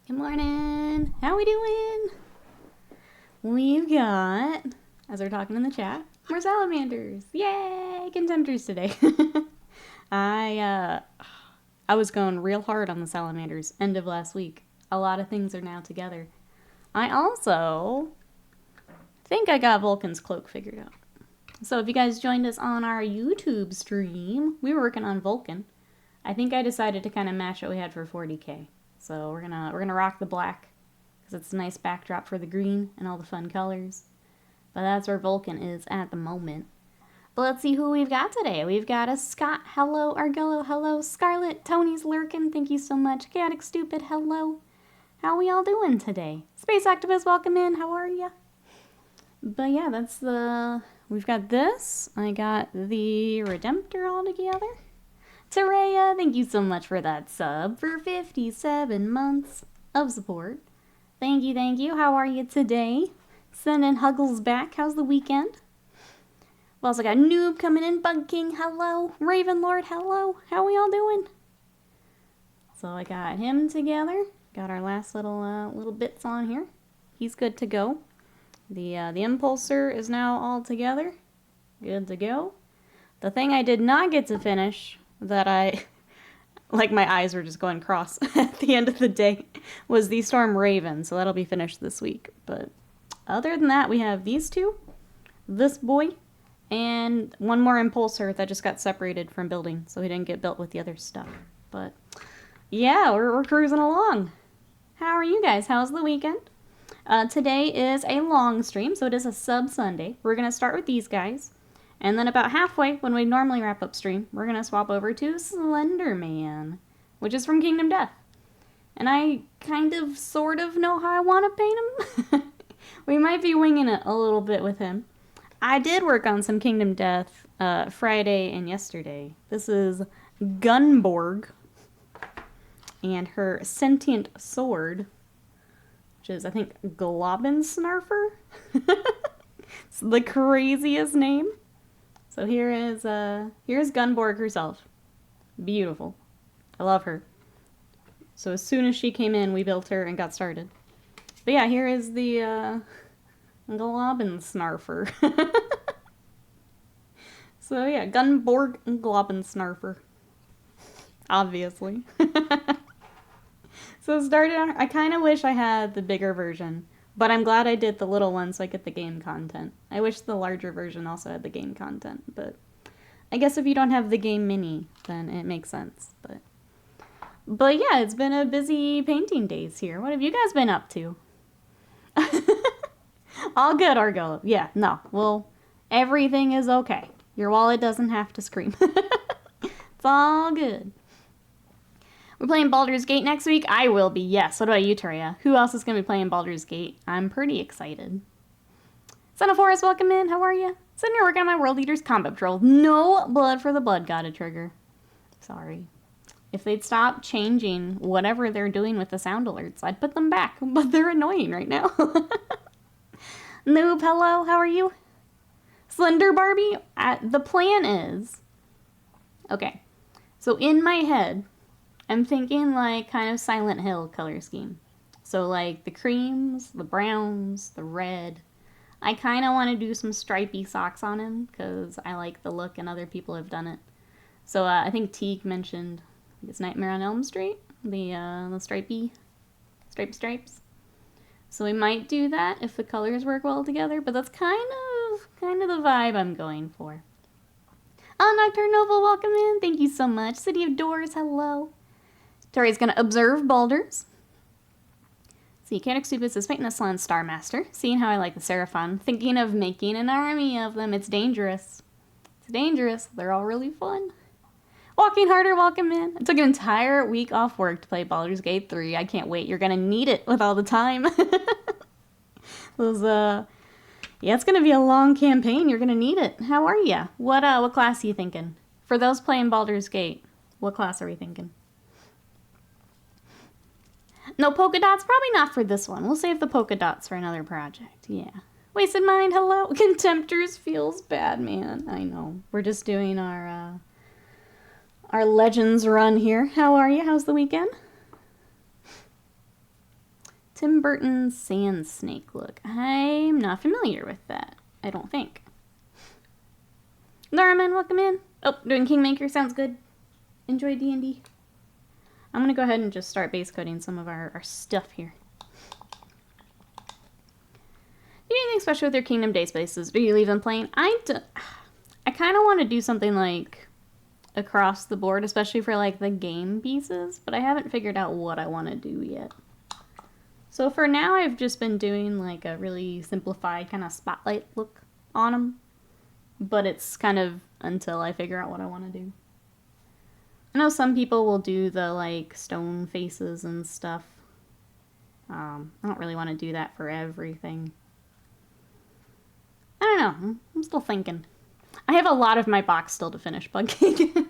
Good morning. How we doing? We've got, as we're talking in the chat, more salamanders. Yay! Contemptors today. I was going real hard on the salamanders end of last week. A lot of things are now together. I also think I got Vulcan's cloak figured out. So if you guys joined us on our YouTube stream, we were working on Vulcan. I think I decided to kind of match what we had for 40k. So we're gonna rock the black because it's a nice backdrop for the green and all the fun colors. But that's where Vulcan is at the moment. But let's see who we've got today. We've got a Scott, hello. Argello, hello. Scarlet, Tony's lurking, thank you so much. Chaotic Stupid, hello. How we all doing today? Space Activist, welcome in. How are ya? But yeah, that's the... We've got this. I got the Redemptor all together. Tereya, thank you so much for that sub for 57 months of support. Thank you, thank you. How are you today? Sending Huggles back. How's the weekend? We've also got Noob coming in. Bug King, hello. Raven Lord, hello. How we all doing? So I got him together. Got our last little bits on here. He's good to go. The Impulsor is now all together. Good to go. The thing I did not get to finish, that like my eyes were just going cross at the end of the day, was the Storm Raven, so that'll be finished this week. But other than that, we have these two, this boy, and one more Impulsor that just got separated from building, so he didn't get built with the other stuff. But yeah, we're cruising along. How are you guys? How's the weekend? Today is a long stream, so it is a sub Sunday. We're going to start with these guys. And then about halfway, when we normally wrap up stream, we're going to swap over to Slenderman, which is from Kingdom Death. And I kind of, sort of know how I want to paint him. We might be winging it a little bit with him. I did work on some Kingdom Death Friday and yesterday. This is Gunborg and her sentient sword, which is, I think, Globensnarfer. It's the craziest name. So here's Gunborg herself. Beautiful. I love her. So as soon as she came in, we built her and got started. But yeah, here is the Globensnarfer. So yeah, Gunborg and Globensnarfer. Obviously. So started on, I kind of wish I had the bigger version. But I'm glad I did the little one so I get the game content. I wish the larger version also had the game content, but I guess if you don't have the game mini, then it makes sense. But yeah, it's been a busy painting days here. What have you guys been up to? All good, Argo. Yeah, no, well, everything is okay. Your wallet doesn't have to scream. It's all good. We're playing Baldur's Gate next week? I will be, yes. What about you, Taria? Who else is going to be playing Baldur's Gate? I'm pretty excited. Son of Forest, welcome in. How are you? Sitting here working on my World Eater's combat patrol. No blood for the blood god trigger. Sorry. If they'd stop changing whatever they're doing with the sound alerts, I'd put them back. But they're annoying right now. Noob, hello. How are you? Slender Barbie? The plan is... Okay. So in my head... I'm thinking like kind of Silent Hill color scheme. So like the creams, the browns, the red. I kind of want to do some stripy socks on him because I like the look and other people have done it. So I think Teague mentioned it's Nightmare on Elm Street, the stripy stripes. So we might do that if the colors work well together, but that's kind of the vibe I'm going for. Nocturne Nova, welcome in. Thank you so much. City of Doors, hello. Tori's going to observe boulders. See, Chaotic Stupid says, painting a Slan Star Master. Seeing how I like the Seraphon. Thinking of making an army of them. It's dangerous. It's dangerous. They're all really fun. Walking Harder, welcome in. I took an entire week off work to play Baldur's Gate 3. I can't wait. You're going to need it with all the time. Yeah, it's going to be a long campaign. You're going to need it. How are you? What class are you thinking? For those playing Baldur's Gate, what class are we thinking? No polka dots? Probably not for this one. We'll save the polka dots for another project. Yeah. Wasted Mind, hello. Contemptors feels bad, man. I know. We're just doing our Legends run here. How are you? How's the weekend? Tim Burton's Sand Snake look. I'm not familiar with that, I don't think. Norman, welcome in. Oh, doing Kingmaker, sounds good. Enjoy D&D. I'm going to go ahead and just start base coating some of our stuff here. Do anything special with your Kingdom Day spaces? Do you leave them plain? I kind of want to do something like across the board, especially for like the game pieces, but I haven't figured out what I want to do yet. So for now, I've just been doing like a really simplified kind of spotlight look on them, but it's kind of until I figure out what I want to do. I know some people will do the like stone faces and stuff. I don't really want to do that for everything. I don't know. I'm still thinking. I have a lot of my box still to finish bugging.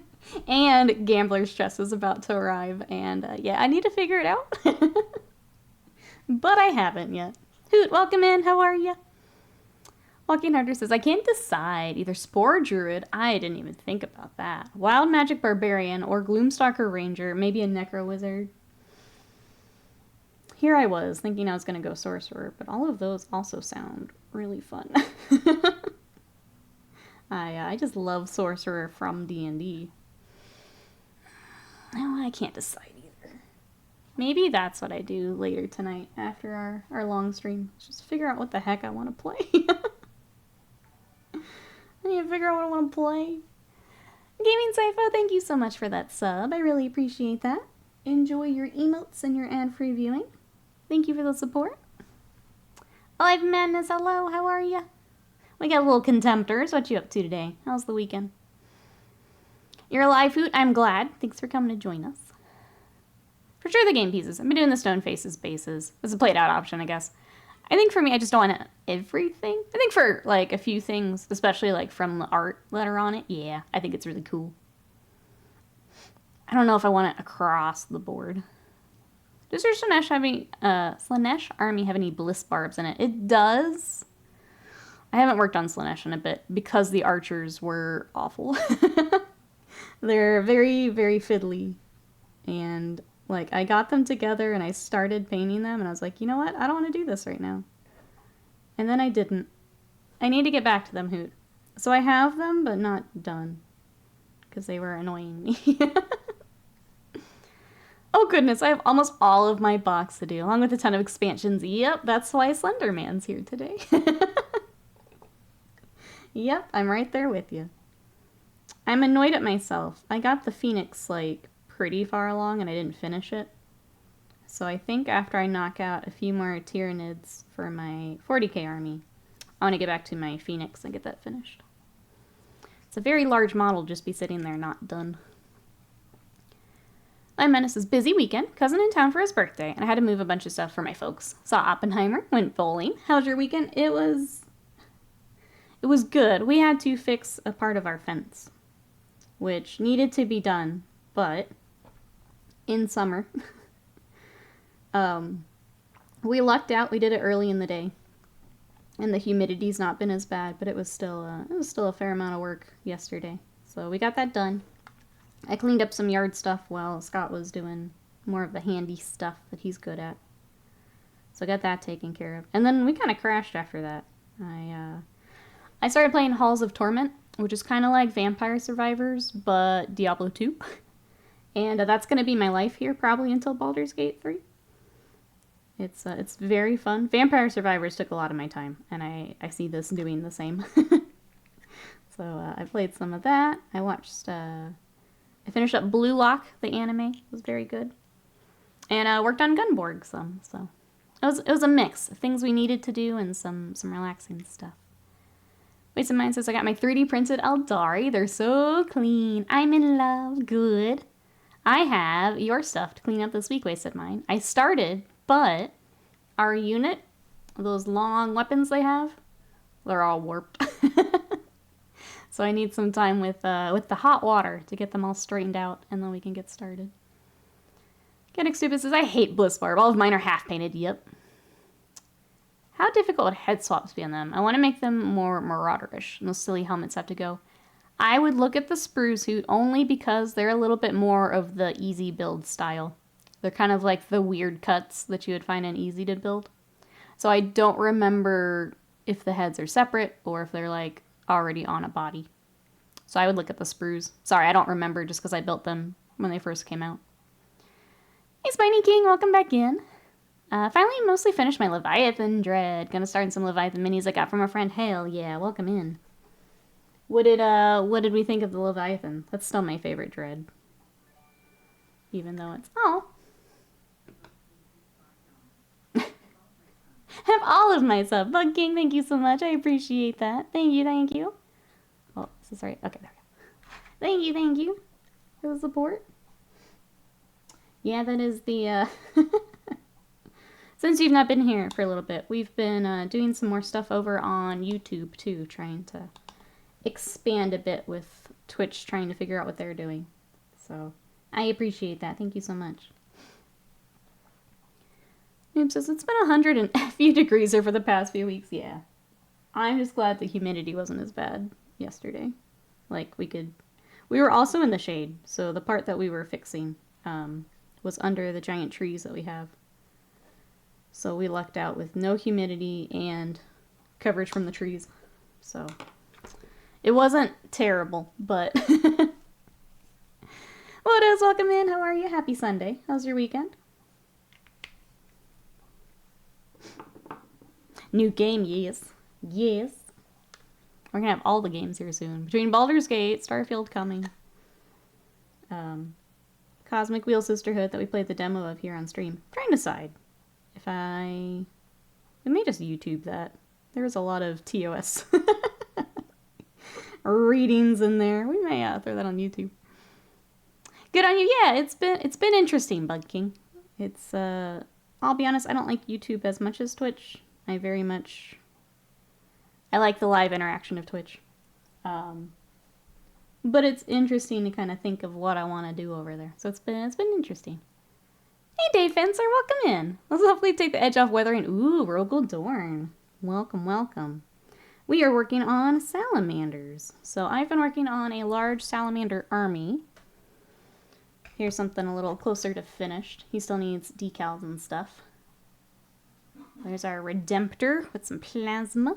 And Gambler's Chest is about to arrive. And yeah, I need to figure it out. But I haven't yet. Hoot, welcome in. How are you? Walking Hunter says, I can't decide. Either Spore Druid. I didn't even think about that. Wild Magic Barbarian or Gloomstalker Ranger. Maybe a Necro Wizard. Here I was thinking I was going to go Sorcerer, but all of those also sound really fun. I just love Sorcerer from D&D. No, I can't decide either. Maybe that's what I do later tonight after our long stream. Just figure out what the heck I want to play. I need to figure out what I want to play. Gaming Cypher, thank you so much for that sub. I really appreciate that. Enjoy your emotes and your ad-free viewing. Thank you for the support. Alive Madness, hello, how are ya? We got a little Contemptors. What you up to today? How's the weekend? You're alive, Hoot. I'm glad. Thanks for coming to join us. For sure the game pieces. I've been doing the stone faces bases. It's a played out option, I guess. I think for me, I just don't want everything. I think for like a few things, especially like from the art that are on it, yeah, I think it's really cool. I don't know if I want it across the board. Does your Slaanesh army have any bliss barbs in it? It does. I haven't worked on Slaanesh in a bit because the archers were awful. They're very, very fiddly. And like I got them together and I started painting them and I was like, you know what? I don't want to do this right now. And then I didn't. I need to get back to them, Hoot. So I have them, but not done. Because they were annoying me. Oh goodness, I have almost all of my box to do, along with a ton of expansions. Yep, that's why Slenderman's here today. Yep, I'm right there with you. I'm annoyed at myself. I got the Phoenix, like, pretty far along and I didn't finish it. So I think after I knock out a few more Tyranids for my 40k army, I want to get back to my Phoenix and get that finished. It's a very large model, just be sitting there not done. My Menace is busy weekend, cousin in town for his birthday, and I had to move a bunch of stuff for my folks. Saw Oppenheimer, went bowling. How's your weekend? It was good. We had to fix a part of our fence, which needed to be done, but in summer, we lucked out. We did it early in the day, and the humidity's not been as bad, but it was still a fair amount of work yesterday. So we got that done. I cleaned up some yard stuff while Scott was doing more of the handy stuff that he's good at. So I got that taken care of. And then we kind of crashed after that. I started playing Halls of Torment, which is kind of like Vampire Survivors, but Diablo 2. And that's going to be my life here probably until Baldur's Gate 3. It's very fun. Vampire Survivors took a lot of my time, and I see this doing the same. So I played some of that. I watched... I finished up Blue Lock, the anime. It was very good. And worked on Gunborg some, so... It was a mix of things we needed to do and some relaxing stuff. Waste of Mine says, I got my 3D printed Eldari. They're so clean. I'm in love. Good. I have your stuff to clean up this week, Waste of Mine. I started, but our unit, those long weapons they have, they're all warped. So I need some time with the hot water to get them all straightened out, and then we can get started. Getting Stupid says, I hate Bliss Barb. All of mine are half painted. Yep. How difficult would head swaps be on them? I want to make them more Marauderish, and those silly helmets have to go. I would look at the Spruce Hoot only because they're a little bit more of the easy build style. They're kind of like the weird cuts that you would find in Easy to build. So I don't remember if the heads are separate or if they're like already on a body. So I would look at the sprues. Sorry, I don't remember just because I built them when they first came out. Hey, Spiny King, welcome back in. Finally mostly finished my Leviathan Dread. Gonna start in some Leviathan minis I got from a friend. Hell yeah, welcome in. What did we think of the Leviathan? That's still my favorite Dread. Even though it's... Oh. Have all of my sub. Bug King, thank you so much. I appreciate that. Thank you, thank you. Oh, is this right? Okay, there we go. Thank you for the support. Yeah, that is the, Since you've not been here for a little bit, we've been doing some more stuff over on YouTube, too. Trying to expand a bit with Twitch, trying to figure out what they're doing. So, I appreciate that. Thank you so much. Noob says, it's been 100 and a few degrees over the past few weeks. Yeah. I'm just glad the humidity wasn't as bad yesterday. Like, we were also in the shade, so the part that we were fixing was under the giant trees that we have. So we lucked out with no humidity and coverage from the trees. So it wasn't terrible, but... What is? Welcome in. How are you? Happy Sunday. How's your weekend? New game, yes. Yes. We're gonna have all the games here soon. Between Baldur's Gate, Starfield coming, Cosmic Wheel Sisterhood that we played the demo of here on stream. I'm trying to decide if I may just YouTube that. There's a lot of TOS readings in there. We may throw that on YouTube. Good on you. Yeah, it's been interesting, Bug King. It's I'll be honest, I don't like YouTube as much as Twitch. I like the live interaction of Twitch. But it's interesting to kind of think of what I want to do over there. So it's been interesting. Hey, Dave Fencer, welcome in. Let's hopefully take the edge off weathering. Ooh, Rogel Dorn. Welcome, welcome. We are working on salamanders. So I've been working on a large salamander army. Here's something a little closer to finished. He still needs decals and stuff. There's our Redemptor with some plasma.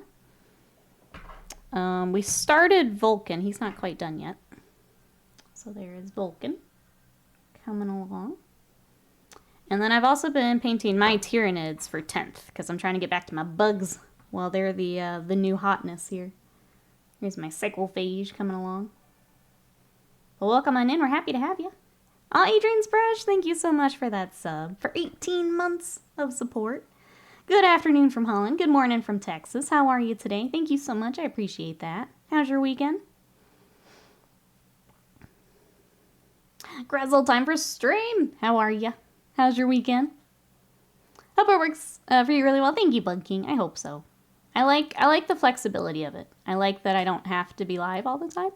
We started Vulcan. He's not quite done yet. So there is Vulcan coming along. And then I've also been painting my Tyranids for 10th because I'm trying to get back to my bugs while they're the new hotness here. Here's my Cyclophage coming along. Well, welcome on in. We're happy to have you. Oh, Adrian's Brush, thank you so much for that sub. For 18 months of support. Good afternoon from Holland. Good morning from Texas. How are you today? Thank you so much. I appreciate that. How's your weekend? Grezel, time for stream. How are you? How's your weekend? Hope it works for you really well. Thank you, Bug King. I hope so. I like the flexibility of it. I like that I don't have to be live all the time.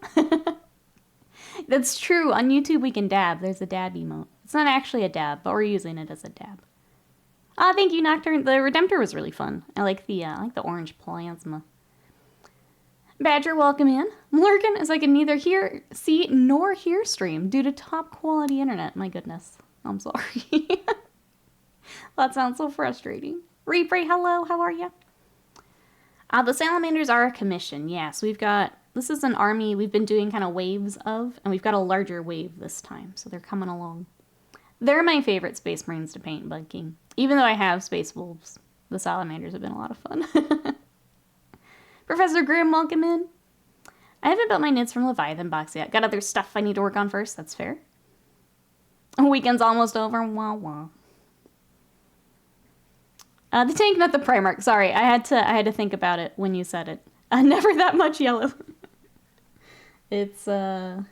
That's true. On YouTube, we can dab. There's a dab emote. It's not actually a dab, but we're using it as a dab. Thank you, Nocturne. The Redemptor was really fun. I like the orange plasma. Badger, welcome in. Lurkin is I can neither see nor hear stream due to top quality internet. My goodness. I'm sorry. That sounds so frustrating. Reapray, hello. How are you? The salamanders are a commission. Yes, this is an army we've been doing kind of waves of, and we've got a larger wave this time, so they're coming along. They're my favorite Space Marines to paint, Bug King. Even though I have Space Wolves, the Salamanders have been a lot of fun. Professor Grimm, welcome in. I haven't built my knits from Leviathan box yet. Got other stuff I need to work on first. That's fair. Weekend's almost over. Wah wah. The tank, not the Primarch. Sorry, I had to think about it when you said it. Never that much yellow. It's the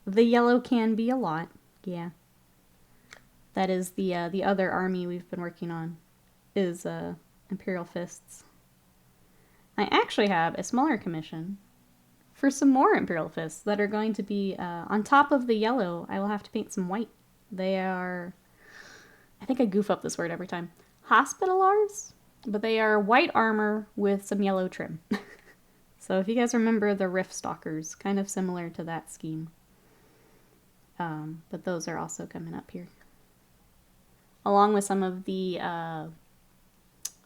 yellow can be a lot. Yeah. That is the other army we've been working on, is Imperial Fists. I actually have a smaller commission for some more Imperial Fists that are going to be, on top of the yellow, I will have to paint some white. They are, I think I goof up this word every time, Hospitalars, but they are white armor with some yellow trim. So if you guys remember the Rift Stalkers, kind of similar to that scheme. But those are also coming up here. along with some of the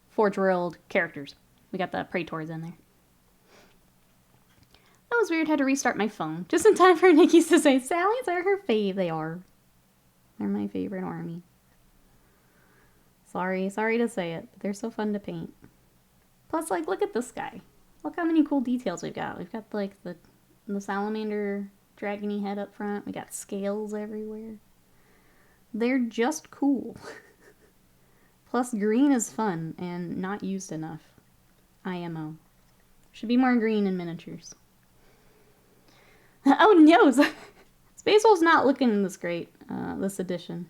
Forge-World characters. We got the Praetors in there. That was weird. Had to restart my phone just in time for Nikki's to say, Sally's are her fave. They are. They're my favorite army. Sorry to say it, but they're so fun to paint. Plus, like, look at this guy. Look how many cool details we've got. We've got, like, the Salamander dragony head up front. We got scales everywhere. They're just cool. Plus, green is fun and not used enough. IMO. Should be more green in miniatures. Oh no! Space Wolf's not looking this great, this edition.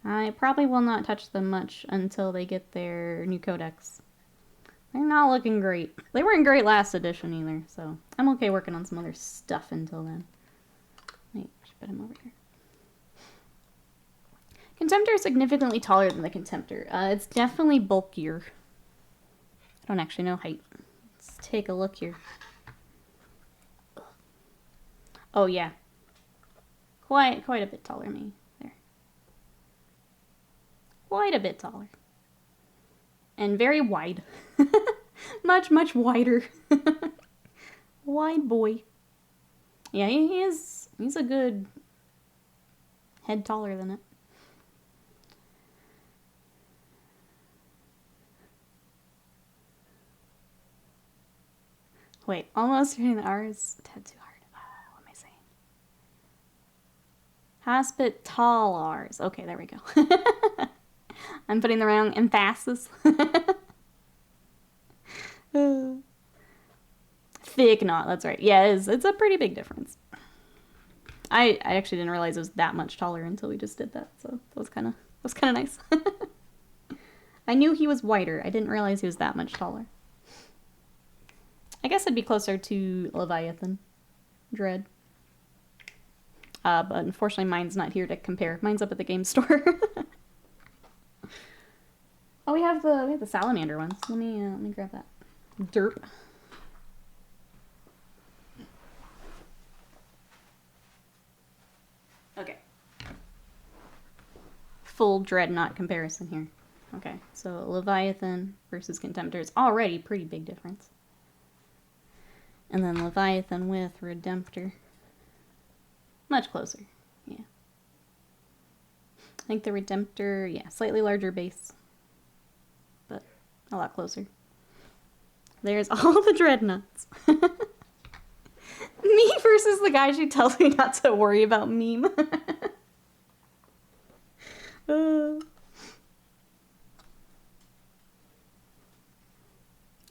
I probably will not touch them much until they get their new codex. They're not looking great. They weren't great last edition either, so I'm okay working on some other stuff until then. Wait, I should put him over here. Contemptor is significantly taller than the Contemptor. It's definitely bulkier. I don't actually know height. Let's take a look here. Oh yeah. Quite a bit taller than me. There. Quite a bit taller. And very wide. much wider. Wide boy. Yeah, he's a good head taller than it. Wait, almost hitting the R's. A tad too hard. What am I saying? Hospitalars. Okay, there we go. I'm putting the wrong emphasis. Thick knot, that's right. Yeah, it's a pretty big difference. I actually didn't realize it was that much taller until we just did that, so that was kind of nice. I knew he was wider. I didn't realize he was that much taller. I guess it'd be closer to Leviathan Dread. But unfortunately mine's not here to compare. Mine's up at the game store. Oh, we have the Salamander ones. Let me grab that. Derp. Okay. Full Dreadnought comparison here. Okay, so Leviathan versus Contemptor is already a pretty big difference. And then Leviathan with Redemptor. Much closer, yeah. I think the Redemptor, yeah, slightly larger base. But a lot closer. There's all the Dreadnoughts. Me versus the guy she tells me not to worry about meme.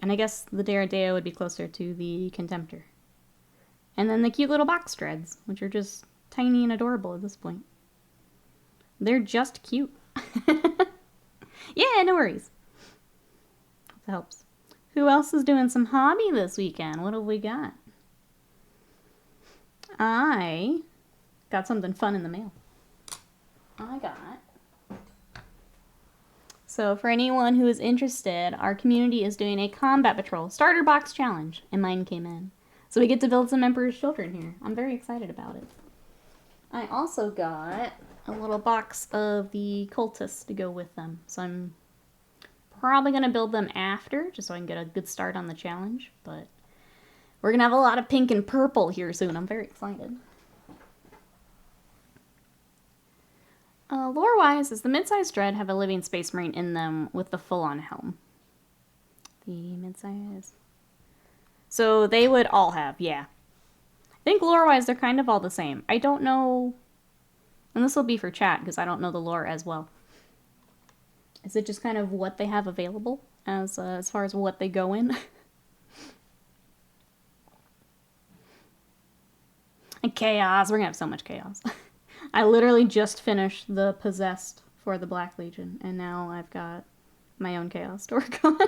And I guess the Daredeo would be closer to the Contemptor. And then the cute little box dreads, which are just tiny and adorable at this point. They're just cute. Yeah, no worries. Hope that helps. Who else is doing some hobby this weekend? What have we got? I got something fun in the mail. So for anyone who is interested, our community is doing a Combat Patrol Starter Box Challenge, and mine came in. So we get to build some Emperor's Children here. I'm very excited about it. I also got a little box of the Cultists to go with them. So I'm probably going to build them after, just so I can get a good start on the challenge. But we're going to have a lot of pink and purple here soon. I'm very excited. Lore-wise, does the mid-sized Dread have a living Space Marine in them with the full-on helm? The mid-size... So they would all have, yeah. I think lore-wise, they're kind of all the same. I don't know... And this will be for chat, because I don't know the lore as well. Is it just kind of what they have available, as far as what they go in? And chaos. We're gonna have so much chaos. I literally just finished the Possessed for the Black Legion, and now I've got my own chaos to work on.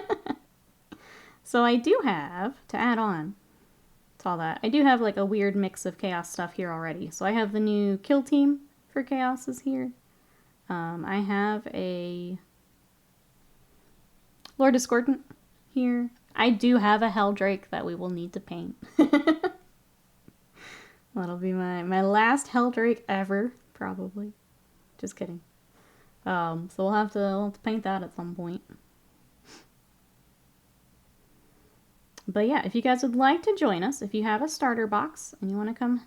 So I do have, to add on to all that, I do have like a weird mix of chaos stuff here already. So I have the new kill team for chaos is here. I have a Lord Discordant here. I do have a Helldrake that we will need to paint. That'll be my last Helldrake ever, probably. Just kidding. So we'll have to paint that at some point. But yeah, if you guys would like to join us, if you have a starter box and you want to come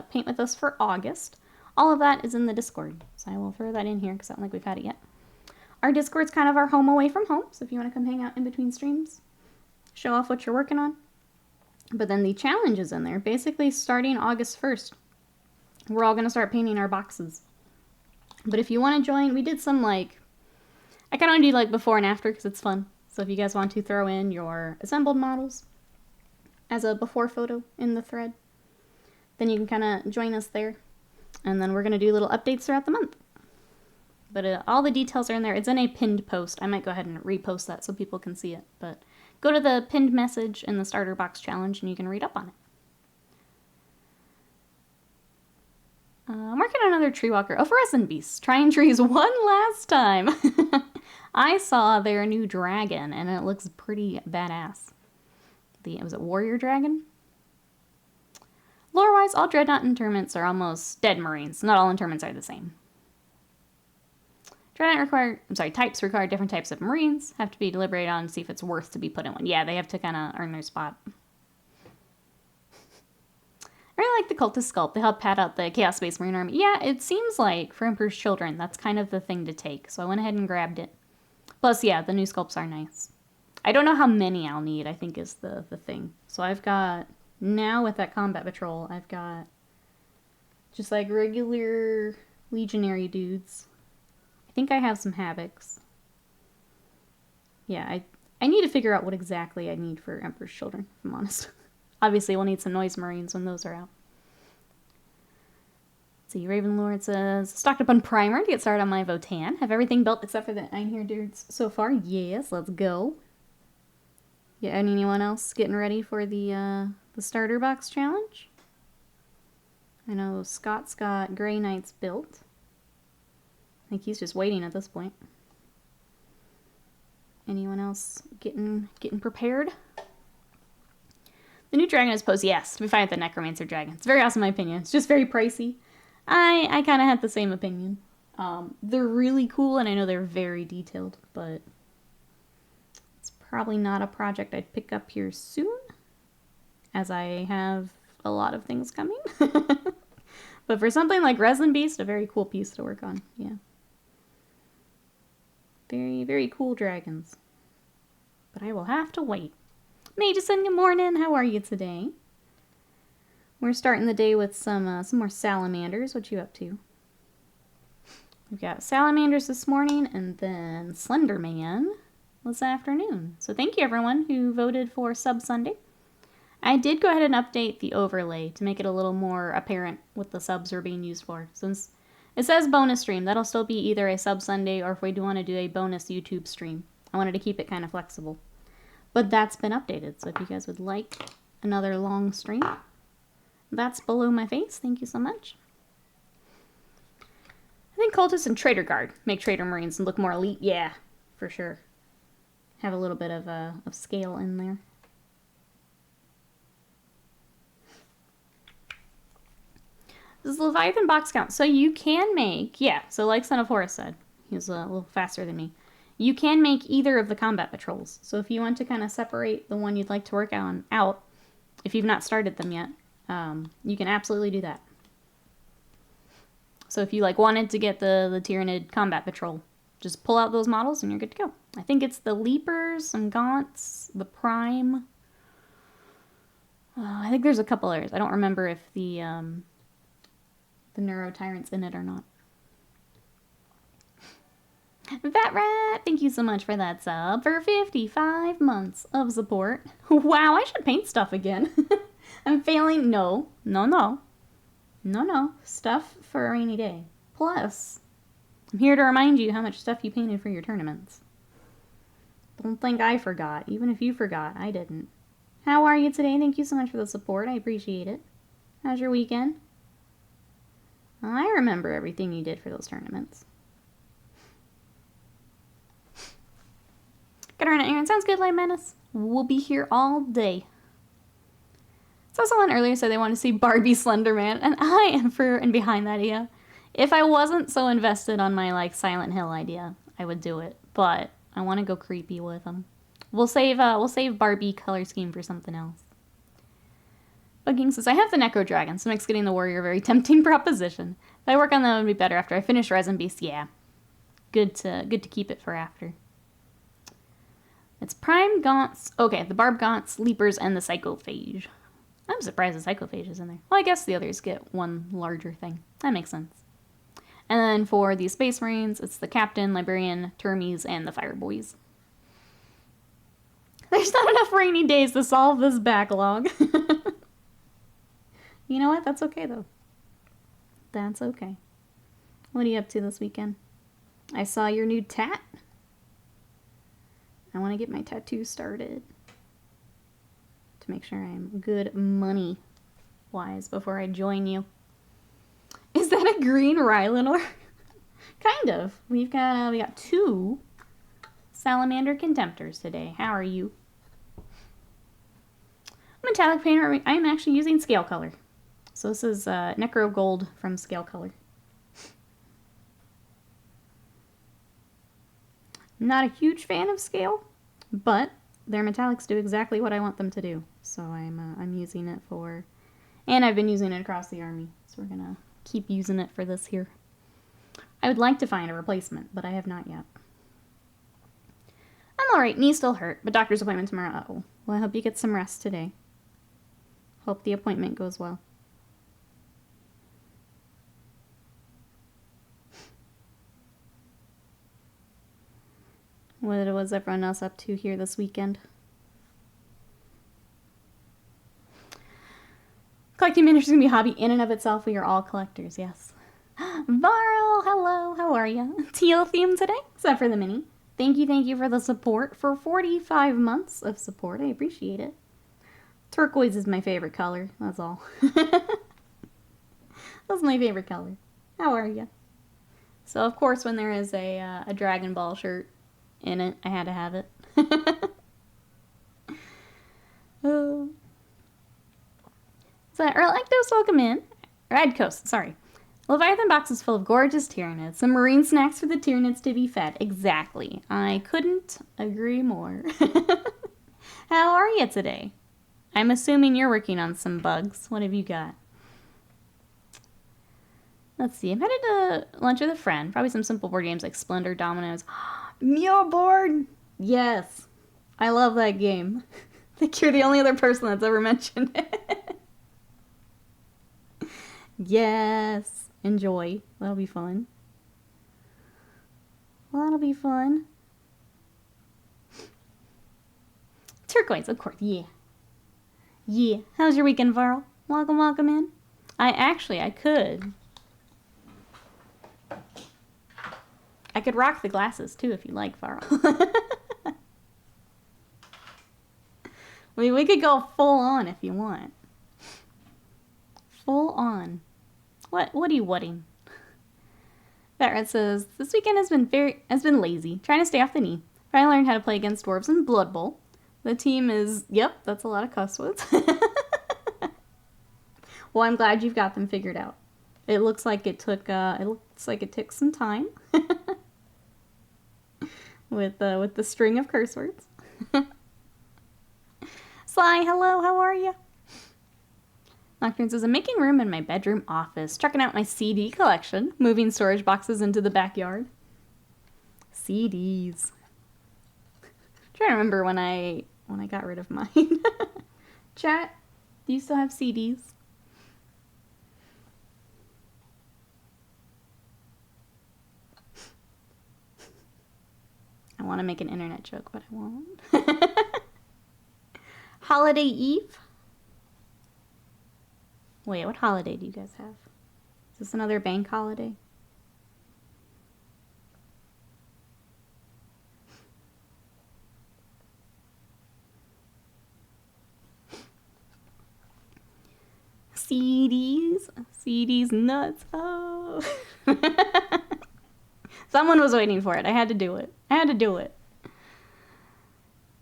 paint with us for August, all of that is in the Discord. So I will throw that in here because I don't think we've had it yet. Our Discord's kind of our home away from home, so if you want to come hang out in between streams, show off what you're working on. But then the challenge is in there. Basically, starting August 1st, we're all going to start painting our boxes. But if you want to join, we did some, like, I kind of want to do, like, before and after because it's fun. So if you guys want to throw in your assembled models as a before photo in the thread, then you can kind of join us there. And then we're going to do little updates throughout the month. But all the details are in there. It's in a pinned post. I might go ahead and repost that so people can see it. But go to the pinned message in the starter box challenge and you can read up on it. I'm working on another tree walker. Oh, Fluorescent Beasts. Trying trees one last time. I saw their new dragon and it looks pretty badass. Was it Warrior Dragon? Lore-wise, all Dreadnought interments are almost dead Marines. Not all interments are the same. Types require different types of Marines. Have to be deliberated on to see if it's worth to be put in one. Yeah, they have to kind of earn their spot. I really like the Cultist sculpt. They help pad out the Chaos Space Marine army. Yeah, it seems like for Emperor's Children, that's kind of the thing to take. So I went ahead and grabbed it. Plus, yeah, the new sculpts are nice. I don't know how many I'll need, I think is the thing. So I've got, now with that Combat Patrol, I've got just like regular Legionary dudes. I think I have some Havocs. Yeah, I need to figure out what exactly I need for Emperor's Children, if I'm honest. Obviously, we'll need some Noise Marines when those are out. Let's see, Ravenlord says, stocked up on primer to get started on my Votan. Have everything built except for the Einhir dudes so far? Yes, let's go. Yeah, anyone else getting ready for the starter box challenge? I know Scott's got Grey Knights built. I think he's just waiting at this point. Anyone else getting prepared? The new dragon is posed, yes, to be fine with the Necromancer dragon. It's very awesome in my opinion. It's just very pricey. I kind of had the same opinion. They're really cool, and I know they're very detailed, but it's probably not a project I'd pick up here soon, as I have a lot of things coming. But for something like Resin Beast, a very cool piece to work on, yeah. Very, very cool dragons. But I will have to wait. Mageson, good morning. How are you today? We're starting the day with some more Salamanders. What you up to? We've got Salamanders this morning and then Slenderman this afternoon. So thank you everyone who voted for Sub Sunday. I did go ahead and update the overlay to make it a little more apparent what the subs are being used for. Since it says bonus stream, that'll still be either a Sub Sunday or if we do want to do a bonus YouTube stream. I wanted to keep it kind of flexible. But that's been updated, so if you guys would like another long stream, that's below my face. Thank you so much. I think Cultists and Trader Guard make Trader Marines look more elite. Yeah, for sure. Have a little bit of scale in there. This is Leviathan box count. So you can make, yeah, so like Son of Horus said, he was a little faster than me. You can make either of the combat patrols. So if you want to kind of separate the one you'd like to work on out, if you've not started them yet, you can absolutely do that. So if you like wanted to get the Tyrannid combat patrol, just pull out those models and you're good to go. I think it's the Leapers, some Gaunts, the Prime. I think there's a couple others. I don't remember if the Neuro Tyrant's in it or not. Vat Rat, thank you so much for that sub for 55 months of support. Wow, I should paint stuff again. I'm failing. No. Stuff for a rainy day. Plus, I'm here to remind you how much stuff you painted for your tournaments. Don't think I forgot. Even if you forgot, I didn't. How are you today? Thank you so much for the support. I appreciate it. How's your weekend? I remember everything you did for those tournaments. Good morning, Aaron. Sounds good, Light Menace. We'll be here all day. So someone earlier said they want to see Barbie Slenderman, and I am for and behind that, yeah. If I wasn't so invested on my, like, Silent Hill idea, I would do it. But I want to go creepy with them. We'll save Barbie color scheme for something else. Bugging says, I have the Necro Dragon, so makes getting the Warrior a very tempting proposition. If I work on that, it would be better after I finish Resin Beast. Yeah. Good to keep it for after. It's Prime Gaunts. Okay, the Barb Gaunts, Leapers, and the Psychophage. I'm surprised the Psychophage is in there. Well, I guess the others get one larger thing. That makes sense. And then for the Space Marines, it's the Captain, Librarian, Termies, and the Fire Boys. There's not enough rainy days to solve this backlog. You know what? That's okay, though. That's okay. What are you up to this weekend? I saw your new tat. I want to get my tattoo started. To make sure I'm good money-wise before I join you. Is that a green Rylanor? Kind of. We got 2 Salamander Contemptors today. How are you? Metallic painter. I am actually using Scale Color. So this is Necro Gold from Scale Color. I'm not a huge fan of Scale, but their metallics do exactly what I want them to do. So I'm using it for, and I've been using it across the army. So we're gonna keep using it for this here. I would like to find a replacement, but I have not yet. I'm alright, knee still hurt, but doctor's appointment tomorrow. Uh-oh. Well, I hope you get some rest today. Hope the appointment goes well. What was everyone else up to here this weekend? Collecting miniatures is going to be a hobby in and of itself. We are all collectors, yes. Varl, hello, how are you? Teal theme today, except for the mini. Thank you for the support for 45 months of support. I appreciate it. Turquoise is my favorite color, that's all. That's my favorite color. How are you? So, of course, when there is a Dragon Ball shirt in it, I had to have it. So, Erlactos, welcome in. Red Coast, sorry. Leviathan box is full of gorgeous Tyranids. Some marine snacks for the Tyranids to be fed. Exactly. I couldn't agree more. How are you today? I'm assuming you're working on some bugs. What have you got? Let's see. I'm headed to lunch with a friend. Probably some simple board games like Splendor, Dominoes. Mule board! Yes. I love that game. I think you're the only other person that's ever mentioned it. Yes. Enjoy. That'll be fun. Well, that'll be fun. Turquoise, of course. Yeah. Yeah. How's your weekend, Varl? Welcome in. I could rock the glasses, too, if you like, Varl. We could go full on if you want. Full on. What are you whatting? Fatrad says, this weekend has been lazy, trying to stay off the knee. Finally learned how to play against dwarves in Blood Bowl. The team is, yep, that's a lot of cuss words. Well, I'm glad you've got them figured out. It looks like it took some time. with the string of curse words. Sly, hello, how are you? Nocturne says, I'm making room in my bedroom office, checking out my CD collection, moving storage boxes into the backyard. CDs. I'm trying to remember when I got rid of mine. Chat, do you still have CDs? I want to make an internet joke, but I won't. Holiday Eve? Wait, what holiday do you guys have? Is this another bank holiday? CDs nuts. Oh. Someone was waiting for it. I had to do it.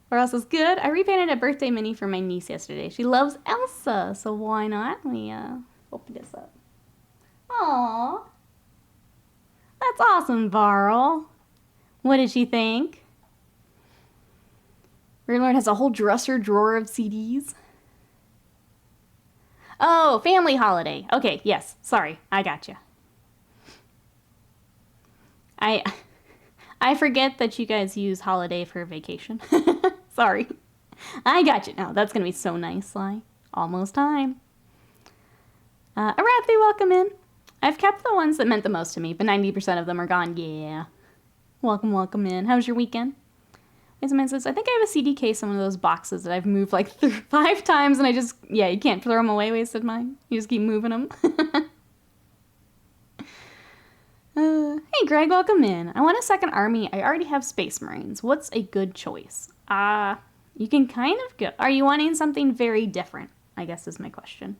Or else is good. I repainted a birthday mini for my niece yesterday. She loves Elsa, so why not? We open this up. Aww. That's awesome, Varl. What did she think? Raylord has a whole dresser drawer of CDs. Oh, family holiday. Okay, yes. Sorry, I gotcha. I forget that you guys use holiday for vacation. Sorry. I got you now. That's going to be so nice, Sly. Almost time. Arathi, welcome in. I've kept the ones that meant the most to me, but 90% of them are gone. Yeah. Welcome, welcome in. How's your weekend? Wait, says, I think I have a CD case in one of those boxes that I've moved like 5 times, and I just, yeah, you can't throw them away, wasted mine. You just keep moving them. Hey, Greg, welcome in. I want a second army. I already have Space Marines. What's a good choice? You can kind of go. Are you wanting something very different? I guess is my question.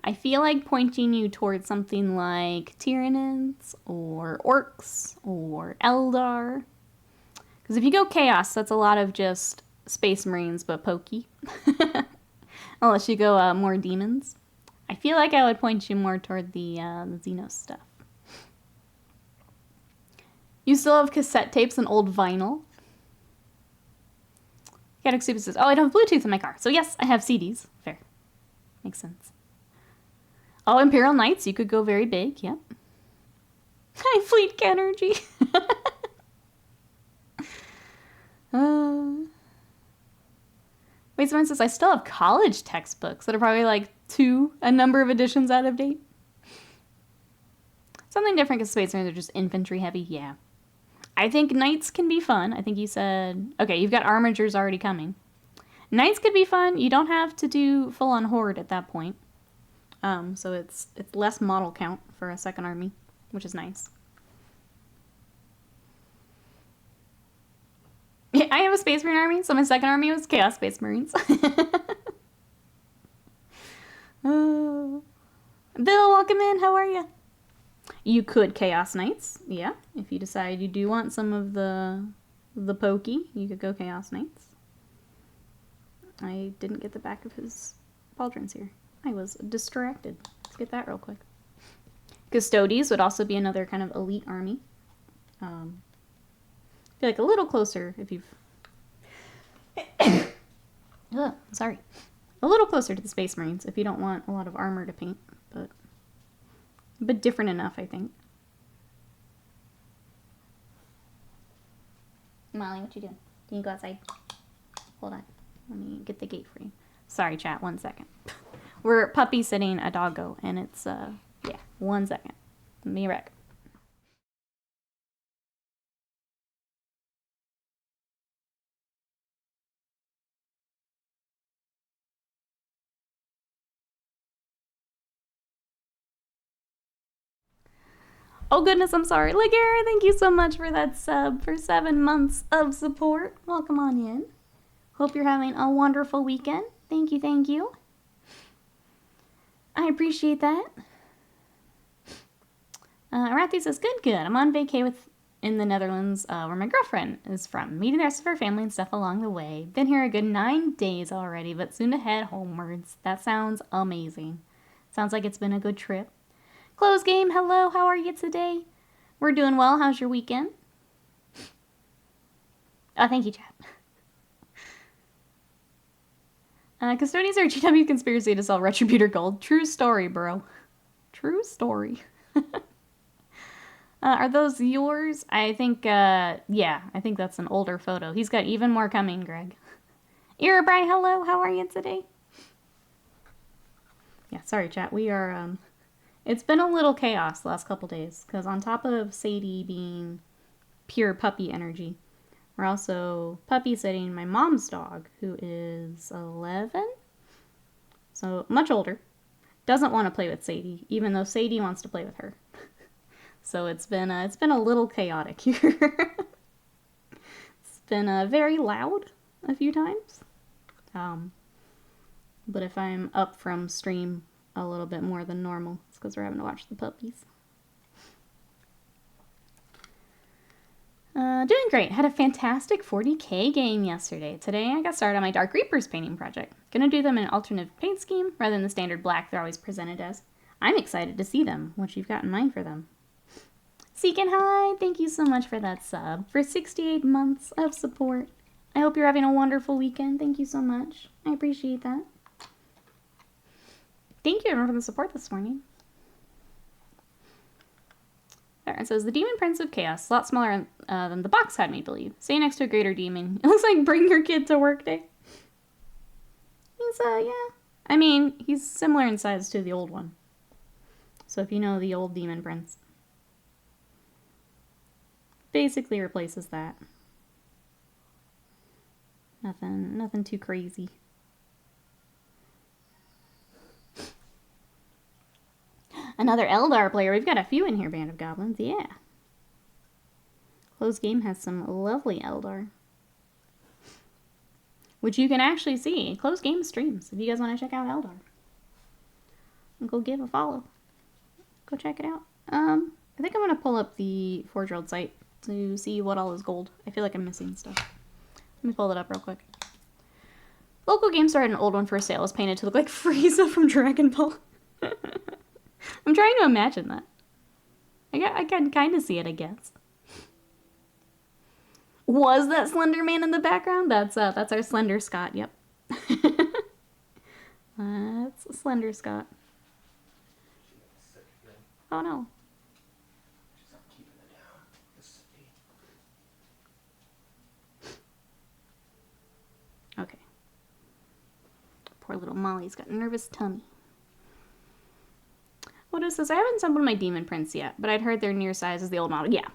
I feel like pointing you towards something like Tyranids or Orcs or Eldar. Because if you go Chaos, that's a lot of just Space Marines but pokey. Unless you go more Demons. I feel like I would point you more toward the Xenos stuff. You still have cassette tapes and old vinyl. Chaotic Super says, oh, I don't have Bluetooth in my car. So yes, I have CDs. Fair. Makes sense. Oh, Imperial Knights, you could go very big. Yep. High Fleet Energy. Wait, someone says, I still have college textbooks that are probably like a number of editions out of date. Something different because Space Marines are just infantry heavy. Yeah. I think Knights can be fun. I think you said, okay, you've got Armigers already coming. Knights could be fun. You don't have to do full-on Horde at that point. So it's less model count for a second army, which is nice. Yeah, I have a Space Marine army, so my second army was Chaos Space Marines. Bill, welcome in. How are you? You could Chaos Knights, yeah. If you decide you do want some of the pokey, you could go Chaos Knights. I didn't get the back of his pauldrons here. I was distracted. Let's get that real quick. Custodes would also be another kind of elite army. I feel like a little closer if you've... Ugh, sorry. A little closer to the Space Marines if you don't want a lot of armor to paint, but different enough, I think. Molly, what you doing? Can you go outside? Hold on. Let me get the gate for you. Sorry, chat. 1 second. We're puppy sitting a doggo, and it's, yeah, 1 second. Let me back. Oh goodness, I'm sorry. Ligera, thank you so much for that sub for 7 months of support. Welcome on in. Hope you're having a wonderful weekend. Thank you, thank you. I appreciate that. Arathi says, good. I'm on vacay in the Netherlands, where my girlfriend is from. Meeting the rest of her family and stuff along the way. Been here a good 9 days already, but soon to head homewards. That sounds amazing. Sounds like it's been a good trip. Close game, hello, how are you today? We're doing well, how's your weekend? Oh, thank you, chat. Custodians are a GW conspiracy to sell Retributor gold. True story, bro. True story. Are those yours? I think, yeah, I think that's an older photo. He's got even more coming, Greg. Irabri, hello, how are you today? Yeah, sorry, chat. We are, it's been a little chaos the last couple days, because on top of Sadie being pure puppy energy, we're also puppy sitting my mom's dog, who is 11, so much older, doesn't want to play with Sadie, even though Sadie wants to play with her. So it's been a little chaotic here. It's been very loud a few times, but if I'm up from stream a little bit more than normal, it's because we're having to watch the puppies. Doing great. Had a fantastic 40k game yesterday. Today I got started on my Dark Reapers painting project. Gonna do them in an alternative paint scheme rather than the standard black they're always presented as. I'm excited to see them, what you've got in mind for them. Seekin' Hi, thank you so much for that sub. For 68 months of support. I hope you're having a wonderful weekend. Thank you so much. I appreciate that. Thank you everyone for the support this morning. There, it says, the Demon Prince of Chaos. A lot smaller than the box had me believe. Stay next to a greater demon. It looks like bring your kid to work day. He's, yeah. I mean, he's similar in size to the old one. So if you know the old Demon Prince. Basically replaces that. Nothing too crazy. Another Eldar player. We've got a few in here, Band of Goblins. Yeah. Closed Game has some lovely Eldar. Which you can actually see. Closed Game streams. If you guys want to check out Eldar. Go give a follow. Go check it out. I think I'm going to pull up the Forge World site to see what all is gold. I feel like I'm missing stuff. Let me pull it up real quick. Local game store had an old one for sale. It was painted to look like Frieza from Dragon Ball. I'm trying to imagine that. I can kind of see it, I guess. Was that Slenderman in the background? That's our Slender Scott, yep. That's Slender Scott. Oh no. She's not keeping it down. Okay. Poor little Molly's got a nervous tummy. What is this? I haven't assembled my Demon Prince yet, but I'd heard they're near size as the old model. Yeah,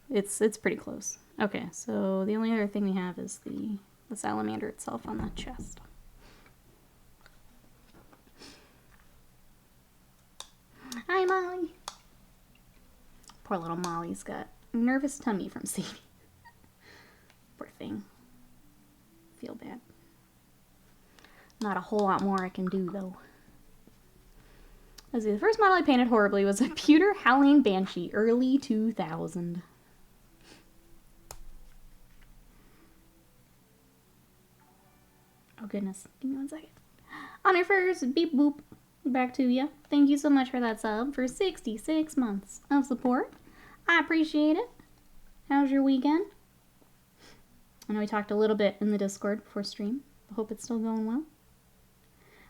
it's pretty close. Okay, so the only other thing we have is the salamander itself on the chest. Hi, Molly. Poor little Molly's got a nervous tummy from Sadie. Poor thing. Feel bad. Not a whole lot more I can do, though. Let's see, the first model I painted horribly was a pewter Howling Banshee, early 2000. Oh goodness, give me 1 second. Honor first, beep boop, back to you. Thank you so much for that sub for 66 months of support. I appreciate it. How's your weekend? I know we talked a little bit in the Discord before stream. I hope it's still going well.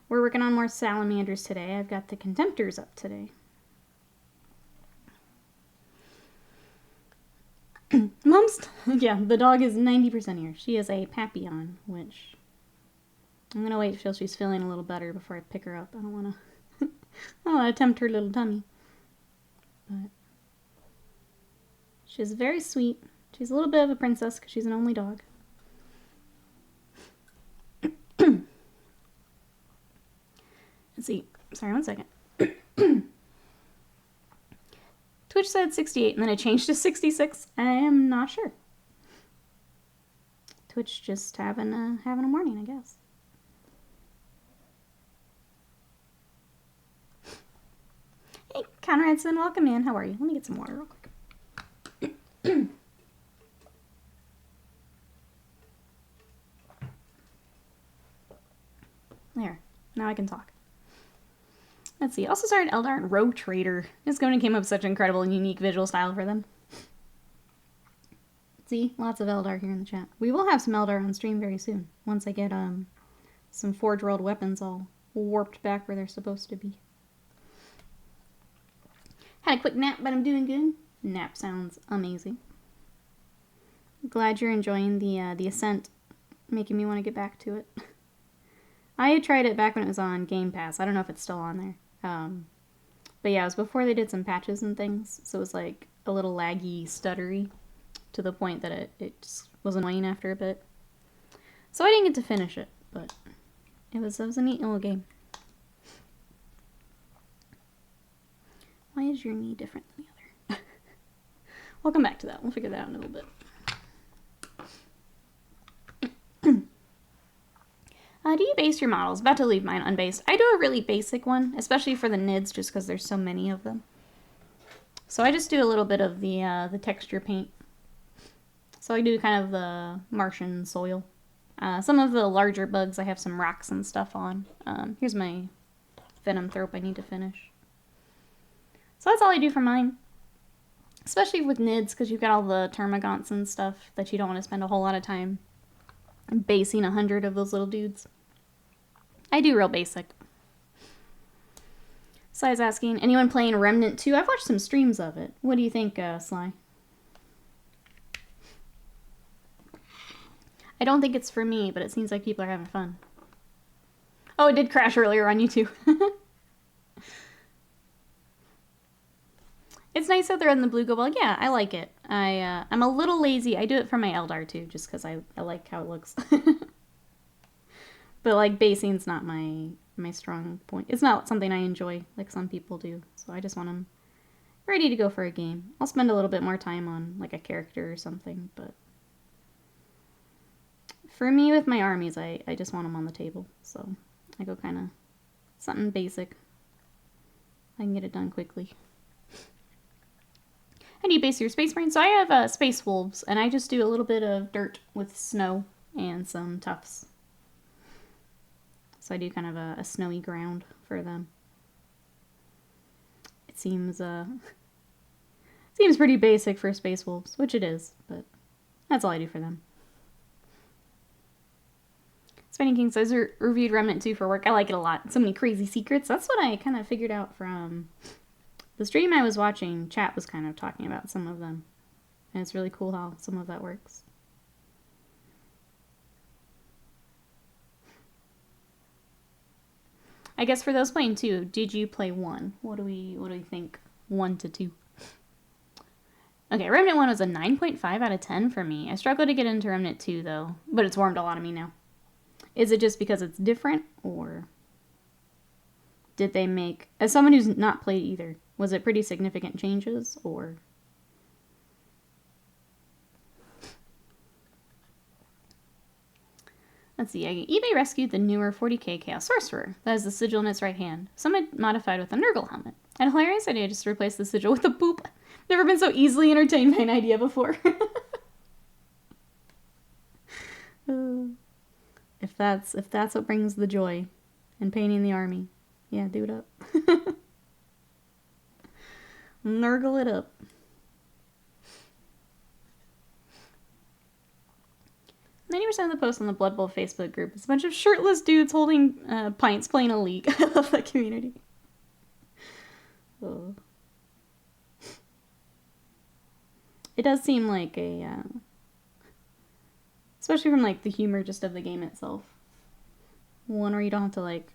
We're working on more Salamanders today. I've got the Contemptors up today. Yeah, the dog is 90% here. She is a Papillon, which I'm gonna wait till she's feeling a little better before I pick her up. I don't wanna tempt her little tummy. But she's very sweet. She's a little bit of a princess because she's an only dog. Let's see. Sorry, 1 second. Twitch said 68 and then it changed to 66. I am not sure. Twitch just having a morning, I guess. Hey, Conradson, welcome in. How are you? Let me get some water real quick. There. Now I can talk. Let's see. Also started Eldar and Rogue Trader. This going came up with such an incredible and unique visual style for them. See? Lots of Eldar here in the chat. We will have some Eldar on stream very soon. Once I get some Forge World weapons all warped back where they're supposed to be. Had a quick nap, but I'm doing good. Nap sounds amazing. Glad you're enjoying the Ascent. Making me want to get back to it. I had tried it back when it was on Game Pass. I don't know if it's still on there. But yeah, it was before they did some patches and things. So it was like a little laggy, stuttery. To the point that it just was annoying after a bit. So I didn't get to finish it. But it was a neat little game. Why is your knee different than the other? We'll come back to that. We'll figure that out in a little bit. Do you base your models? About to leave mine unbased. I do a really basic one, especially for the NIDs, just because there's so many of them. So I just do a little bit of the texture paint. So I do kind of the Martian soil. Some of the larger bugs, I have some rocks and stuff on. Here's my Venom Thrope I need to finish. So that's all I do for mine. Especially with NIDs, because you've got all the termagants and stuff that you don't want to spend a whole lot of time basing 100 of those little dudes. I do real basic. Sly's asking, anyone playing Remnant 2? I've watched some streams of it. What do you think, Sly? I don't think it's for me, but it seems like people are having fun. Oh, it did crash earlier on YouTube. It's nice that they're in the blue go. Well, yeah, I like it. I'm a little lazy. I do it for my Eldar too, just because I like how it looks. But like basing's not my strong point. It's not something I enjoy like some people do. So I just want them ready to go for a game. I'll spend a little bit more time on like a character or something, but for me with my armies, I just want them on the table. So I go kind of something basic. I can get it done quickly. How do you base your Space Marine? So I have Space Wolves, and I just do a little bit of dirt with snow and some tufts. So I do kind of a snowy ground for them. It seems pretty basic for Space Wolves, which it is, but that's all I do for them. Spinning King says, reviewed Remnant 2 for work. I like it a lot. So many crazy secrets. That's what I kind of figured out from the stream I was watching. Chat was kind of talking about some of them. And it's really cool how some of that works. I guess for those playing 2, did you play 1? What do we think 1 to 2? Okay, Remnant 1 was a 9.5 out of 10 for me. I struggled to get into Remnant 2 though, but it's warmed a lot of me now. Is it just because it's different, or did they make, as someone who's not played either, was it pretty significant changes, or? Let's see, eBay rescued the newer 40k Chaos Sorcerer. That is the sigil in its right hand. Some had modified with a Nurgle helmet. And a hilarious idea just to replace the sigil with a boop. Never been so easily entertained by an idea before. If that's what brings the joy in painting the army, yeah, do it up. Nurgle it up. 90% of the posts on the Blood Bowl Facebook group is a bunch of shirtless dudes holding pints playing a league. I love that community. Oh. It does seem like a, especially from like the humor just of the game itself, one where you don't have to like,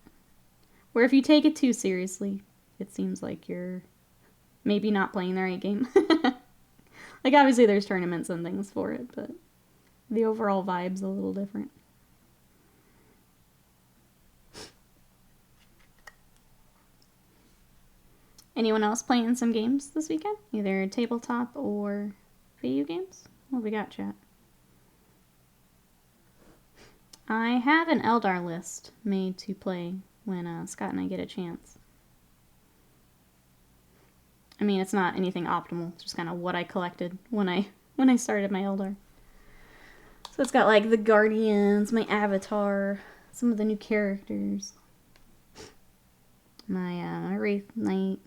where if you take it too seriously, it seems like you're maybe not playing the right game. Like obviously there's tournaments and things for it, but the overall vibe's a little different. Anyone else playing some games this weekend? Either tabletop or video games? What we got, chat? I have an Eldar list made to play when Scott and I get a chance. I mean, it's not anything optimal. It's just kind of what I collected when I started my Eldar. So it's got like the Guardians, my Avatar, some of the new characters, my Wraith Knight,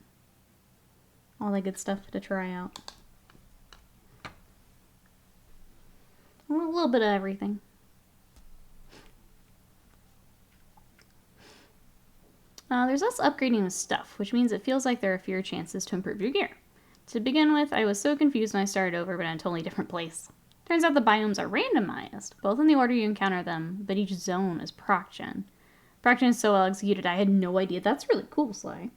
all that good stuff to try out. A little bit of everything. There's less upgrading with stuff, which means it feels like there are fewer chances to improve your gear. To begin with, I was so confused when I started over, but in a totally different place. Turns out the biomes are randomized, both in the order you encounter them, but each zone is proc-gen. Proc-gen is so well executed, I had no idea. That's really cool, Sly.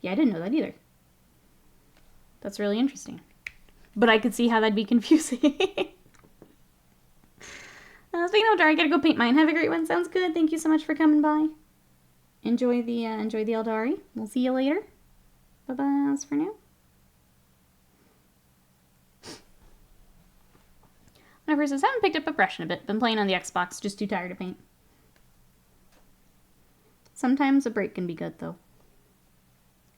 Yeah, I didn't know that either. That's really interesting. But I could see how that'd be confusing. Speaking of Eldar, I gotta go paint mine. Have a great one. Sounds good. Thank you so much for coming by. Enjoy the Eldari. We'll see you later. Bye-bye. As for now. Whenever says, haven't picked up a brush in a bit. Been playing on the Xbox. Just too tired to paint. Sometimes a break can be good, though.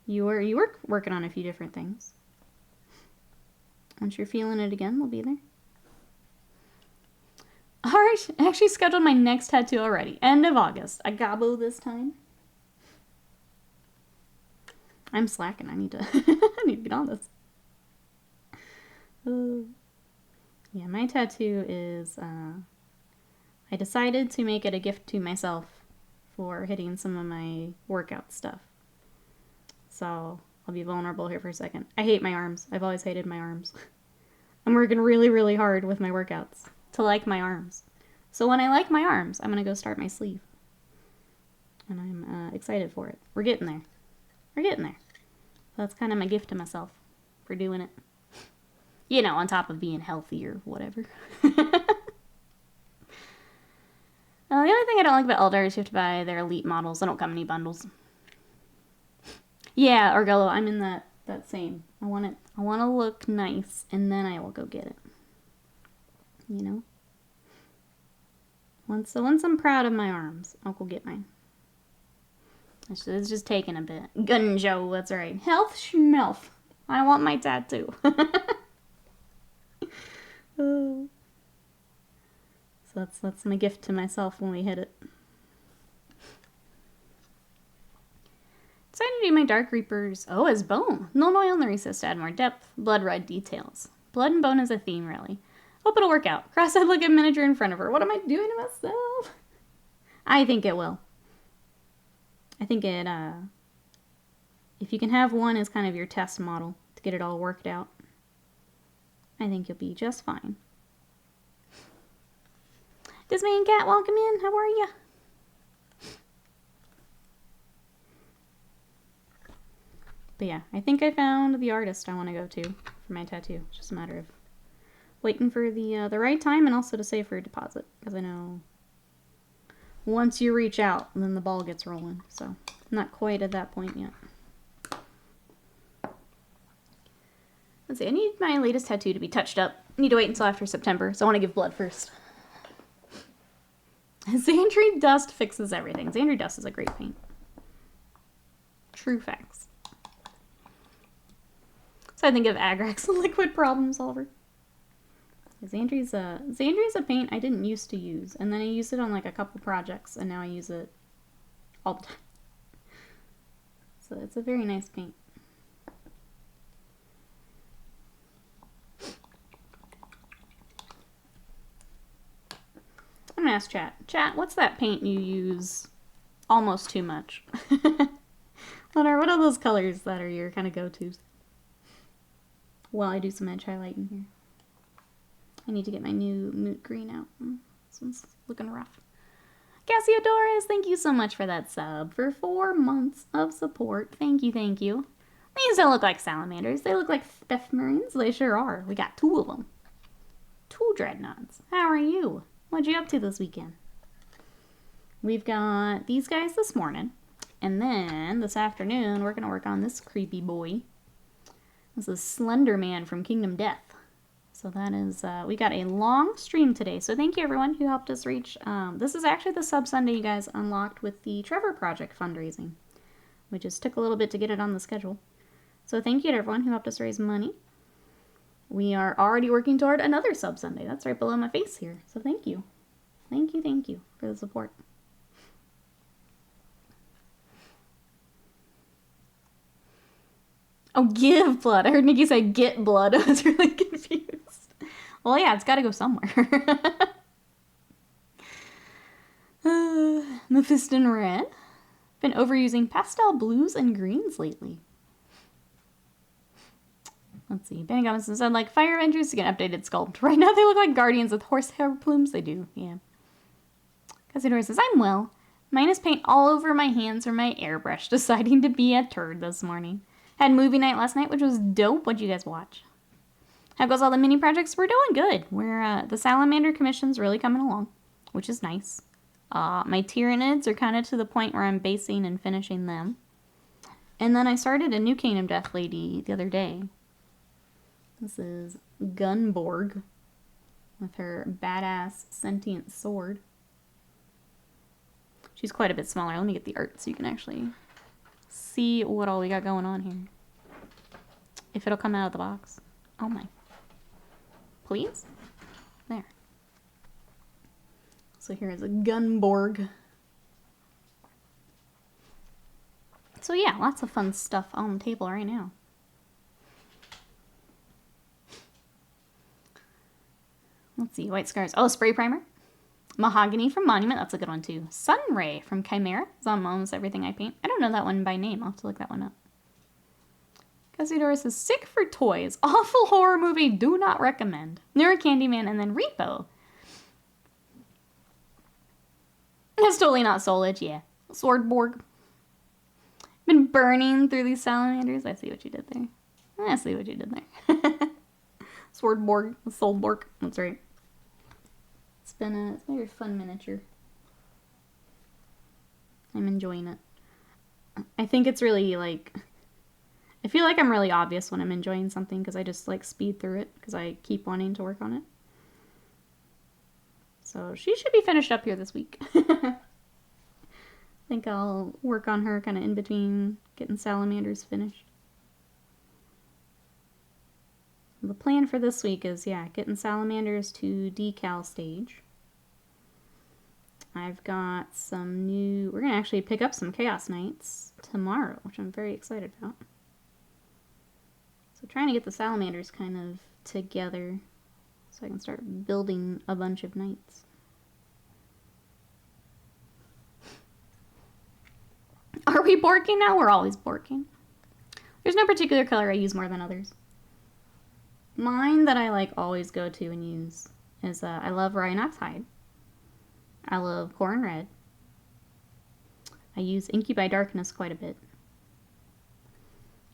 You were working on a few different things. Once you're feeling it again, we'll be there. Alright, I actually scheduled my next tattoo already. End of August. A gobbo this time. I'm slacking. I need to I need to get on this. Yeah, my tattoo is, I decided to make it a gift to myself for hitting some of my workout stuff. So, I'll be vulnerable here for a second. I hate my arms. I've always hated my arms. I'm working really, really hard with my workouts to like my arms. So when I like my arms, I'm going to go start my sleeve. And I'm excited for it. We're getting there. We're getting there. So that's kind of my gift to myself for doing it. You know, on top of being healthy or whatever. The only thing I don't like about Eldar is you have to buy their elite models. They don't come in any bundles. Yeah, Argello, I'm in that same. I want to look nice, and then I will go get it. You know? Once I'm proud of my arms, I'll go get mine. It's just taking a bit. Gunjo, that's right. Health schmelf. I want my tattoo. So that's my gift to myself when we hit it. Decided to do my Dark Reapers. Oh, as bone. No oil on the recess to add more depth. Blood red details. Blood and bone is a theme, really. Hope it'll work out. Cross-eyed look at miniature in front of her. What am I doing to myself? I think it will. I think it, if you can have one as kind of your test model to get it all worked out, I think you'll be just fine. Disney and Cat, welcome in. How are you? But yeah, I think I found the artist I want to go to for my tattoo. It's just a matter of waiting for the right time and also to save for a deposit. Because I know once you reach out, then the ball gets rolling. So I'm not quite at that point yet. Let's see, I need my latest tattoo to be touched up. I need to wait until after September, so I want to give blood first. Xandri Dust fixes everything. Xandri Dust is a great paint. True facts. So I think of Agrax, a liquid problem solver. Xandri's a paint I didn't used to use, and then I used it on like a couple projects, and now I use it all the time. So it's a very nice paint. I'm gonna ask chat. Chat, what's that paint you use almost too much? What are those colors that are your kind of go-tos? Well, I do some edge highlighting here. I need to get my new moot green out. This one's looking rough. Cassiodorus, thank you so much for that sub. For 4 months of support. Thank you, thank you. These don't look like salamanders. They look like Spef Marines. They sure are. We got 2 of them. 2 dreadnoughts. How are you? What'd you up to this weekend? We've got these guys this morning. And then this afternoon, we're going to work on this creepy boy. This is Slenderman from Kingdom Death. So that is, we got a long stream today. So thank you everyone who helped us reach, this is actually the sub Sunday you guys unlocked with the Trevor Project fundraising. We just took a little bit to get it on the schedule. So thank you to everyone who helped us raise money. We are already working toward another sub Sunday. That's right below my face here. So thank you. Thank you for the support. Oh, give blood. I heard Nikki say get blood. I was really confused. Well, yeah, it's got to go somewhere. Mephiston Red. Been overusing pastel blues and greens lately. Let's see. Benny Robinson said, like, Fire Avengers to get an updated sculpt. Right now they look like guardians with horsehair plumes. They do, yeah. Casador says, I'm well. Minus paint all over my hands from my airbrush, deciding to be a turd this morning. Had movie night last night, which was dope. What'd you guys watch? How goes all the mini projects? We're doing good. We're, the Salamander commission's really coming along, which is nice. My Tyranids are kind of to the point where I'm basing and finishing them. And then I started a new Kingdom Death lady the other day. This is Gunborg with her badass sentient sword. She's quite a bit smaller. Let me get the art so you can actually see what all we got going on here. If it'll come out of the box. Oh my. Please? There. So here is a Gunborg. So yeah, lots of fun stuff on the table right now. Let's see, White Scars. Oh, Spray Primer. Mahogany from Monument. That's a good one, too. Sunray from Chimera. It's on almost everything I paint. I don't know that one by name. I'll have to look that one up. Cassiodora says, sick for toys. Awful horror movie. Do not recommend. Newer Candyman and then Repo. That's totally not Solage. Yeah. Swordborg. Been burning through these salamanders. I see what you did there. I see what you did there. Swordborg. Soulborg. That's right. It's been a very fun miniature. I'm enjoying it. I think it's really like... I feel like I'm really obvious when I'm enjoying something because I just like speed through it because I keep wanting to work on it. So she should be finished up here this week. I think I'll work on her kind of in between getting salamanders finished. The plan for this week is, yeah, getting salamanders to decal stage. I've got some new... We're going to actually pick up some Chaos Knights tomorrow, which I'm very excited about. So trying to get the salamanders kind of together so I can start building a bunch of knights. Are we borking now? We're always borking. There's no particular color I use more than others. Mine that I like always go to and use is I love Rhinox Hide. I love Corn Red. I use Incubi Darkness quite a bit.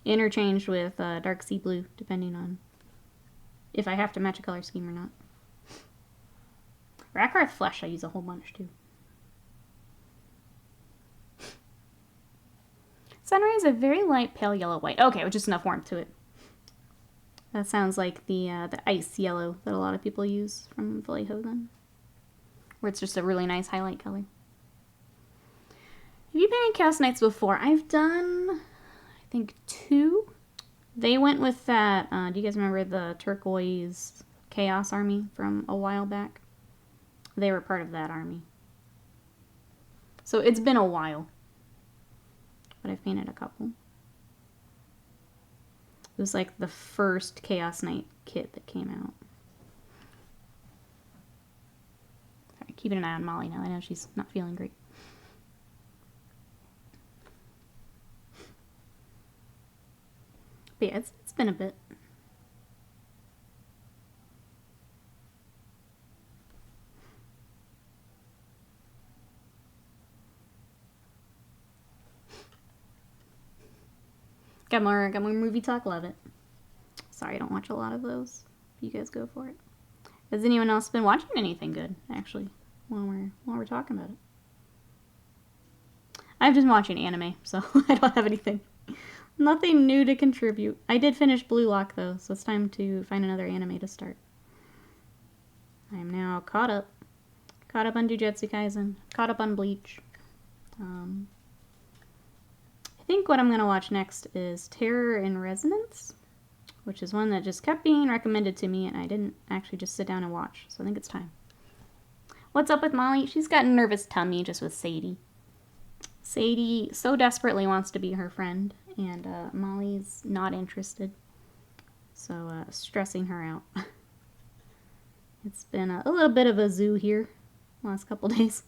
Interchanged with Dark Sea Blue, depending on if I have to match a color scheme or not. Rakarth Flesh I use a whole bunch too. Sunrise, a very light pale yellow white. Okay, with just enough warmth to it. That sounds like the ice yellow that a lot of people use from Vallejo then. Where it's just a really nice highlight color. Have you painted Chaos Knights before? I've done, I think, 2. They went with that, do you guys remember the turquoise Chaos army from a while back? They were part of that army. So it's been a while. But I've painted a couple. It was like the first Chaos Knight kit that came out. Sorry, keeping an eye on Molly now. I know she's not feeling great. But yeah, it's been a bit. Got more movie talk, love it. Sorry, I don't watch a lot of those. You guys go for it. Has anyone else been watching anything good, actually, while we're talking about it? I've just been watching anime, so I don't have anything. Nothing new to contribute. I did finish Blue Lock, though, so it's time to find another anime to start. I am now caught up. Caught up on Jujutsu Kaisen. Caught up on Bleach. I think what I'm going to watch next is Terror in Resonance, which is one that just kept being recommended to me, and I didn't actually just sit down and watch, so I think it's time. What's up with Molly? She's got a nervous tummy just with Sadie. Sadie so desperately wants to be her friend, and Molly's not interested, so stressing her out. It's been a little bit of a zoo here last couple days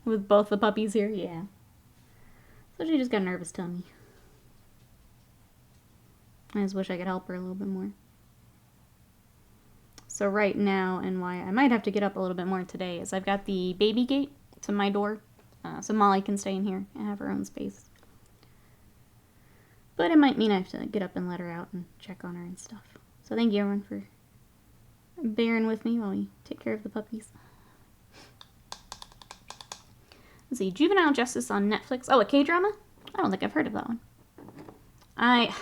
with both the puppies here, yeah. So she just got a nervous tummy. I just wish I could help her a little bit more. So right now, and why I might have to get up a little bit more today, is I've got the baby gate to my door, so Molly can stay in here and have her own space. But it might mean I have to get up and let her out and check on her and stuff. So thank you everyone for bearing with me while we take care of the puppies. Let's see, Juvenile Justice on Netflix. Oh, a K-drama? I don't think I've heard of that one. I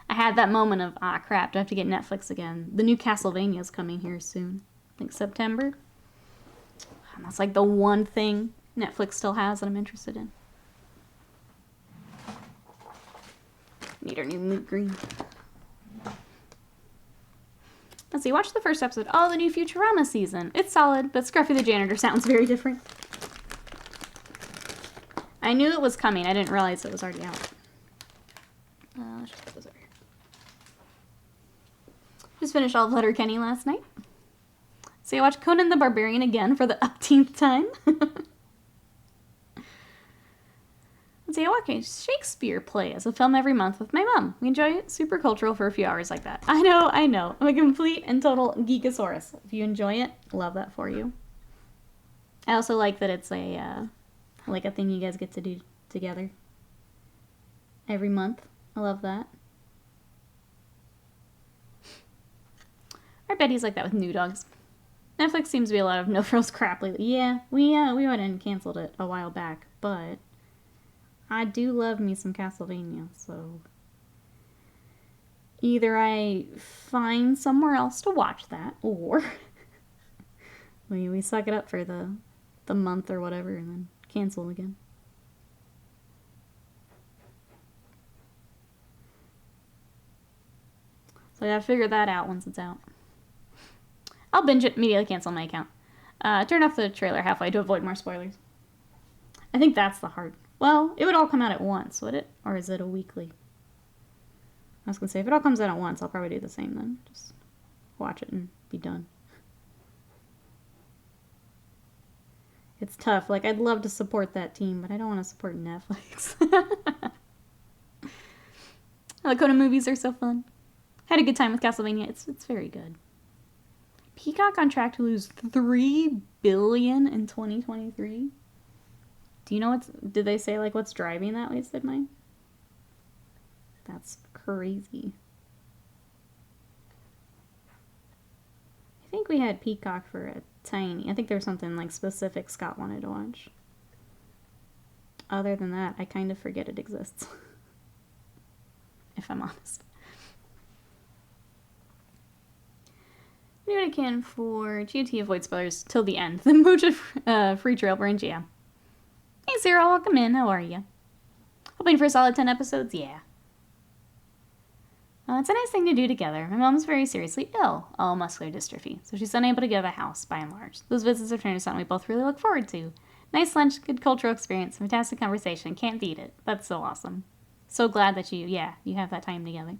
had that moment of, ah, crap, do I have to get Netflix again? The new Castlevania's coming here soon. I think September. And that's like the one thing Netflix still has that I'm interested in. Need our new Moot Green. Let's see, watch the first episode. Oh, the new Futurama season. It's solid, but Scruffy the Janitor sounds very different. I knew it was coming. I didn't realize it was already out. Let's just put those over here. Just finished all of Letterkenny last night. So I watched Conan the Barbarian again for the upteenth time. Let's see, I watch a Shakespeare play as a film every month with my mom. We enjoy it. Super cultural for a few hours like that. I know. I'm a complete and total geekosaurus. If you enjoy it, love that for you. I also like that it's a thing you guys get to do together every month. I love that. I bet he's like that with New Dogs. Netflix seems to be a lot of no-frills crap lately. Yeah, we went and canceled it a while back, but I do love me some Castlevania, so either I find somewhere else to watch that, or we suck it up for the month or whatever and then cancel again. So I gotta figure that out once it's out. I'll binge it, immediately cancel my account. Turn off the trailer halfway to avoid more spoilers. I think that's the hard. Well, it would all come out at once, would it? Or is it a weekly? I was gonna say, if it all comes out at once, I'll probably do the same then. Just watch it and be done. It's tough. Like, I'd love to support that team, but I don't want to support Netflix. The Conan movies are so fun. Had a good time with Castlevania. It's very good. Peacock on track to lose $3 billion in 2023. Do you know did they say, like, what's driving that wasted mine? That's crazy. I think we had Peacock for a tiny. I think there was something, like, specific Scott wanted to watch. Other than that, I kind of forget it exists. If I'm honest. Do what I can for GOT avoid spoilers till the end. The Mocha free trail branch, yeah. Hey Sarah, welcome in. How are you? Hoping for a solid 10 episodes? Yeah. It's a nice thing to do together. My mom's very seriously ill. Oh, muscular dystrophy. So she's unable to get out of the house, by and large. Those visits are turning to something we both really look forward to. Nice lunch, good cultural experience, fantastic conversation. Can't beat it. That's so awesome. So glad that you have that time together.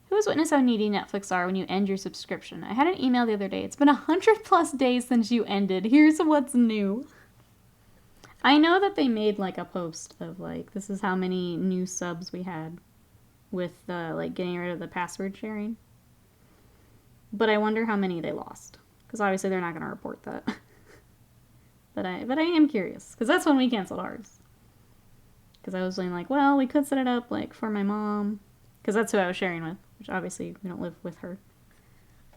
Who has witnessed how needy Netflix are when you end your subscription? I had an email the other day. It's been 100+ days since you ended. Here's what's new. I know that they made, like, a post of, like, this is how many new subs we had with, like, getting rid of the password sharing. But I wonder how many they lost. Because obviously they're not going to report that. But I am curious. Because that's when we canceled ours. Because I was like, well, we could set it up, like, for my mom. Because that's who I was sharing with. Which obviously we don't live with her.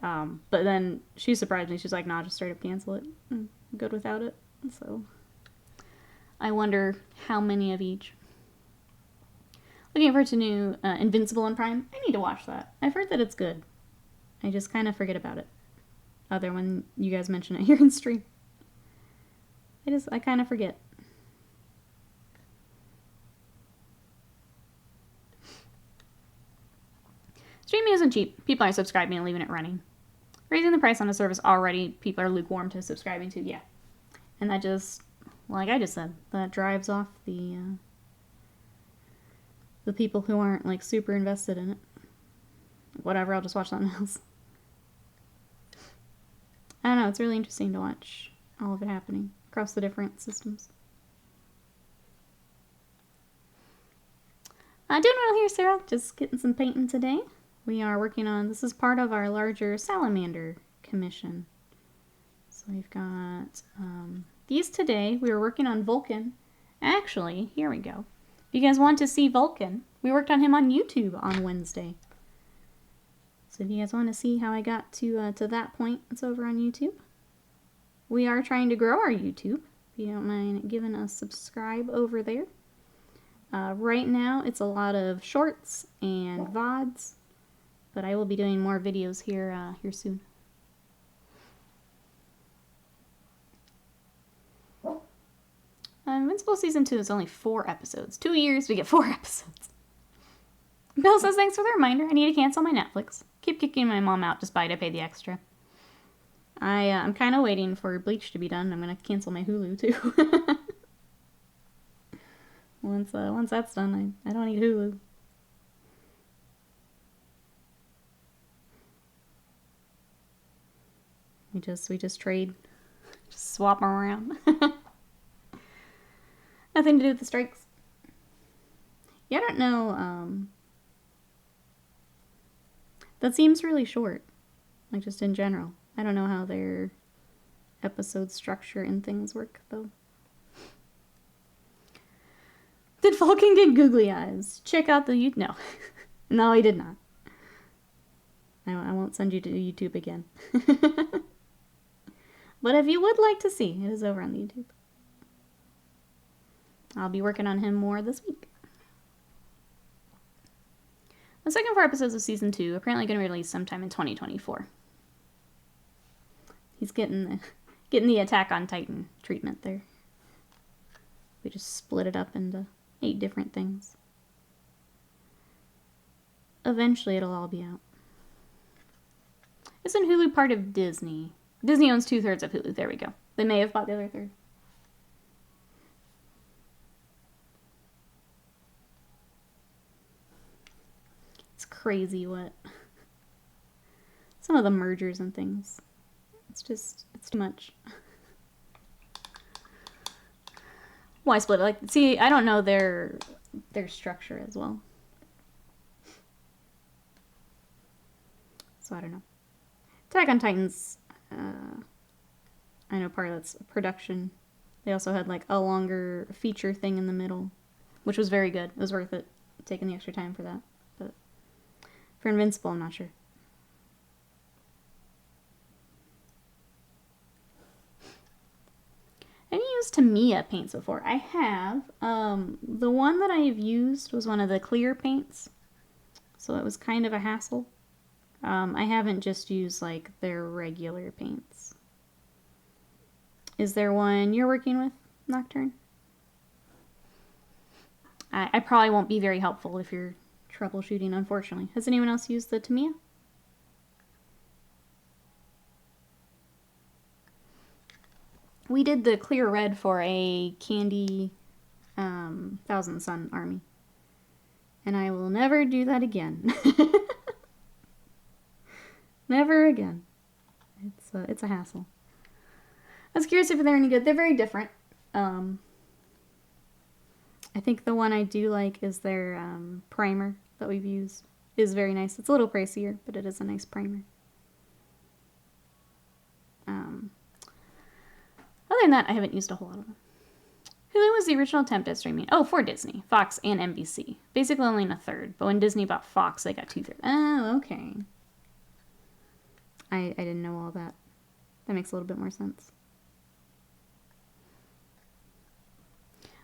But then she surprised me. She's like, nah, just straight up cancel it. I'm good without it. So I wonder how many of each. Looking forward to new Invincible on Prime. I need to watch that. I've heard that it's good. I just kind of forget about it. Other when you guys mention it here in stream. I kind of forget. Streaming isn't cheap. People are subscribing and leaving it running. Raising the price on a service already people are lukewarm to subscribing to, yeah. And that just, like I just said, that drives off the people who aren't, like, super invested in it. Whatever, I'll just watch something else. I don't know, it's really interesting to watch all of it happening across the different systems. Doing well here, Sarah. Just getting some painting today. We are working on, this is part of our larger Salamander commission. So we've got these today. We were working on Vulcan. Actually, here we go. If you guys want to see Vulcan, we worked on him on YouTube on Wednesday. So if you guys want to see how I got to that point, it's over on YouTube. We are trying to grow our YouTube. If you don't mind giving a subscribe over there. Right now, it's a lot of shorts and VODs. But I will be doing more videos here soon. Invincible Season 2 is only 4 episodes. 2 years, we get 4 episodes. Bill says, thanks for the reminder. I need to cancel my Netflix. Keep kicking my mom out despite I pay the extra. I'm kind of waiting for Bleach to be done. I'm going to cancel my Hulu, too. Once that's done, I don't need Hulu. . We just trade. Just swap 'em around. Nothing to do with the strikes. Yeah, I don't know. That seems really short. Like, just in general. I don't know how their episode structure and things work, though. Did Falcon get googly eyes? Check out the YouTube. No. No, he did not. I won't send you to YouTube again. But if you would like to see, it is over on the YouTube. I'll be working on him more this week. The second 4 episodes of Season 2 apparently going to release sometime in 2024. He's getting the Attack on Titan treatment there. We just split it up into 8 different things. Eventually it'll all be out. Isn't Hulu part of Disney? Disney owns 2/3 of Hulu. There we go. They may have bought the other third. It's crazy what some of the mergers and things. It's too much. Why split it? Like, see, I don't know their structure as well. So I don't know. Attack on Titans, I know part of that's production. They also had like a longer feature thing in the middle, which was very good. It was worth it, taking the extra time for that. But for Invincible, I'm not sure. Have you used Tamiya paints before? I have. The one that I've used was one of the clear paints, so it was kind of a hassle. I haven't just used like their regular paints. Is there one you're working with, Nocturne? I probably won't be very helpful if you're troubleshooting, unfortunately. Has anyone else used the Tamiya? We did the clear red for a Candy Thousand Sun army. And I will never do that again. Never again. It's a hassle. I was curious if they're any good. They're very different. I think the one I do like is their primer that we've used. Is very nice. It's a little pricier, but it is a nice primer. Other than that, I haven't used a whole lot of them. Hulu was the original attempt at streaming. Oh, for Disney, Fox, and NBC. Basically only in a third, but when Disney bought Fox, they got 2/3. Oh, okay. I didn't know all that. That makes a little bit more sense.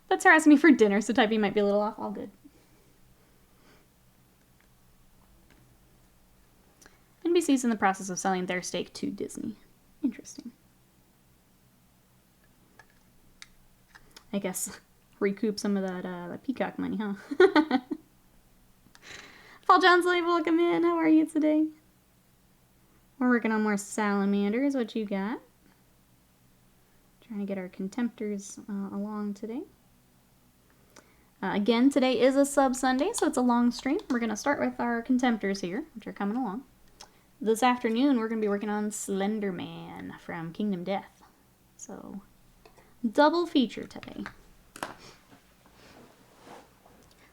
That's harassing me for dinner, so typing might be a little off. All good. NBC's in the process of selling their stake to Disney. Interesting. I guess recoup some of that Peacock money, huh? Paul Johnson, welcome in. How are you today? We're working on more Salamanders. What you got? Trying to get our Contemptors along today. Again, today is a sub Sunday, so it's a long stream. We're going to start with our Contemptors here, which are coming along. This afternoon, we're going to be working on Slenderman from Kingdom Death. So, double feature today.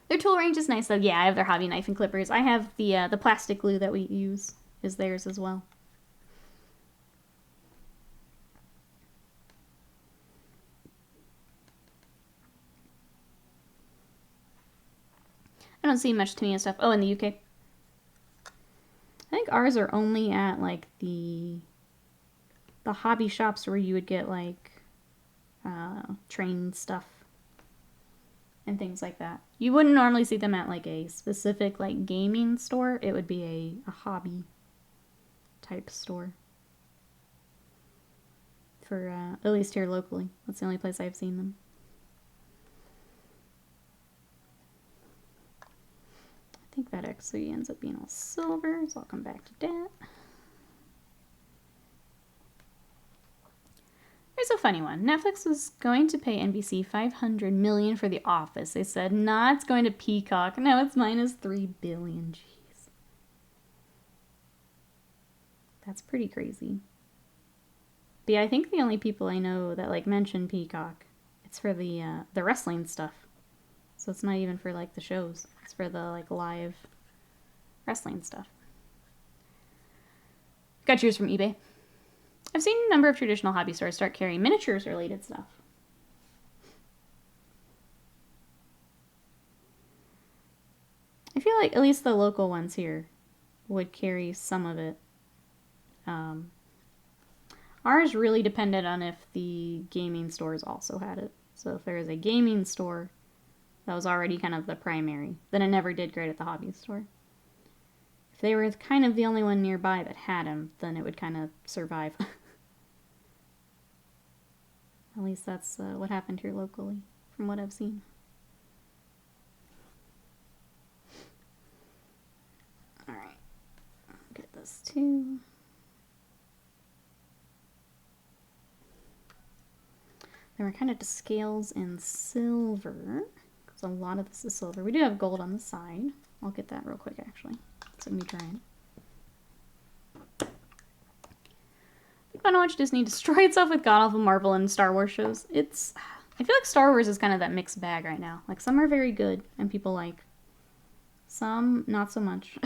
Their tool range is nice, though. Yeah, I have their hobby knife and clippers. I have the plastic glue that we use is theirs as well. I don't see much Tamiya stuff. Oh, in the UK. I think ours are only at like the hobby shops where you would get like train stuff and things like that. You wouldn't normally see them at like a specific like gaming store. It would be a hobby type store for at least here locally. That's the only place I've seen them. I think that actually ends up being all silver, so I'll come back to that. Here's a funny one. Netflix was going to pay NBC $500 million for The Office. They said, nah, it's going to Peacock. Now it's minus $3 billion. Jeez. That's pretty crazy. But yeah, I think the only people I know that like mention Peacock, it's for the wrestling stuff. So it's not even for like the shows. It's for the like live wrestling stuff. Got yours from eBay. I've seen a number of traditional hobby stores start carrying miniatures related stuff. I feel like at least the local ones here would carry some of it. Ours really depended on if the gaming stores also had it. So if there was a gaming store that was already kind of the primary, then it never did great at the hobby store. If they were kind of the only one nearby that had them, then it would kind of survive. At least that's what happened here locally, from what I've seen. Alright, get this too. Then we're kind of to scales in silver, because a lot of this is silver. We do have gold on the side. I'll get that real quick, actually. It's me trying. I don't watch Disney destroy itself with god-awful Marvel and Star Wars shows. I feel like Star Wars is kind of that mixed bag right now. Like, some are very good, and people like. Some, not so much.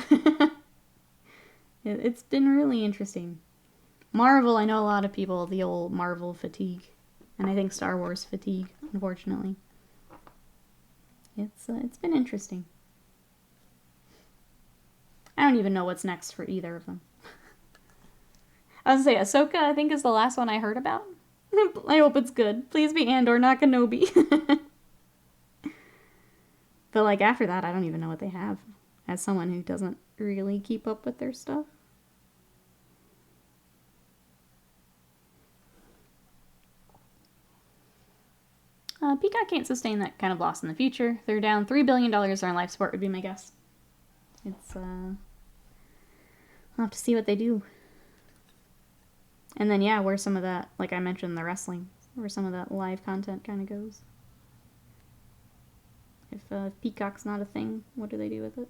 It's been really interesting. Marvel, I know a lot of people, the old Marvel fatigue. And I think Star Wars fatigue, unfortunately. It's been interesting. I don't even know what's next for either of them. I was gonna say, Ahsoka, I think, is the last one I heard about. I hope it's good. Please be Andor, not Kenobi. But, like, after that, I don't even know what they have. As someone who doesn't really keep up with their stuff. Peacock can't sustain that kind of loss in the future. They're down $3 billion on life support would be my guess. I'll have to see what they do. And then, yeah, where some of that, like I mentioned, the wrestling, where some of that live content kind of goes. If Peacock's not a thing, what do they do with it?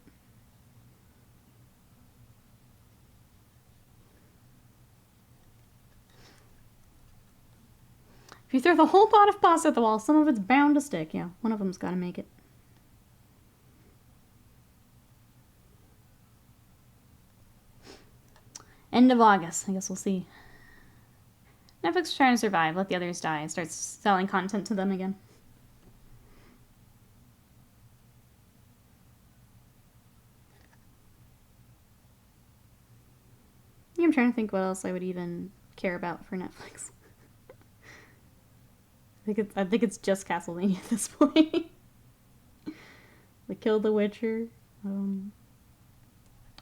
If you throw the whole pot of pasta at the wall, some of it's bound to stick. Yeah, one of them's got to make it. End of August. I guess we'll see. Netflix is trying to survive. Let the others die. It starts selling content to them again. Yeah, I'm trying to think what else I would even care about for Netflix. I think it's just Castlevania at this point. They killed The Witcher.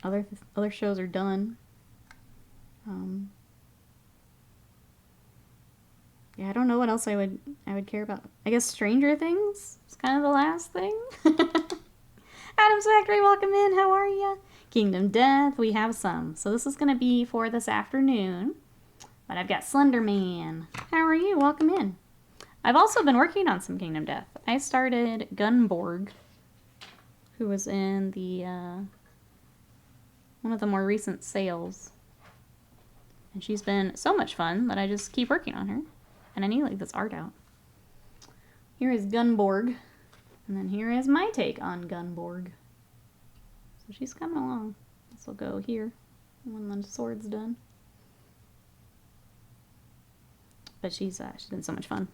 Other shows are done. Yeah, I don't know what else I would care about. I guess Stranger Things is kind of the last thing. Adam's Factory, welcome in. How are ya? Kingdom Death, we have some. So this is going to be for this afternoon. But I've got Slenderman. How are you? Welcome in. I've also been working on some Kingdom Death. I started Gunborg, who was in the one of the more recent sales. And she's been so much fun that I just keep working on her. And I need like this art out. Here is Gunborg. And then here is my take on Gunborg. So she's coming along. This will go here when the sword's done. But she's been so much fun.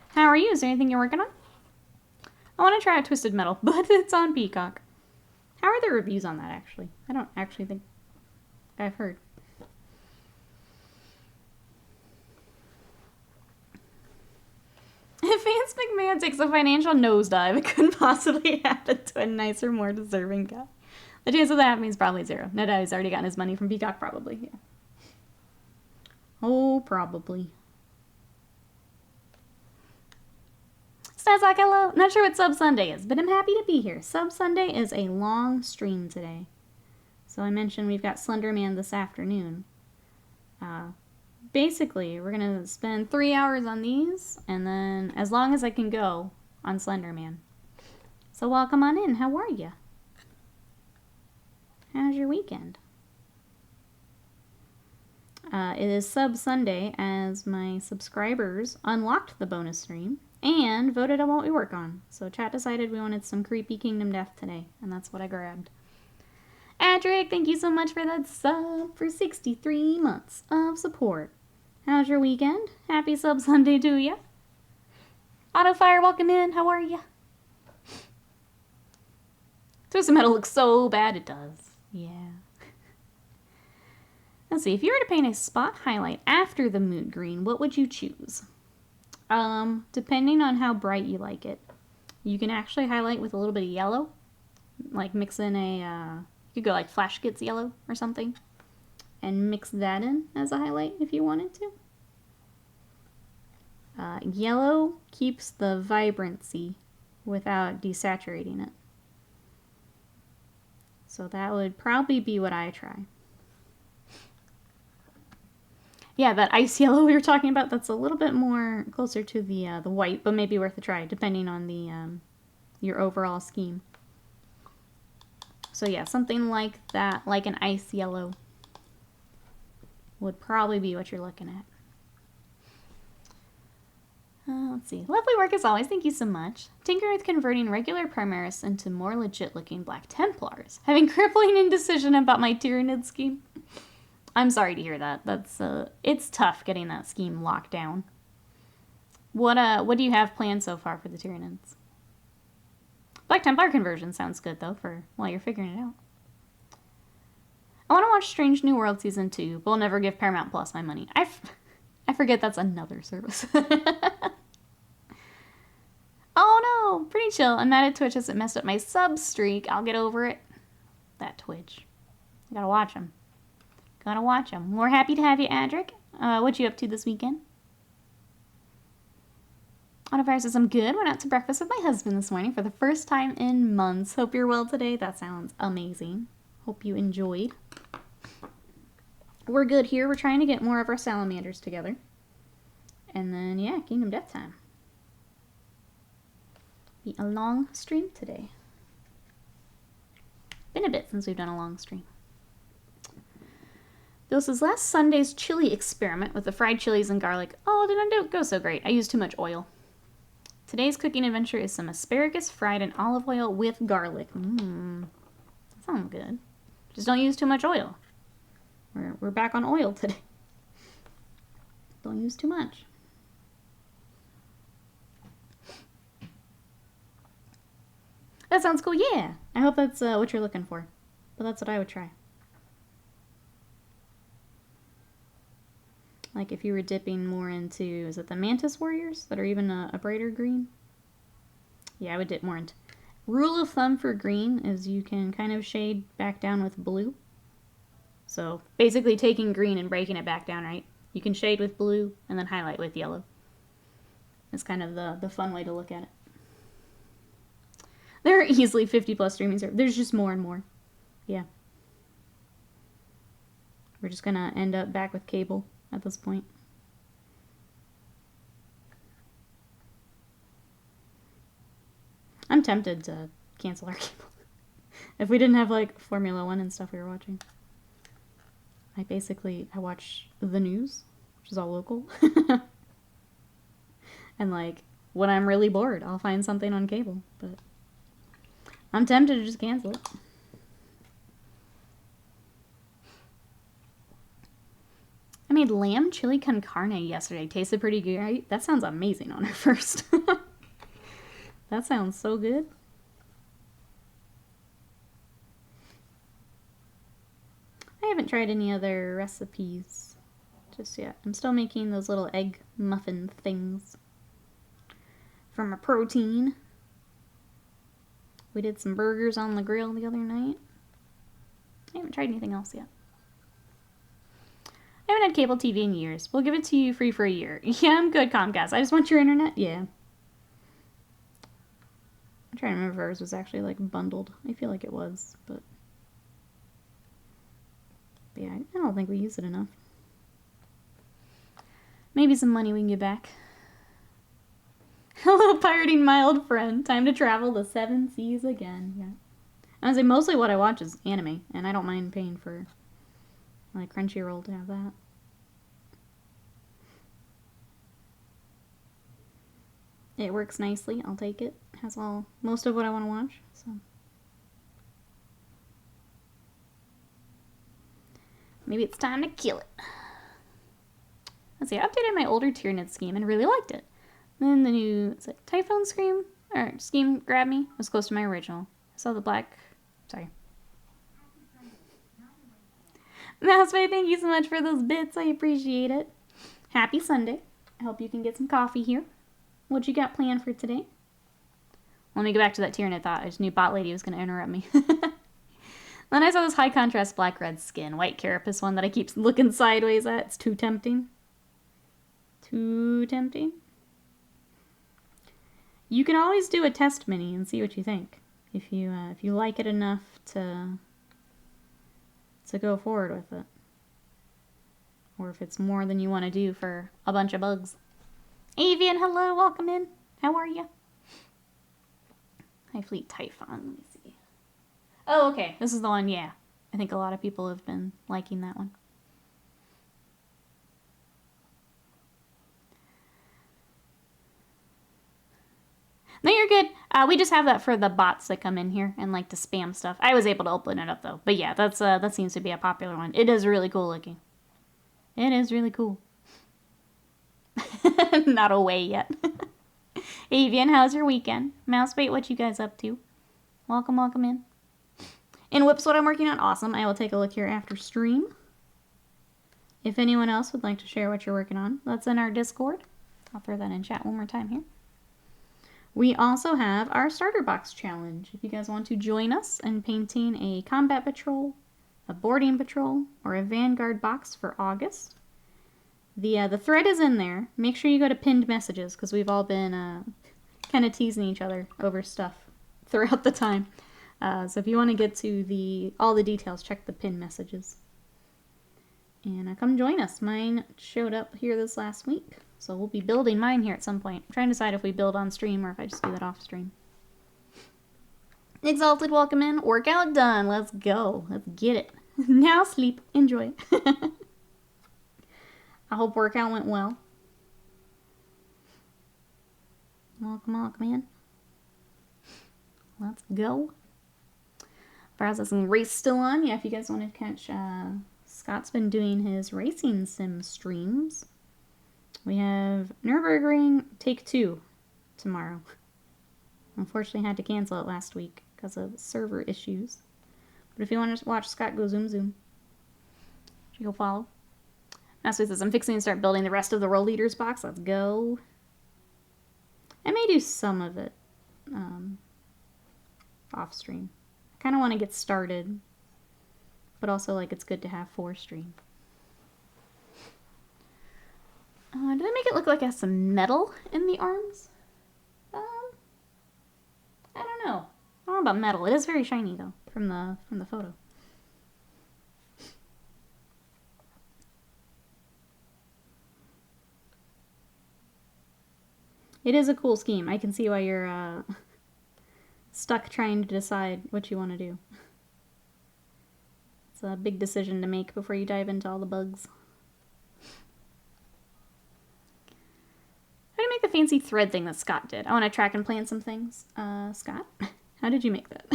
How are you? Is there anything you're working on? I want to try out Twisted Metal, but it's on Peacock. How are the reviews on that, actually? I don't actually think I've heard. If Vince McMahon takes a financial nosedive, it couldn't possibly happen to a nicer, more deserving guy. The chance of that happening is probably zero. No doubt he's already gotten his money from Peacock, probably. Yeah. Oh, probably. Snazak, hello. Not sure what Sub Sunday is, but I'm happy to be here. Sub Sunday is a long stream today. So I mentioned we've got Slenderman this afternoon. Basically, we're going to spend 3 hours on these, and then as long as I can go on Slenderman. So welcome on in. How are you? How's your weekend? It is Sub Sunday as my subscribers unlocked the bonus stream and voted on what we work on. So chat decided we wanted some creepy Kingdom Death today, and that's what I grabbed. Adric, thank you so much for that sub for 63 months of support. How's your weekend? Happy Sub Sunday to ya. Autofire, welcome in. How are ya? Twisted Metal looks so bad it does. Yeah. Let's see, if you were to paint a spot highlight after the mood green, what would you choose? Depending on how bright you like it. You can actually highlight with a little bit of yellow. Like mix in a, you could go like Flash Gets Yellow or something. And mix that in as a highlight if you wanted to. Yellow keeps the vibrancy without desaturating it. So that would probably be what I try. Yeah, that ice yellow we were talking about, that's a little bit more closer to the white, but maybe worth a try, depending on the your overall scheme. So yeah, something like that, like an ice yellow, would probably be what you're looking at. Let's see. Lovely work as always. Thank you so much. Tinker with converting regular Primaris into more legit-looking Black Templars. Having crippling indecision about my Tyranid scheme. I'm sorry to hear that. That's it's tough getting that scheme locked down. What do you have planned so far for the Tyranids? Black Templar conversion sounds good though for while you're figuring it out. I want to watch Strange New World Season 2, but will never give Paramount Plus my money. I forget that's another service. Oh no, pretty chill. I'm mad at Twitch as it messed up my sub streak. I'll get over it. That Twitch. I gotta watch them. Gotta watch them. We're happy to have you, Adric. What you up to this weekend? Autofire says, I'm good. Went out to breakfast with my husband this morning for the first time in months. Hope you're well today. That sounds amazing. Hope you enjoyed. We're good here. We're trying to get more of our salamanders together. And then, yeah, Kingdom Death time. Be a long stream today. Been a bit since we've done a long stream. Bill says, last Sunday's chili experiment with the fried chilies and garlic. Oh, did not go so great. I used too much oil. Today's cooking adventure is some asparagus fried in olive oil with garlic. That sounds good. Just don't use too much oil. We're back on oil today. Don't use too much. That sounds cool. Yeah. I hope that's what you're looking for. But that's what I would try. Like if you were dipping more into, is it the Mantis Warriors that are even a brighter green? Yeah, I would dip more into. Rule of thumb for green is you can kind of shade back down with blue. So basically taking green and breaking it back down, right? You can shade with blue and then highlight with yellow. It's kind of the fun way to look at it. There are easily 50 plus streaming servers. There's just more and more. Yeah. We're just gonna end up back with cable at this point. I'm tempted to cancel our cable. If we didn't have like Formula 1 and stuff we were watching. I watch the news, which is all local. And like when I'm really bored, I'll find something on cable, but I'm tempted to just cancel it. I made lamb chili con carne yesterday. Tasted pretty good, right? That sounds amazing on her first. That sounds so good. I haven't tried any other recipes just yet. I'm still making those little egg muffin things from a protein. We did some burgers on the grill the other night. I haven't tried anything else yet. I haven't had cable TV in years. We'll give it to you free for a year. Yeah, I'm good, Comcast. I just want your internet. Yeah. I'm trying to remember if ours was actually like bundled. I feel like it was, but yeah, I don't think we use it enough. Maybe some money we can get back. Hello, pirating my old friend. Time to travel the 7 seas again. Yeah. I would say mostly what I watch is anime, and I don't mind paying for like Crunchyroll to have that. It works nicely. I'll take it. Has most of what I want to watch. So maybe it's time to kill it. Let's see. I updated my older Tyranid scheme and really liked it. Then the new Typhoon scheme grabbed me. It was close to my original. I saw the black. Sorry. Mousebay, thank you so much for those bits. I appreciate it. Happy Sunday. I hope you can get some coffee here. What you got planned for today? Let me go back to that Tyranid thought. I just knew Bot Lady was going to interrupt me. Then I saw this high contrast black-red skin. White carapace one that I keep looking sideways at. It's too tempting. Too tempting. You can always do a test mini and see what you think. If you like it enough to go forward with it. Or if it's more than you want to do for a bunch of bugs. Avian, hello, welcome in. How are you? High Fleet Typhon, let me see. Oh, okay, this is the one, yeah. I think a lot of people have been liking that one. No, you're good. We just have that for the bots that come in here and like to spam stuff. I was able to open it up though. But yeah, that seems to be a popular one. It is really cool looking. It is really cool. Not away yet. Avian, how's your weekend? Mousebait, what you guys up to? Welcome, welcome in. And Whip's what I'm working on. Awesome. I will take a look here after stream. If anyone else would like to share what you're working on, that's in our Discord. I'll throw that in chat one more time here. We also have our starter box challenge. If you guys want to join us in painting a combat patrol, a boarding patrol, or a vanguard box for August, the thread is in there. Make sure you go to pinned messages because we've all been kind of teasing each other over stuff throughout the time. So if you want to get to all the details, check the pinned messages. And come join us. Mine showed up here this last week. So we'll be building mine here at some point. I'm trying to decide if we build on stream or if I just do that off stream. Exalted, welcome in. Workout done. Let's go. Let's get it. Now sleep. Enjoy. I hope workout went well. Welcome, welcome in. Let's go. Processing race still on. Yeah, if you guys want to catch, Scott's been doing his racing sim streams. We have Nürburgring Take 2 tomorrow. Unfortunately, had to cancel it last week because of server issues. But if you want to watch Scott go zoom zoom, you go follow. Master says, I'm fixing to start building the rest of the World Leaders box. Let's go. I may do some of it off stream. I kind of want to get started, but also like it's good to have for stream. Did I make it look like it has some metal in the arms? I don't know. I don't know about metal. It is very shiny though from the photo. It is a cool scheme. I can see why you're stuck trying to decide what you want to do. It's a big decision to make before you dive into all the bugs. How do you make the fancy thread thing that Scott did? I want to track and plan some things. Scott, how did you make that?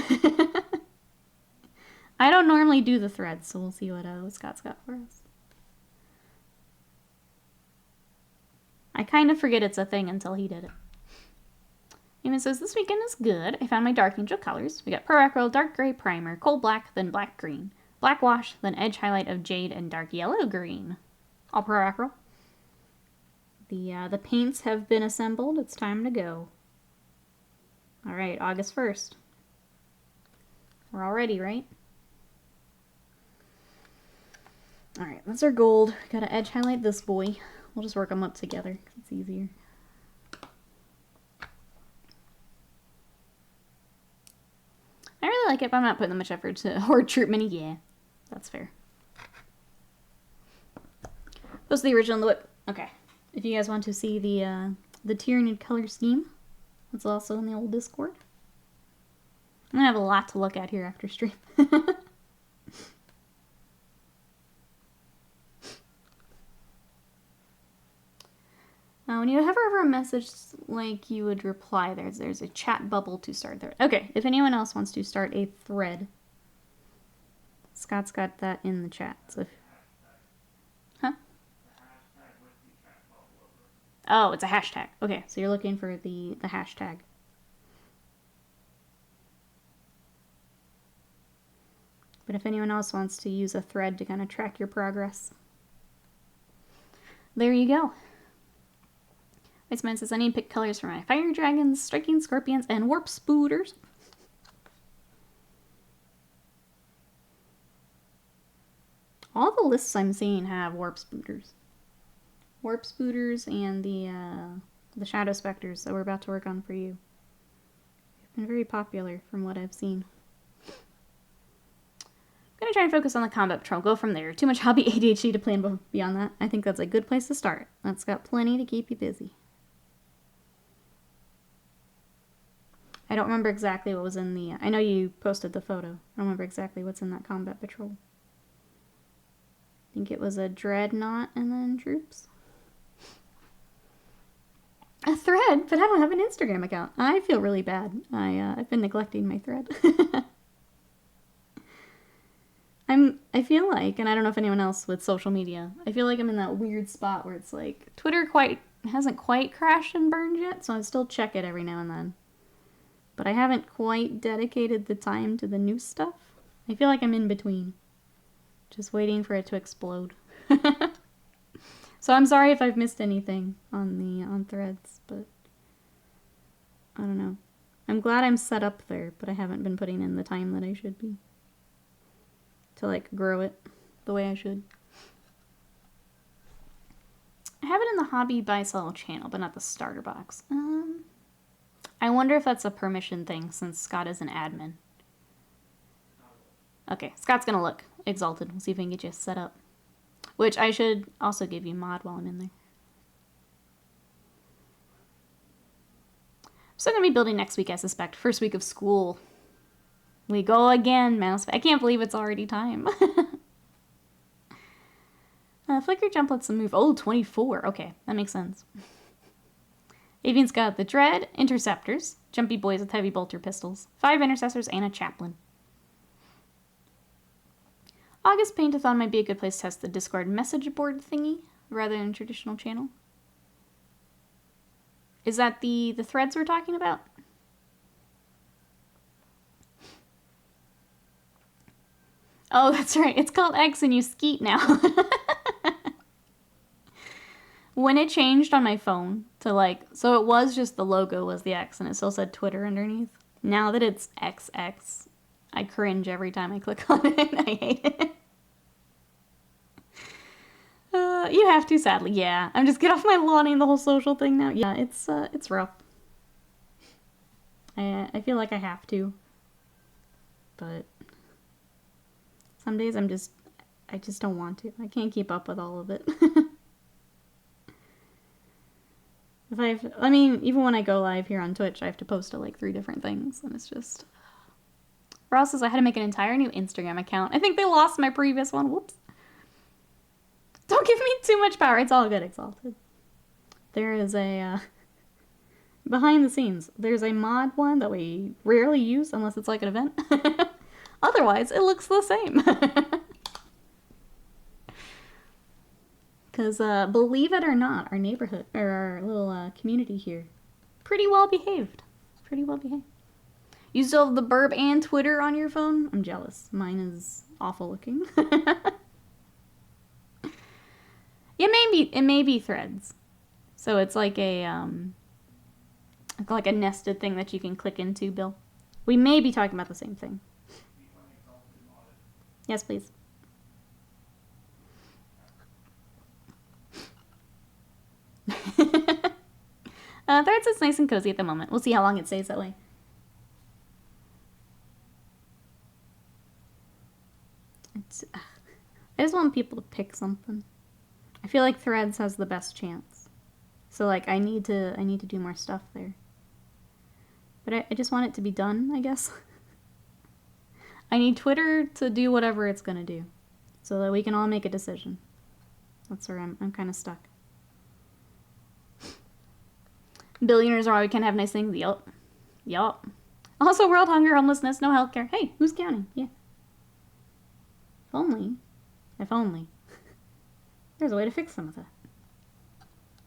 I don't normally do the threads, so we'll see what Scott's got for us. I kind of forget it's a thing until he did it. Eamon says, this weekend is good. I found my Dark Angel colors. We got Pro Acryl, Dark Gray Primer, Coal Black, then Black Green. Black Wash, then Edge Highlight of Jade, and Dark Yellow Green. All Pro Acryl. The paints have been assembled. It's time to go. Alright, August 1st. We're all ready, right? Alright, that's our gold. Gotta edge highlight this boy. We'll just work them up together because it's easier. I really like it, but I'm not putting that much effort to Horde Troop Mini. Yeah, that's fair. Post the original in the whip. Okay. If you guys want to see the Tyranid color scheme, it's also in the old Discord. I'm gonna have a lot to look at here after stream. whenever ever a message like you would reply, there's a chat bubble to start there. Okay, if anyone else wants to start a thread, Scott's got that in the chat. So huh? Oh, it's a hashtag. Okay, so you're looking for the hashtag. But if anyone else wants to use a thread to kind of track your progress, there you go. Iceman says, I need to pick colors for my fire dragons, striking scorpions, and warp spooters. All the lists I'm seeing have warp spooters. Warp spooters and the shadow specters that we're about to work on for you. They've been very popular from what I've seen. I'm going to try and focus on the combat patrol. Go from there. Too much hobby ADHD to plan beyond that. I think that's a good place to start. That's got plenty to keep you busy. I don't remember exactly what was in the... I know you posted the photo. I don't remember exactly what's in that combat patrol. I think it was a dreadnought and then troops. A thread? But I don't have an Instagram account. I feel really bad. I've been neglecting my thread. I feel like, and I don't know if anyone else with social media, I feel like I'm in that weird spot where it's like, Twitter hasn't quite crashed and burned yet, so I still check it every now and then. But I haven't quite dedicated the time to the new stuff. I feel like I'm in between. Just waiting for it to explode. So I'm sorry if I've missed anything on threads, but I don't know. I'm glad I'm set up there, but I haven't been putting in the time that I should be to like grow it the way I should. I have it in the hobby buy sell channel, but not the starter box. I wonder if that's a permission thing since Scott is an admin. Okay, Scott's gonna look. Exalted. We'll see if we can get you set up. Which I should also give you mod while I'm in there. I'm still gonna be building next week, I suspect. First week of school. We go again, mouse. I can't believe it's already time. Flicker jump lets them move. Oh, 24. Okay, that makes sense. Avian's got the Dread, Interceptors, Jumpy Boys with heavy bolter pistols, 5 Intercessors, and a Chaplain. August Paint-a-thon might be a good place to test the Discord message board thingy, rather than a traditional channel. Is that the threads we're talking about? Oh, that's right. It's called X and you skeet now. When it changed on my phone to like, so it was just the logo was the X and it still said Twitter underneath. Now that it's XX, I cringe every time I click on it. I hate it. You have to, sadly. Yeah, I'm just get off my lawn and the whole social thing now. Yeah, it's rough. I feel like I have to, but some days I just don't want to. I can't keep up with all of it. Even when I go live here on Twitch, I have to post to like 3 different things, and it's just... Ross says I had to make an entire new Instagram account. I think they lost my previous one. Whoops. Don't give me too much power. It's all good, Exalted. There is a... behind the scenes, there's a mod one that we rarely use unless it's like an event. Otherwise, it looks the same. Because, believe it or not, our neighborhood, or our little community here, pretty well behaved. Pretty well behaved. You still have the Burb and Twitter on your phone? I'm jealous. Mine is awful looking. It may be threads. So it's like a nested thing that you can click into, Bill. We may be talking about the same thing. Yes, please. Threads is nice and cozy at the moment. We'll see how long it stays that way. I just want people to pick something. I feel like Threads has the best chance. So like I need to do more stuff there. But I just want it to be done, I guess. I need Twitter to do whatever it's gonna do. So that we can all make a decision. That's where I'm kind of stuck. Billionaires are why we can't have nice things. Yup. Yup. Also, world hunger, homelessness, no healthcare. Hey, who's counting? Yeah. If only. If only. There's a way to fix some of that.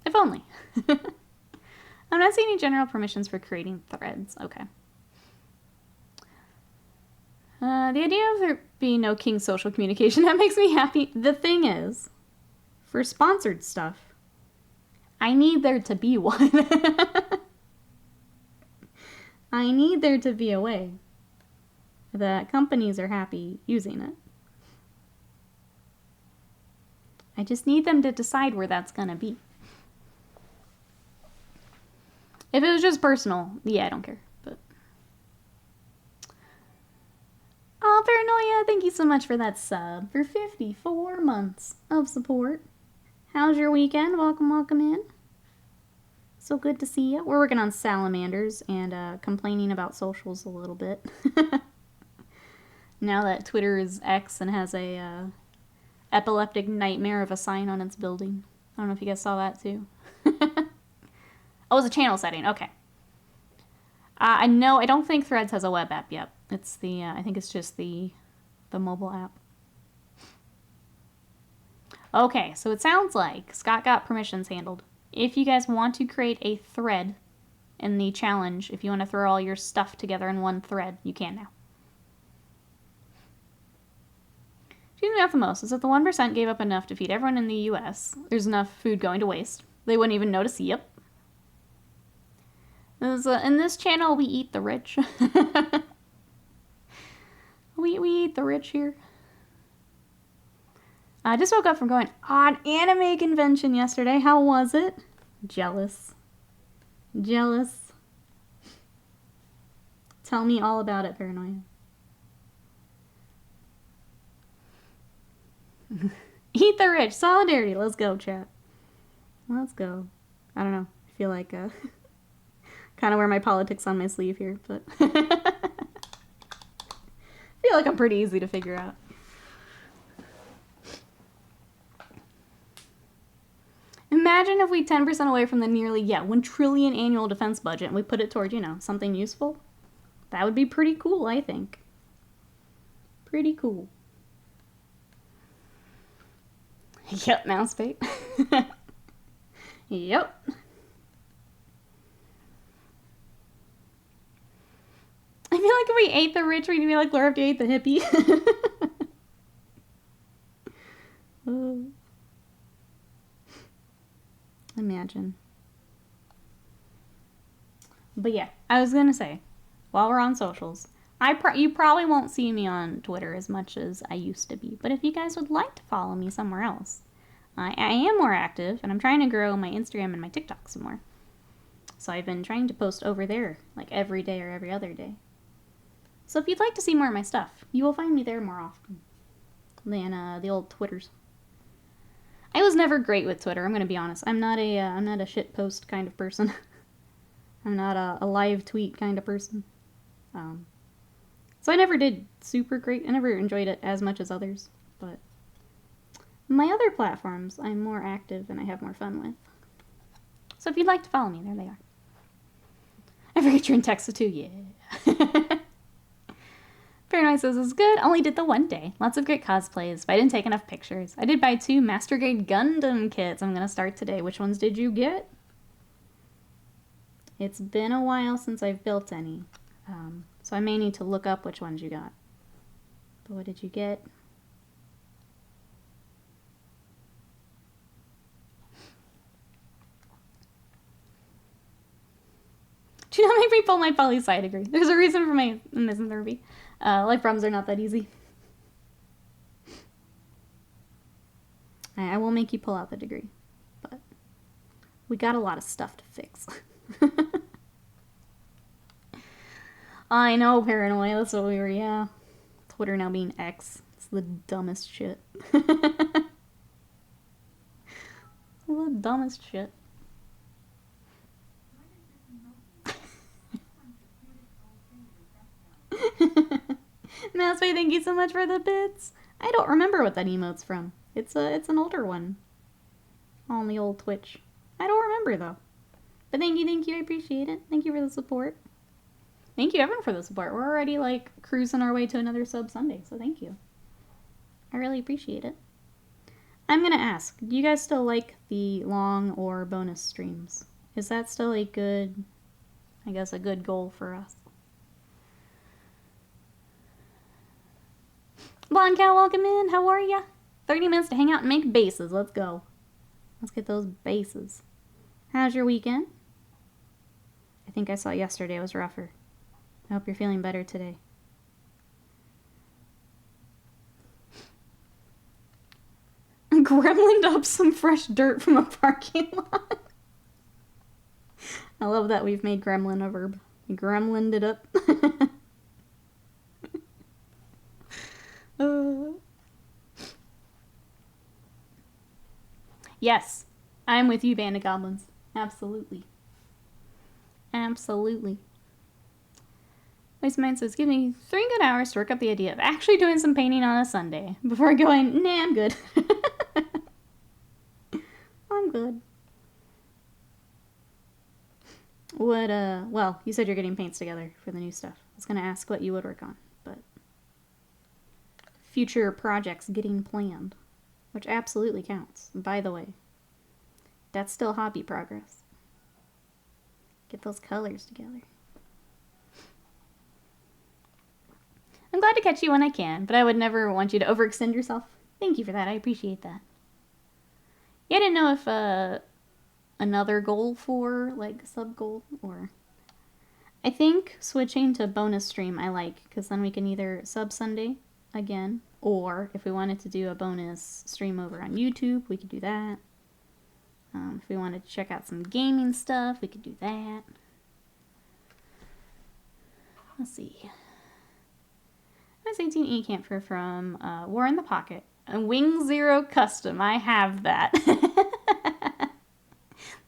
If only. I'm not seeing any general permissions for creating threads. Okay. The idea of there being no king social communication, that makes me happy. The thing is, for sponsored stuff, I need there to be one. I need there to be a way that companies are happy using it. I just need them to decide where that's gonna be. If it was just personal, yeah, I don't care. But oh, Paranoia, thank you so much for that sub for 54 months of support. How's your weekend? Welcome, welcome in. So good to see you. We're working on Salamanders and complaining about socials a little bit. Now that Twitter is X and has a epileptic nightmare of a sign on its building. I don't know if you guys saw that too. Oh, it's a channel setting. Okay. I know. I don't think Threads has a web app yet. It's the. I think it's just the mobile app. Okay, so it sounds like Scott got permissions handled. If you guys want to create a thread in the challenge, if you want to throw all your stuff together in one thread, you can now. Excuse me, not the most is that the 1% gave up enough to feed everyone in the U.S. There's enough food going to waste. They wouldn't even notice. Yep. In this channel, we eat the rich. we eat the rich here. I just woke up from going on anime convention yesterday. How was it? Jealous. Jealous. Tell me all about it, Paranoia. Eat the rich. Solidarity. Let's go, chat. Let's go. I don't know. I feel like kind of wear my politics on my sleeve here, but I feel like I'm pretty easy to figure out. Imagine if we 10% away from the nearly, 1 trillion annual defense budget and we put it toward, something useful. That would be pretty cool, I think. Pretty cool. Yep, mouse bait. Yep. I feel like if we ate the rich, we'd be like Laura if you ate the hippie. Imagine. But yeah, I was gonna say, while we're on socials, you probably won't see me on Twitter as much as I used to be. But if you guys would like to follow me somewhere else, I am more active, and I'm trying to grow my Instagram and my TikTok some more. So I've been trying to post over there, like every day or every other day. So if you'd like to see more of my stuff, you will find me there more often than the old Twitters. I was never great with Twitter, I'm going to be honest. I'm not a shit post kind of person. I'm not a live tweet kind of person. So I never did super great. I never enjoyed it as much as others. But my other platforms, I'm more active and I have more fun with. So if you'd like to follow me, there they are. I forget you're in Texas too, yeah. Paranoid says it's good. Only did the one day. Lots of great cosplays, but I didn't take enough pictures. I did buy 2 Master Grade Gundam kits. I'm going to start today. Which ones did you get? It's been a while since I've built any. So I may need to look up which ones you got. But what did you get? Do not make me pull my poli-sci degree. There's a reason for my misanthropy. Life problems are not that easy. I will make you pull out the degree. But we got a lot of stuff to fix. I know, Paranoia. That's what we were, yeah. Twitter now being X. It's the dumbest shit. The dumbest shit. Mouseway, thank you so much for the bits. I don't remember what that emote's from. It's an older one. On the old Twitch. I don't remember, though. But thank you, I appreciate it. Thank you for the support. Thank you everyone for the support. We're already like cruising our way to another sub Sunday, so thank you. I really appreciate it. I'm gonna ask, do you guys still like the long or bonus streams? Is that still a good, I guess, a good goal for us? Blonde Cow, welcome in. How are ya? 30 minutes to hang out and make bases. Let's go. Let's get those bases. How's your weekend? I think I saw yesterday was rougher. I hope you're feeling better today. Gremlined up some fresh dirt from a parking lot. I love that we've made gremlin a verb. We gremlined it up. Yes, I'm with you, Band of Goblins. Absolutely. Absolutely. Waste Mind says, give me 3 good hours to work up the idea of actually doing some painting on a Sunday before going, nah, I'm good. I'm good. What, well, you said you're getting paints together for the new stuff. I was going to ask what you would work on, but future projects getting planned, which absolutely counts, by the way. That's still hobby progress. Get those colors together. I'm glad to catch you when I can, but I would never want you to overextend yourself. Thank you for that. I appreciate that. Yeah, I didn't know if another goal for, like, sub-goal, or... I think switching to bonus stream I like, because then we can either sub-Sunday again, or if we wanted to do a bonus stream over on YouTube, we could do that. If we wanted to check out some gaming stuff, we could do that. Let's see. That's 18E camphor from War in the Pocket. A Wing Zero Custom. I have that.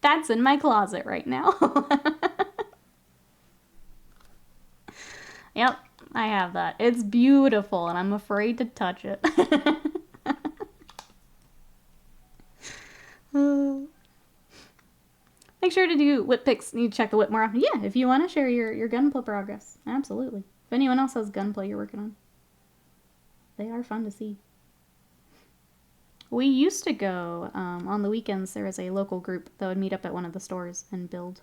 That's in my closet right now. Yep, I have that. It's beautiful, and I'm afraid to touch it. Make sure to do whip picks. You check the whip more often. Yeah, if you want to share your gunplay progress. Absolutely. If anyone else has gunplay you're working on. They are fun to see. We used to go, on the weekends, there was a local group that would meet up at one of the stores and build.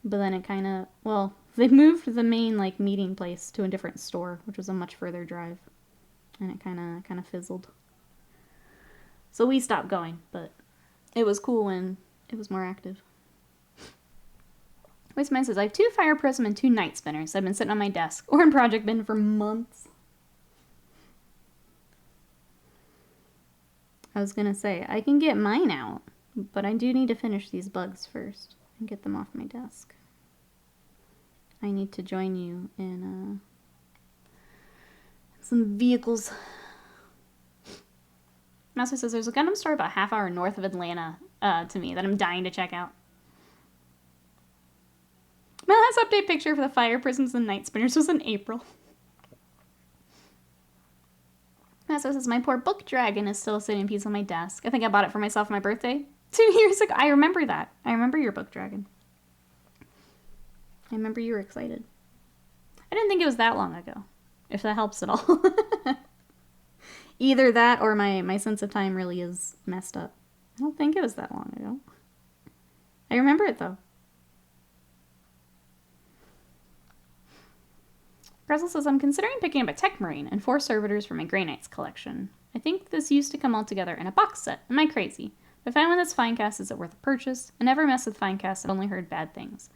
But then it kind of, well, they moved the main, like, meeting place to a different store, which was a much further drive. And it kind of fizzled. So we stopped going, but it was cool when it was more active. Wasteman says, I have 2 fire prism and 2 night spinners. I've been sitting on my desk or in project bin for months. I was gonna say, I can get mine out, but I do need to finish these bugs first and get them off my desk. I need to join you in some vehicles. Master says there's a Gundam store about half hour north of Atlanta to me that I'm dying to check out. My last update picture for the fire prisms and night spinners was in April. Master says my poor book dragon is still sitting in peace on my desk. I think I bought it for myself for my birthday 2 years ago. I remember that. I remember your book dragon. I remember you were excited. I didn't think it was that long ago, if that helps at all. Either that or my sense of time really is messed up. I don't think it was that long ago. I remember it, though. Grezel says, I'm considering picking up a Tech Marine and 4 servitors for my Grey Knights collection. I think this used to come all together in a box set. Am I crazy? If I find one that's Finecast, is it worth a purchase? I never mess with Finecast. I've only heard bad things.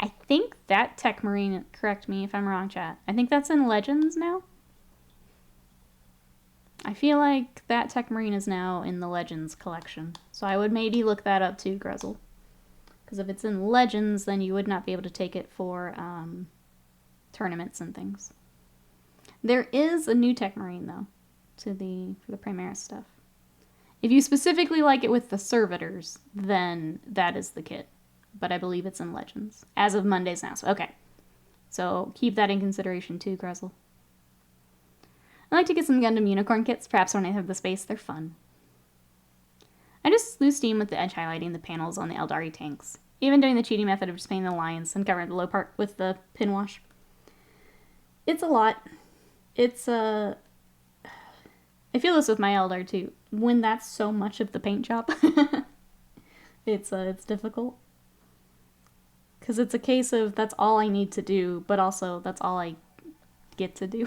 I think that Tech Marine, correct me if I'm wrong, chat, I think that's in Legends now? I feel like that Tech Marine is now in the Legends collection. So I would maybe look that up too, Grezel. Because if it's in Legends, then you would not be able to take it for tournaments and things. There is a new Tech Marine, though, for the Primaris stuff. If you specifically like it with the servitors, then that is the kit. But I believe it's in Legends. As of Mondays now. So, okay. So keep that in consideration too, Grezel. I like to get some Gundam Unicorn kits, perhaps when I have the space. They're fun. I just lose steam with the edge highlighting the panels on the Eldari tanks. Even doing the cheating method of just painting the lines and covering the low part with the pin wash. It's a lot. It's I feel this with my Eldar too. When that's so much of the paint job, it's difficult. Because it's a case of that's all I need to do, but also that's all I get to do.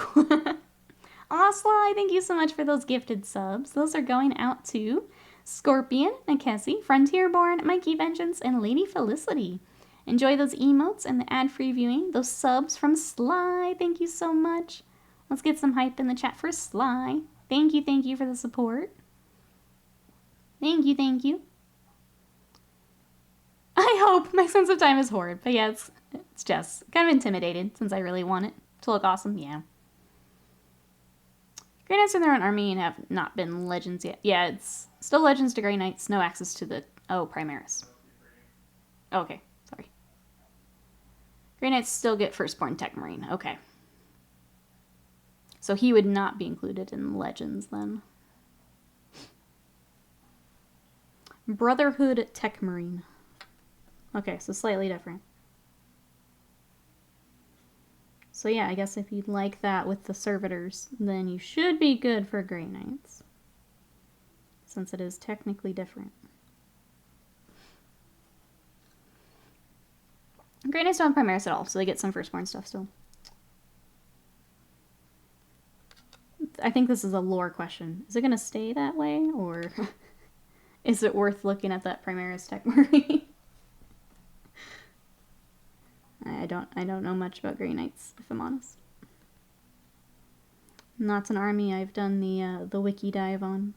Aw, Sly, thank you so much for those gifted subs. Those are going out to Scorpion, Nakesi, Frontierborn, Mikey Vengeance, and Lady Felicity. Enjoy those emotes and the ad-free viewing. Those subs from Sly, thank you so much. Let's get some hype in the chat for Sly. Thank you for the support. Thank you. I hope my sense of time is horrid, but yeah, it's just kind of intimidated since I really want it to look awesome. Yeah. Grey Knights in their own army and have not been legends yet. Yeah, it's still legends to Grey Knights, no access to the Primaris. Okay, sorry. Grey Knights still get Firstborn Tech Marine. Okay. So he would not be included in legends then. Brotherhood Tech Marine. Okay, so slightly different. So yeah, I guess if you'd like that with the servitors, then you should be good for Grey Knights. Since it is technically different. Grey Knights don't have Primaris at all, so they get some Firstborn stuff still. I think this is a lore question. Is it going to stay that way, or is it worth looking at that Primaris Tech Marine? I don't know much about Grey Knights, if I'm honest. Not an army I've done the wiki dive on.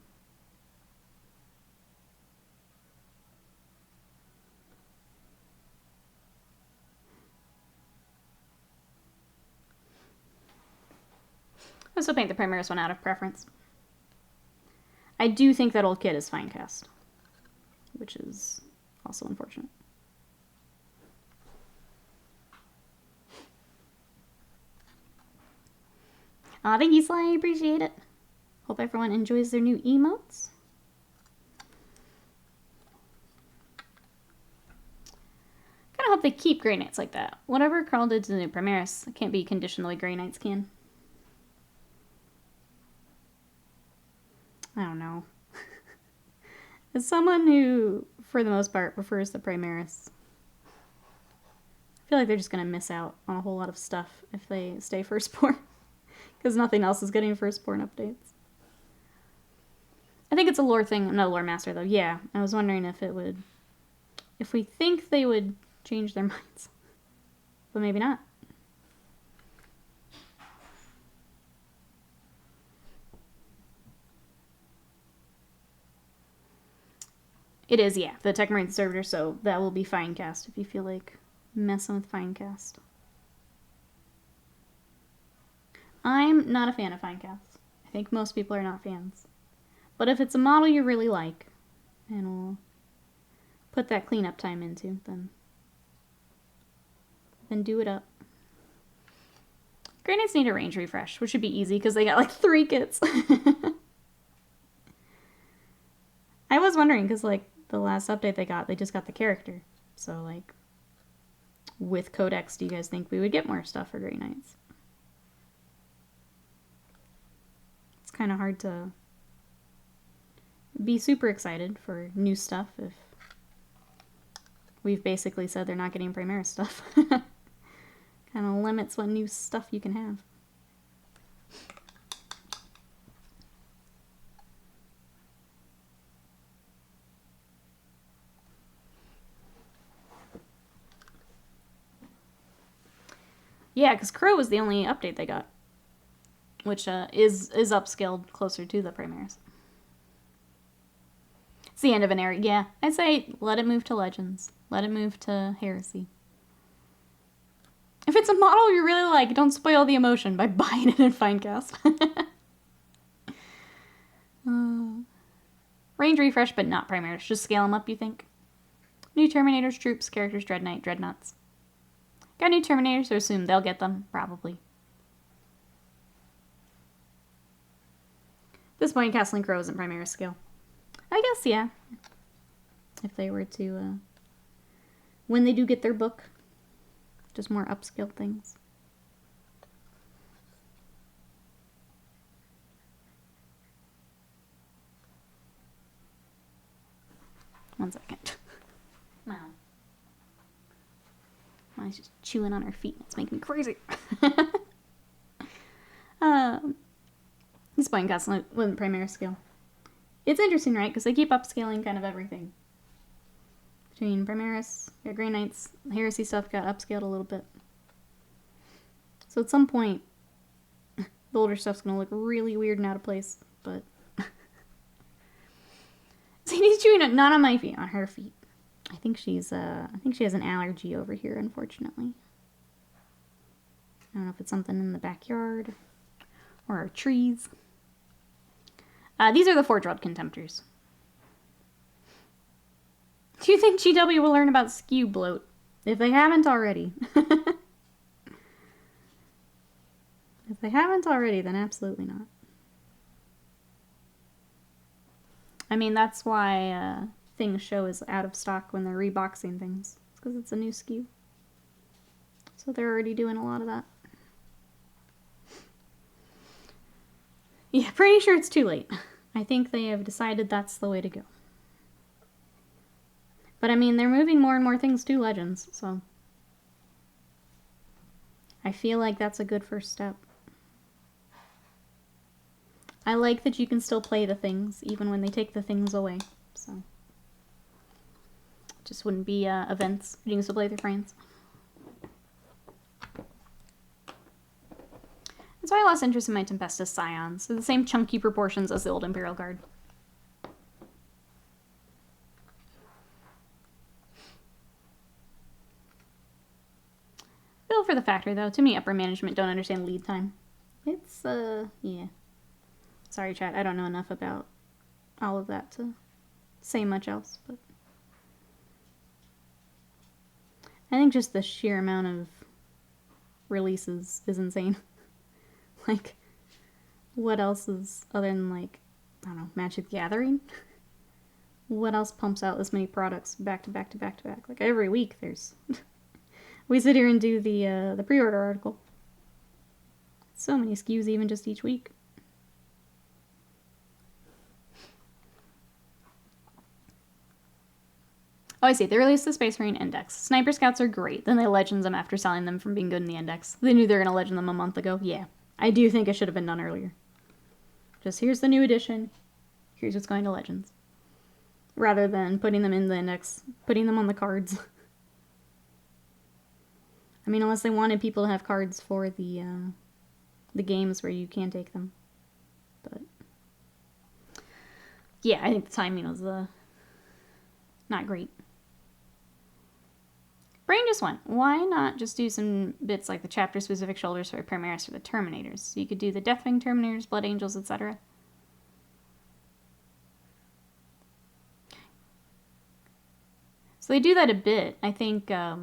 I still paint the Primaris one out of preference. I do think that old kid is fine cast, which is also unfortunate. Aw, thank you, Sly. I appreciate it. Hope everyone enjoys their new emotes. Kinda hope they keep Grey Knights like that. Whatever Carl did to the new Primaris can't be conditioned the way Grey Knights can. I don't know. As someone who, for the most part, prefers the Primaris, I feel like they're just going to miss out on a whole lot of stuff if they stay Firstborn. Because nothing else is getting Firstborn updates. I think it's a lore thing. I'm not a lore master, though. Yeah, I was wondering if it would... if we think they would change their minds. But maybe not. It is, yeah. The Tech Marine Servitor, so that will be Finecast if you feel like messing with Finecast. I'm not a fan of Finecast. I think most people are not fans. But if it's a model you really like, and will put that cleanup time into, then do it up. Grey Knights need a range refresh, which should be easy because they got like 3 kits. I was wondering because like the last update they just got the character. So like with Codex, do you guys think we would get more stuff for Grey Knights? It's kind of hard to be super excited for new stuff if we've basically said they're not getting Primaris stuff. Kind of limits what new stuff you can have. Yeah, because Crow was the only update they got, which is upscaled closer to the Primaris. It's the end of an era. Yeah, I'd say let it move to Legends. Let it move to Heresy. If it's a model you really like, don't spoil the emotion by buying it in Finecast. Range refresh, but not Primaris. Just scale them up, you think? New Terminators, troops, characters, Dreadnoughts. Got new Terminators, so assume they'll get them, probably. At this point, Castling Crow isn't Primaris scale. I guess, yeah. If they were to when they do get their book. Just more upscale things. One second. Wow. Mine's just chewing on her feet. It's making me crazy. This point costs with Primaris scale. It's interesting, right? Because they keep upscaling kind of everything. Between Primaris, your Grey Knights, the Heresy stuff got upscaled a little bit. So at some point, the older stuff's going to look really weird and out of place, but... See, he's chewing it, not on my feet, on her feet. I think she has an allergy over here, unfortunately. I don't know if it's something in the backyard or our trees. These are the Forge-World Contemptors. Do you think GW will learn about skew bloat? If they haven't already. If they haven't already, then absolutely not. I mean, that's why things show is out of stock when they're reboxing things. It's because it's a new SKU. So they're already doing a lot of that. Yeah, pretty sure it's too late. I think they have decided that's the way to go. But I mean, they're moving more and more things to Legends, so... I feel like that's a good first step. I like that you can still play the things, even when they take the things away, so... Just wouldn't be events. You can still play with your friends. That's why I lost interest in my Tempestus Scions. They're the same chunky proportions as the old Imperial Guard. Feel for the factory, though. Too many upper management don't understand lead time. It's, yeah. Sorry, chat. I don't know enough about all of that to say much else, but... I think just the sheer amount of releases is insane. Like, what else is, other than, like, I don't know, Magic the Gathering? What else pumps out this many products back to back to back to back? Like, every week there's... We sit here and do the pre-order article. So many SKUs even just each week. Oh, I see. They released the Space Marine Index. Sniper Scouts are great. Then they legends them after selling them from being good in the Index. They knew they were going to legend them a month ago. Yeah. I do think it should have been done earlier. Just here's the new edition. Here's what's going to Legends. Rather than putting them in the Index. Putting them on the cards. I mean, unless they wanted people to have cards for the games where you can take them. But... yeah, I think the timing was not great. Brain just went, why not just do some bits like the chapter-specific shoulders for Primaris for the Terminators? So you could do the Deathwing Terminators, Blood Angels, etc. So they do that a bit. I think, I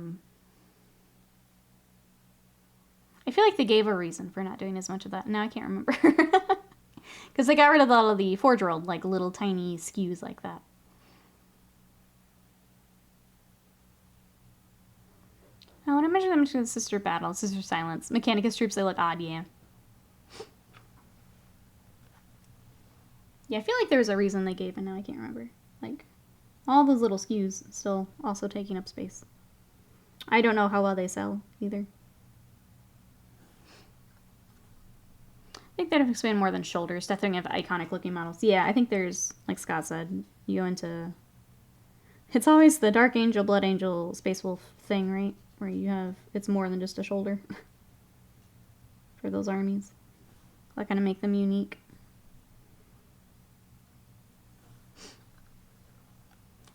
feel like they gave a reason for not doing as much of that. Now I can't remember. Because they got rid of all of the Forge World, like little tiny SKUs like that. Oh, when I measure them to the Sister Battle, Sister Silence, Mechanicus troops, they look odd, yeah. Yeah, I feel like there was a reason they gave, and now I can't remember. Like, all those little SKUs still also taking up space. I don't know how well they sell, either. I think they'd have expanded more than shoulders. Definitely have iconic-looking models. Yeah, I think there's, like Scott said, you go into... It's always the Dark Angel, Blood Angel, Space Wolf thing, right? Where you have, it's more than just a shoulder for those armies. That kind of make them unique.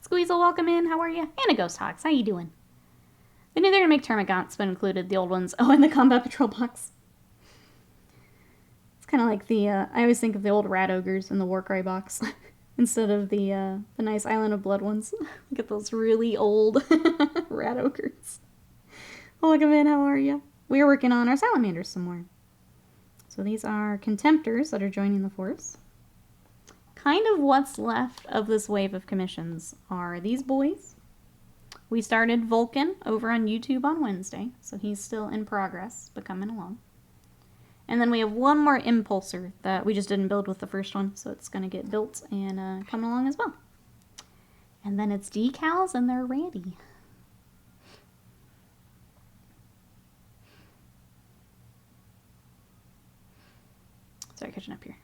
Squeezel, welcome in. How are you? And a Ghost Hawks. How you doing? They knew they were going to make Termagants, but included the old ones. Oh, and the Combat Patrol box. It's kind of like the, I always think of the old Rat Ogres in the Warcry box. Instead of the nice Island of Blood ones. Look at those really old Rat Ogres. Welcome in, how are you? We are working on our Salamanders some more. So these are Contemptors that are joining the force. Kind of what's left of this wave of commissions are these boys. We started Vulcan over on YouTube on Wednesday, so he's still in progress, but coming along. And then we have one more impulsor that we just didn't build with the first one, so it's going to get built and coming along as well. And then it's decals, and they're ready. Sorry, catching up here.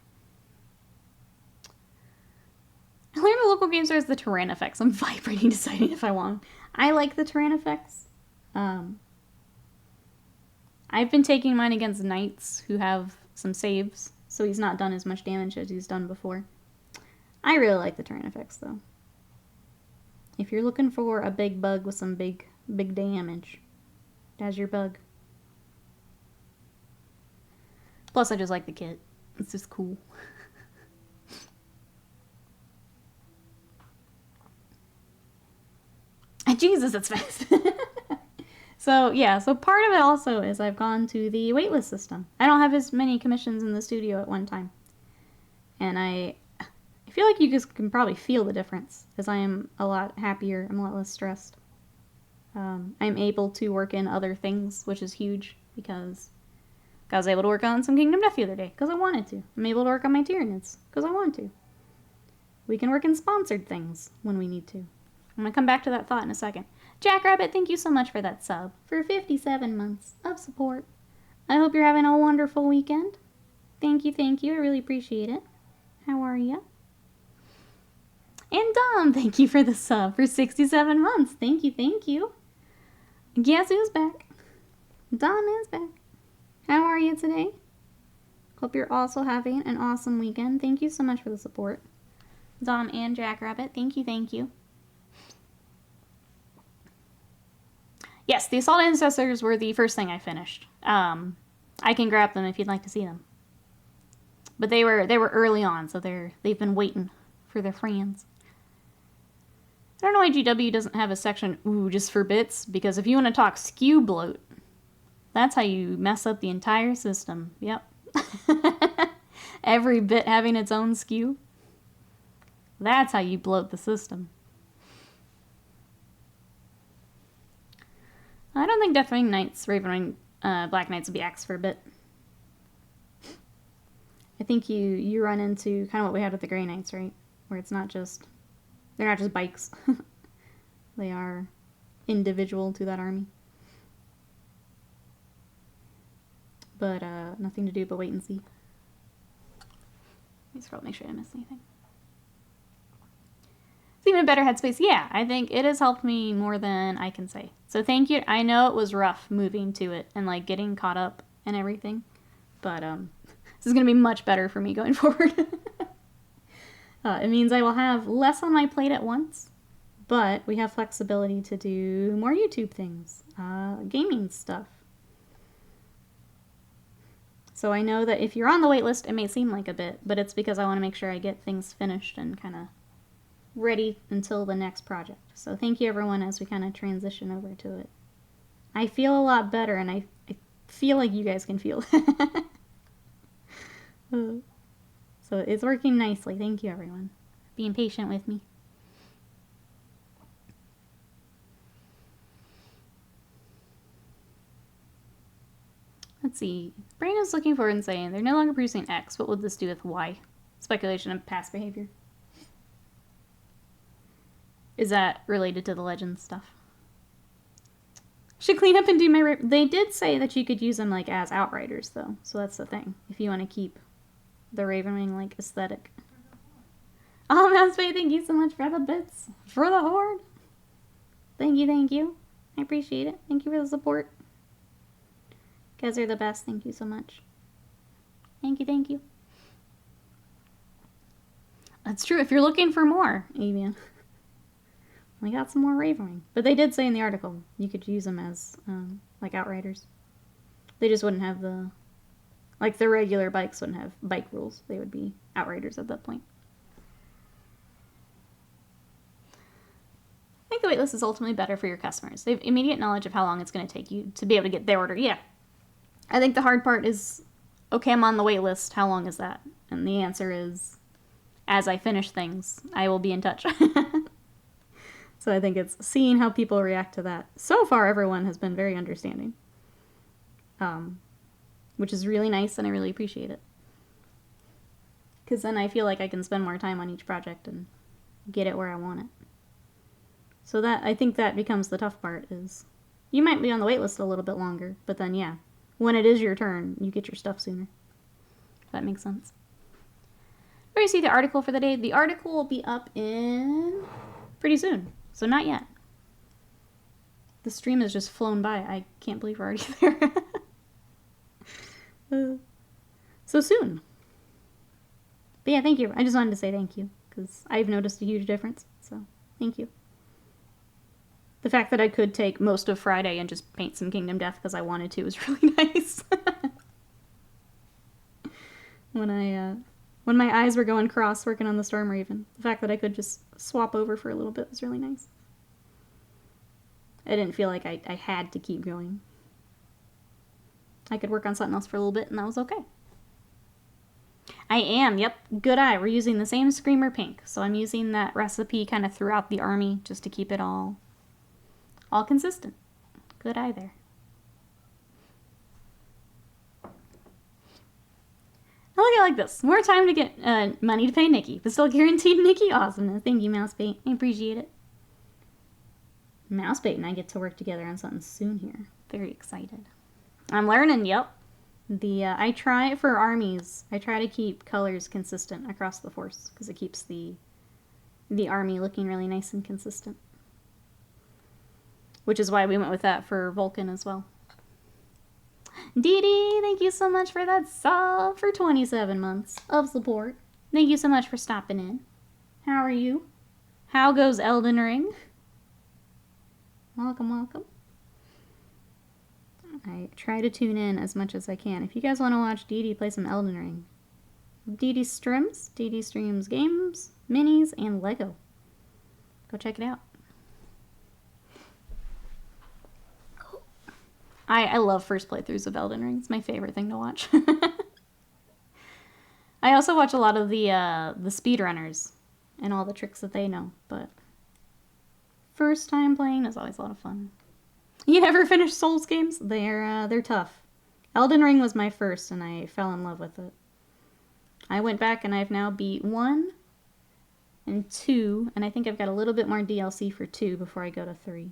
I learned the local game store is the terrain effects. I'm vibrating, deciding if I want them. I like the terrain effects. I've been taking mine against knights who have some saves, so he's not done as much damage as he's done before. I really like the terrain effects, though. If you're looking for a big bug with some big damage, that's your bug. Plus, I just like the kit. It's just cool. Jesus, that's fast. So, yeah, so part of it also is I've gone to the waitlist system. I don't have as many commissions in the studio at one time. And I feel like you just can probably feel the difference, as I am a lot happier, I'm a lot less stressed. I'm able to work in other things, which is huge, because I was able to work on some Kingdom Death the other day, because I wanted to. I'm able to work on my Tyranids, because I want to. We can work in sponsored things when we need to. I'm going to come back to that thought in a second. Jackrabbit, thank you so much for that sub, for 57 months of support. I hope you're having a wonderful weekend. Thank you, I really appreciate it. How are you? And Dom, thank you for the sub for 67 months. Thank you. Guess who's back? Dom is back. How are you today? Hope you're also having an awesome weekend. Thank you so much for the support. Dom and Jackrabbit, thank you. Yes, the Assault Ancestors were the first thing I finished. I can grab them if you'd like to see them. But they were early on, so they've been waiting for their friends. I don't know why GW doesn't have a section, just for bits, because if you want to talk skew bloat, that's how you mess up the entire system. Yep. Every bit having its own skew. That's how you bloat the system. I don't think Deathwing Knights, Ravenwing, Black Knights will be axed for a bit. I think you run into kind of what we had with the Grey Knights, right? Where it's not just... They're not just bikes. They are individual to that army. But nothing to do but wait and see. Let me scroll, make sure I didn't miss anything. It's even a better headspace. Yeah, I think it has helped me more than I can say. So thank you. I know it was rough moving to it and like getting caught up and everything. But this is going to be much better for me going forward. It means I will have less on my plate at once. But we have flexibility to do more YouTube things. Gaming stuff. So I know that if you're on the wait list, it may seem like a bit. But it's because I want to make sure I get things finished and kind of ready until the next project. So thank you everyone as we kind of transition over to it. I feel a lot better and I feel like you guys can feel it. So it's working nicely. Thank you everyone. Being patient with me. Let's see. Brain is looking forward and saying they're no longer producing X. What will this do with Y? Speculation of past behavior. Is that related to the legend stuff? Should clean up and do my... They did say that you could use them, like, as Outriders, though. So that's the thing. If you want to keep the Ravenwing, like, aesthetic. Oh, Mousebay, thank you so much for the bits. For the Horde. Thank you. I appreciate it. Thank you for the support. You guys are the best. Thank you so much. Thank you. That's true. If you're looking for more, Avian. We got some more Ravenwing. But they did say in the article you could use them as, like, Outriders. They just wouldn't have the... Like, the regular bikes wouldn't have bike rules. They would be Outriders at that point. I think the waitlist is ultimately better for your customers. They have immediate knowledge of how long it's going to take you to be able to get their order. Yeah. I think the hard part is, okay, I'm on the waitlist. How long is that? And the answer is, as I finish things, I will be in touch. So I think it's seeing how people react to that. So far, everyone has been very understanding. Which is really nice, and I really appreciate it. Because then I feel like I can spend more time on each project and get it where I want it. So that, I think that becomes the tough part, is you might be on the wait list a little bit longer, but then yeah, when it is your turn, you get your stuff sooner. If that makes sense. Where you see the article for the day? The article will be up in pretty soon, so not yet. The stream has just flown by. I can't believe we're already there. So soon. But yeah, thank you. I just wanted to say thank you, because I've noticed a huge difference, so thank you. The fact that I could take most of Friday and just paint some Kingdom Death because I wanted to was really nice. When my eyes were going cross working on the Storm Raven, the fact that I could just swap over for a little bit was really nice. I didn't feel like I had to keep going. I could work on something else for a little bit, and that was okay. I am, yep. Good eye. We're using the same Screamer pink, so I'm using that recipe kind of throughout the army just to keep it all consistent. Good eye there. I look at it like this. More time to get money to pay Nikki, but still guaranteed Nikki awesomeness. Thank you, Mousebait. I appreciate it. Mousebait and I get to work together on something soon here. Very excited. I'm learning, yep. I try, for armies, I try to keep colors consistent across the force, because it keeps the army looking really nice and consistent. Which is why we went with that for Vulcan as well. Dee Dee, thank you so much for that sub for 27 months of support. Thank you so much for stopping in. How are you? How goes Elden Ring? Welcome, welcome. I try to tune in as much as I can. If you guys want to watch Dee Dee play some Elden Ring, Dee Dee streams games, minis, and Lego. Go check it out. I love first playthroughs of Elden Ring. It's my favorite thing to watch. I also watch a lot of the speedrunners and all the tricks that they know, but first time playing is always a lot of fun. You never finished Souls games? They're tough. Elden Ring was my first, and I fell in love with it. I went back, and I've now beat 1 and 2, and I think I've got a little bit more DLC for 2 before I go to 3.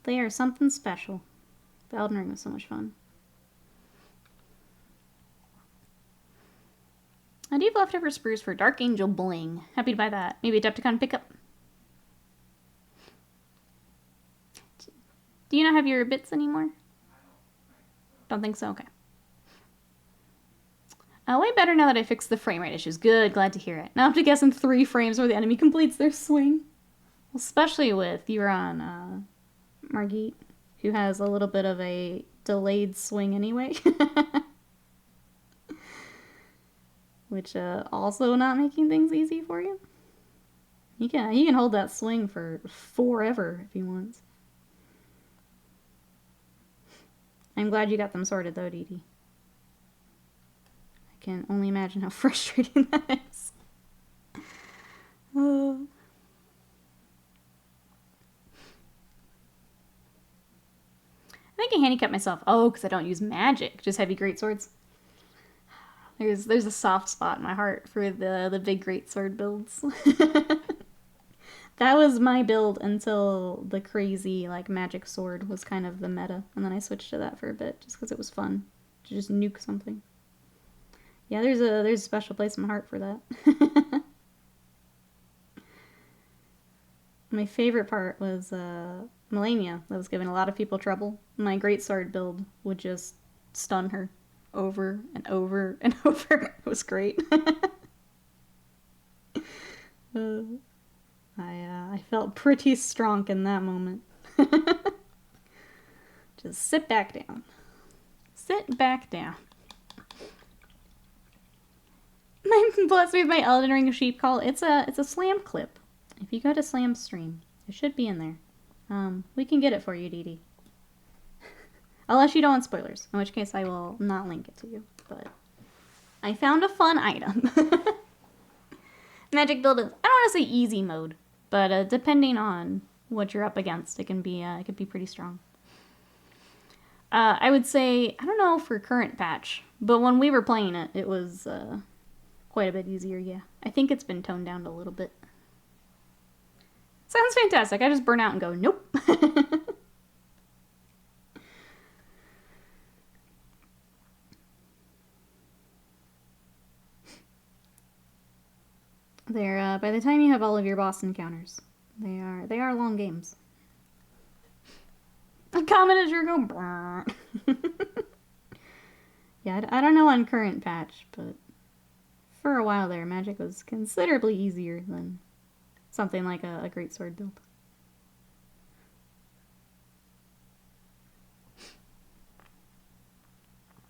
They are something special. The Elden Ring was so much fun. I do have leftover sprues for Dark Angel Bling. Happy to buy that. Maybe a Adepticon pickup. Do you not have your bits anymore? Don't think so? Okay. Way better now that I fixed the frame rate issues. Good, glad to hear it. Now I have to guess in 3 frames where the enemy completes their swing. Especially with Euron Margit, who has a little bit of a delayed swing anyway. Which also not making things easy for you. He can hold that swing for forever if he wants. I'm glad you got them sorted though, Dee Dee. I can only imagine how frustrating that is. I think I handicapped myself. Oh, because I don't use magic, just heavy greatswords. There's a soft spot in my heart for the big greatsword builds. That was my build until the crazy like magic sword was kind of the meta, and then I switched to that for a bit just because it was fun to just nuke something. Yeah, there's a special place in my heart for that. My favorite part was Melania. That was giving a lot of people trouble. My greatsword build would just stun her over and over and over. It was great. I felt pretty strong in that moment. Just sit back down. Sit back down. I'm blessed with my Elden Ring sheep call. It's a slam clip. If you go to Slam stream, it should be in there. We can get it for you, Dee Dee. Unless you don't want spoilers, in which case I will not link it to you. But I found a fun item. Magic build is, I don't want to say easy mode, but depending on what you're up against, it can be pretty strong. I would say, I don't know for current patch, but when we were playing it, it was quite a bit easier, yeah. I think it's been toned down a little bit. Sounds fantastic. I just burn out and go, nope. They're by the time you have all of your boss encounters, they are long games. A comment as you're going. Yeah, I don't know on current patch, but for a while there, Magic was considerably easier than something like a great sword build.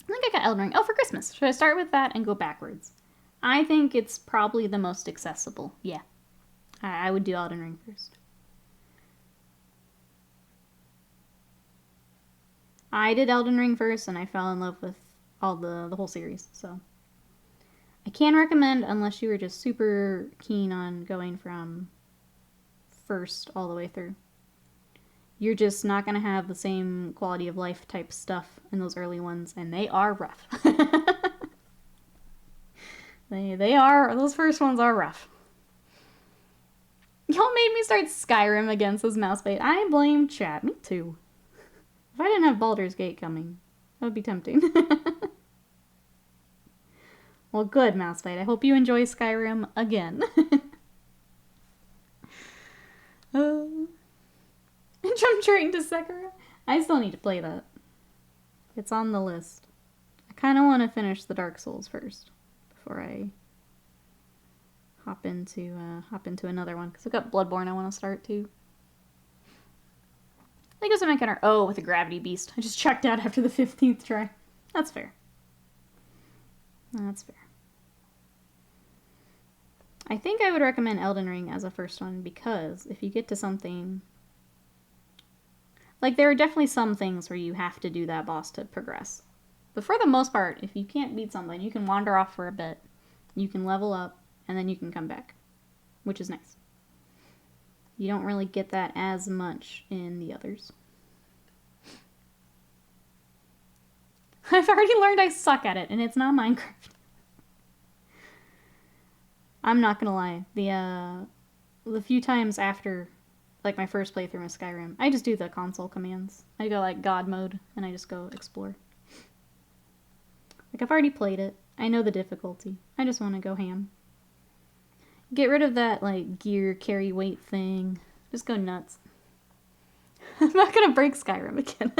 I think I got Elden Ring. Oh, for Christmas. Should I start with that and go backwards? I think it's probably the most accessible. Yeah. I would do Elden Ring first. I did Elden Ring first, and I fell in love with all the whole series, so. I can recommend, unless you were just super keen on going from first all the way through. You're just not going to have the same quality of life type stuff in those early ones, and they are rough. They are, those first ones are rough. Y'all made me start Skyrim again, says Mousebait. I blame chat, me too. If I didn't have Baldur's Gate coming, that would be tempting. Well, good, Mousebait. I hope you enjoy Skyrim again. Jump straight into Sekiro. I still need to play that. It's on the list. I kind of want to finish the Dark Souls first before I hop into another one, because I've got Bloodborne I want to start too. I think it was an encounter. Oh, with a gravity beast. I just checked out after the 15th try. That's fair. That's fair. I think I would recommend Elden Ring as a first one, because if you get to something... Like, there are definitely some things where you have to do that boss to progress. But for the most part, if you can't beat something, you can wander off for a bit. You can level up, and then you can come back. Which is nice. You don't really get that as much in the others. I've already learned I suck at it, and it's not Minecraft. I'm not gonna lie. The few times after, like, my first playthrough of Skyrim, I just do the console commands. I go, like, God mode, and I just go explore. Like, I've already played it. I know the difficulty. I just want to go ham. Get rid of that, like, gear carry weight thing. Just go nuts. I'm not gonna break Skyrim again.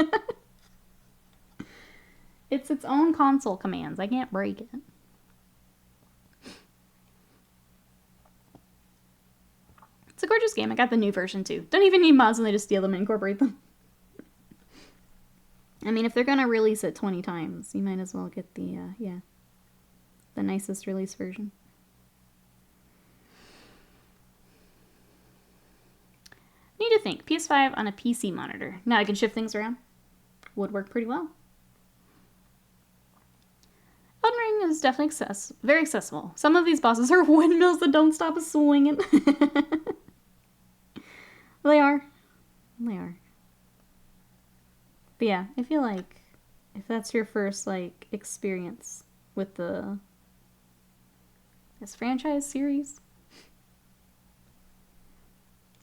It's its own console commands. I can't break it. It's a gorgeous game. I got the new version too. Don't even need mods when they just steal them and incorporate them. I mean, if they're gonna release it 20 times, you might as well get the, the nicest release version. Need to think. PS5 on a PC monitor. Now I can shift things around. Would work pretty well. Elden Ring is definitely very accessible. Some of these bosses are windmills that don't stop us swinging. They are. They are. But yeah, I feel like if that's your first, like, experience with this franchise series,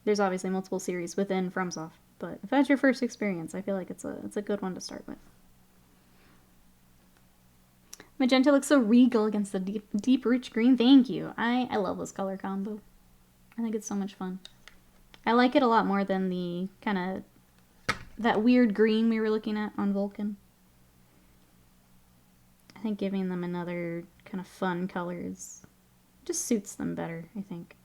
there's obviously multiple series within FromSoft, but if that's your first experience, I feel like it's a good one to start with. Magenta looks so regal against the deep rich green. Thank you. I love this color combo. I think it's so much fun. I like it a lot more than the kind of that weird green we were looking at on Vulcan. I think giving them another kind of fun colors just suits them better, I think,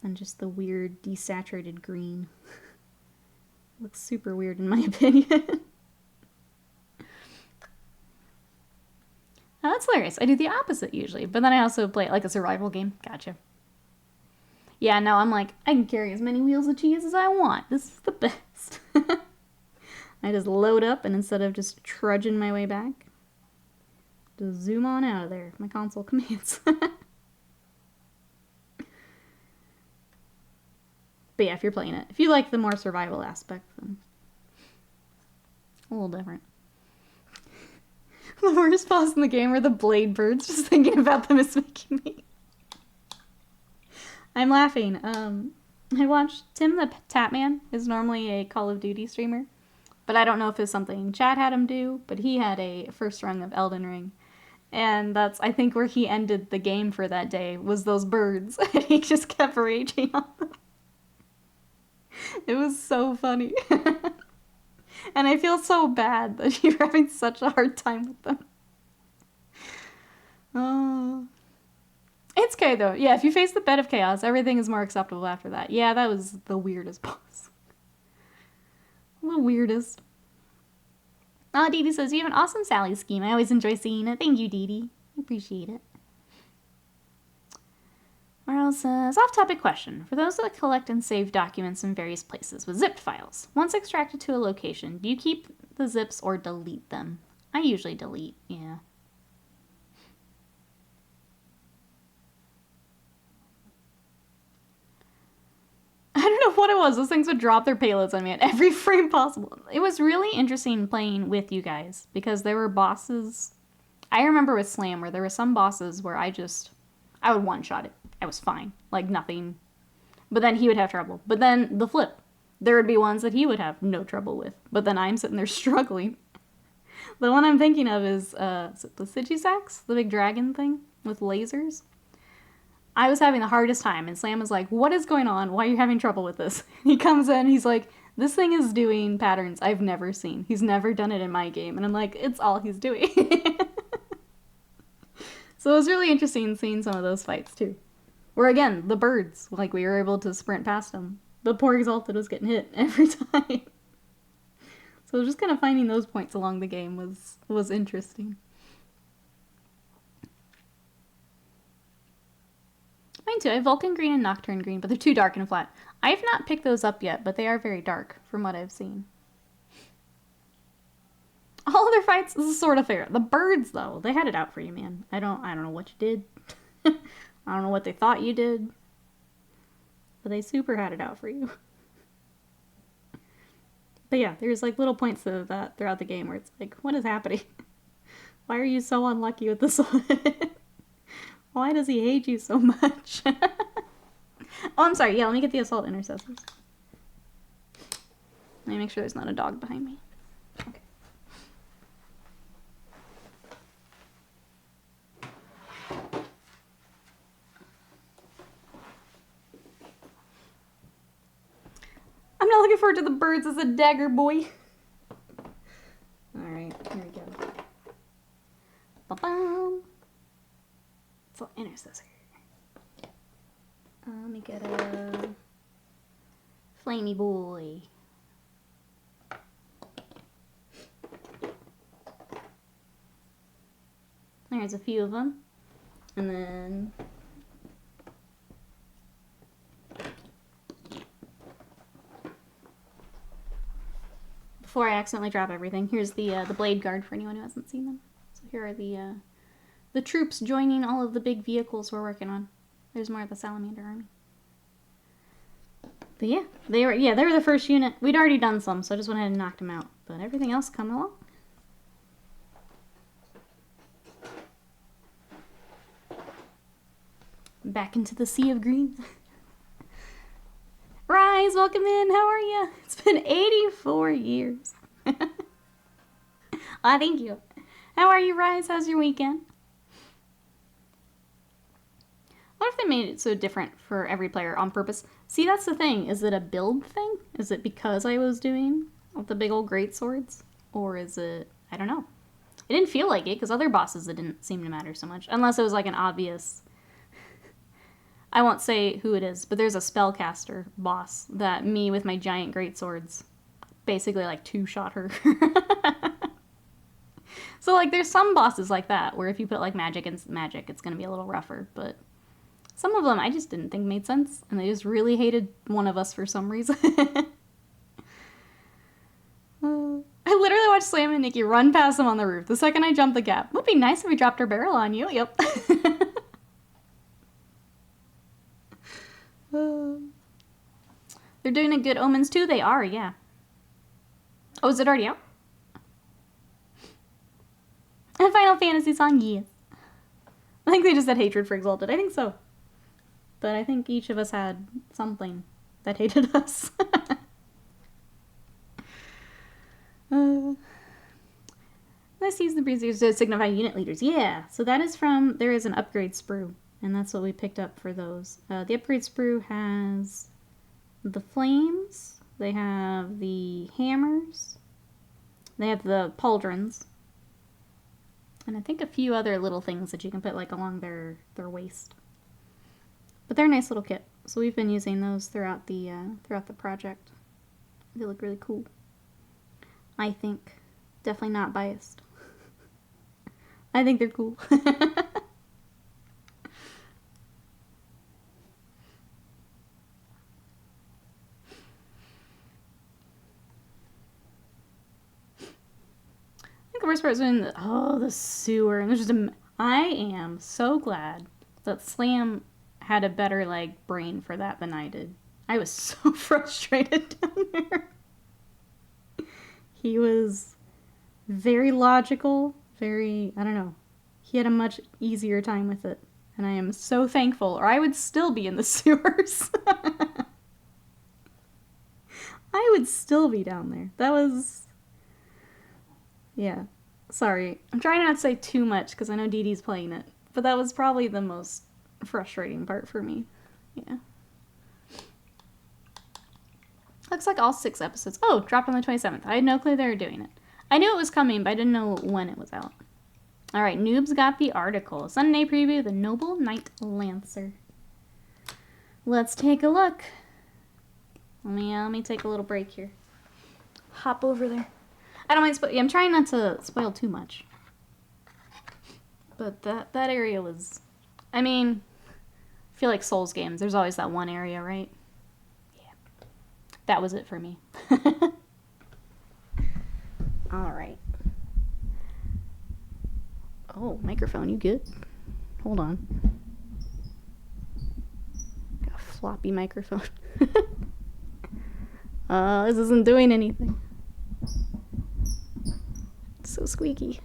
than just the weird desaturated green. Looks super weird in my opinion. Oh, that's hilarious. I do the opposite usually, but then I also play it like a survival game. Gotcha. Yeah, no, I'm like, I can carry as many wheels of cheese as I want. This is the best. I just load up, and instead of just trudging my way back, just zoom on out of there. My console commands. But yeah, if you're playing it. If you like the more survival aspect, then a little different. The worst boss in the game are the blade birds. Just thinking about them is making me... I'm laughing. I watched Tim the Tatman, is normally a Call of Duty streamer. But I don't know if it's something Chad had him do, but he had a first run of Elden Ring. And that's, I think, where he ended the game for that day, was those birds. And he just kept raging on them. It was so funny. And I feel so bad that you're having such a hard time with them. Oh. It's okay, though. Yeah, if you face the bed of chaos, everything is more acceptable after that. Yeah, that was the weirdest boss. The weirdest. Oh, Dee Dee says, you have an awesome Sally scheme. I always enjoy seeing it. Thank you, Dee Dee. I appreciate it. Merle says, off-topic question. For those that collect and save documents in various places with zipped files, once extracted to a location, do you keep the zips or delete them? I usually delete, yeah. I don't know what it was. Those things would drop their payloads on me at every frame possible. It was really interesting playing with you guys because there were bosses. I remember with Slam where there were some bosses where I would one-shot it. I was fine. Like nothing. But then he would have trouble. But then the flip. There would be ones that he would have no trouble with. But then I'm sitting there struggling. The one I'm thinking of is the Sigisax, the big dragon thing with lasers. I was having the hardest time, and Slam was like, what is going on? Why are you having trouble with this? He comes in, he's like, this thing is doing patterns I've never seen. He's never done it in my game. And I'm like, it's all he's doing. So it was really interesting seeing some of those fights, too. Where, again, the birds, like, we were able to sprint past them. The poor Exalted was getting hit every time. So just kind of finding those points along the game was interesting. Mine too. I have Vulcan Green and Nocturne Green, but they're too dark and flat. I have not picked those up yet, but they are very dark from what I've seen. All other fights, this is sort of fair. The birds, though, they had it out for you, man. I don't know what you did. I don't know what they thought you did. But they super had it out for you. But yeah, there's like little points of that throughout the game where it's like, what is happening? Why are you so unlucky with this one? Why does he hate you so much? Oh, I'm sorry. Yeah, let me get the Assault Intercessors. Let me make sure there's not a dog behind me. Okay. I'm not looking forward to the birds as a dagger boy. Alright, here we go. Ba-bam! So, Intercessor. Let me get a flamey boy. There's a few of them. And then before I accidentally drop everything, here's the Blade Guard for anyone who hasn't seen them. So here are the troops joining all of the big vehicles we're working on. There's more of the Salamander army. But yeah, they were the first unit. We'd already done some, so I just went ahead and knocked them out. But everything else coming along. Back into the sea of green. Rise, welcome in. How are you? It's been 84 years. Thank you. How are you, Rise? How's your weekend? What if they made it so different for every player on purpose? See, that's the thing. Is it a build thing? Is it because I was doing the big old great swords? Or is it... I don't know. It didn't feel like it, because other bosses, it didn't seem to matter so much. Unless it was like an obvious... I won't say who it is, but there's a spellcaster boss that me with my giant great swords basically like two-shot her. So like there's some bosses like that where if you put like magic and magic, it's going to be a little rougher, but some of them I just didn't think made sense, and they just really hated one of us for some reason. I literally watched Slam and Nikki run past them on the roof the second I jumped the gap. It would be nice if we dropped our barrel on you. Yep. They're doing a Good Omens too? They are, yeah. Oh, is it already out? A Final Fantasy song, yes. I think they just had hatred for Exalted. I think so. But I think each of us had something that hated us. Let's use the breezers to signify unit leaders. Yeah, so that is from, there is an upgrade sprue. And that's what we picked up for those. The upgrade sprue has the flames. They have the hammers. They have the pauldrons. And I think a few other little things that you can put like along their waist. But they're a nice little kit. So we've been using those throughout the project. They look really cool. I think. Definitely not biased. I think they're cool. The worst part is when the sewer, and there's just I am so glad that Slam had a better like brain for that than I did. I was so frustrated down there. He was very logical, very, I don't know. He had a much easier time with it, and I am so thankful, or I would still be in the sewers. I would still be down there. That was, yeah. Sorry. I'm trying not to say too much because I know Dee Dee's playing it. But that was probably the most frustrating part for me. Yeah. Looks like all 6 episodes. Oh, dropped on the 27th. I had no clue they were doing it. I knew it was coming, but I didn't know when it was out. Alright, Noob's got the article. Sunday preview, The Noble Knight Lancer. Let's take a look. Let me take a little break here. Hop over there. I don't mind I'm trying not to spoil too much. But that area was... I mean, I feel like Souls games. There's always that one area, right? Yeah. That was it for me. Alright. Oh, microphone, you good? Hold on. Got a floppy microphone. This isn't doing anything. So squeaky.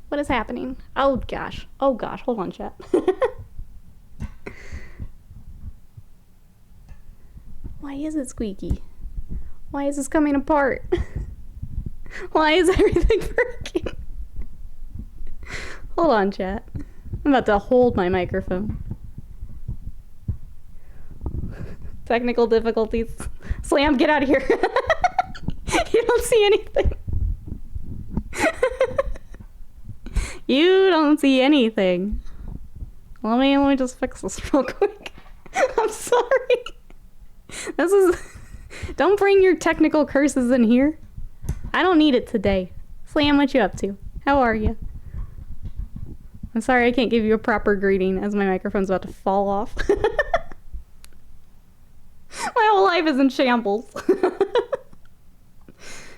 What is happening? Oh gosh. Oh gosh. Hold on, chat. Why is it squeaky? Why is this coming apart? Why is everything breaking? Hold on, chat. I'm about to hold my microphone. Technical difficulties. Slam, get out of here. You don't see anything. You don't see anything. Let me just fix this real quick. I'm sorry. This is... Don't bring your technical curses in here. I don't need it today. Slam, what you up to? How are you? I'm sorry I can't give you a proper greeting as my microphone's about to fall off. My whole life is in shambles.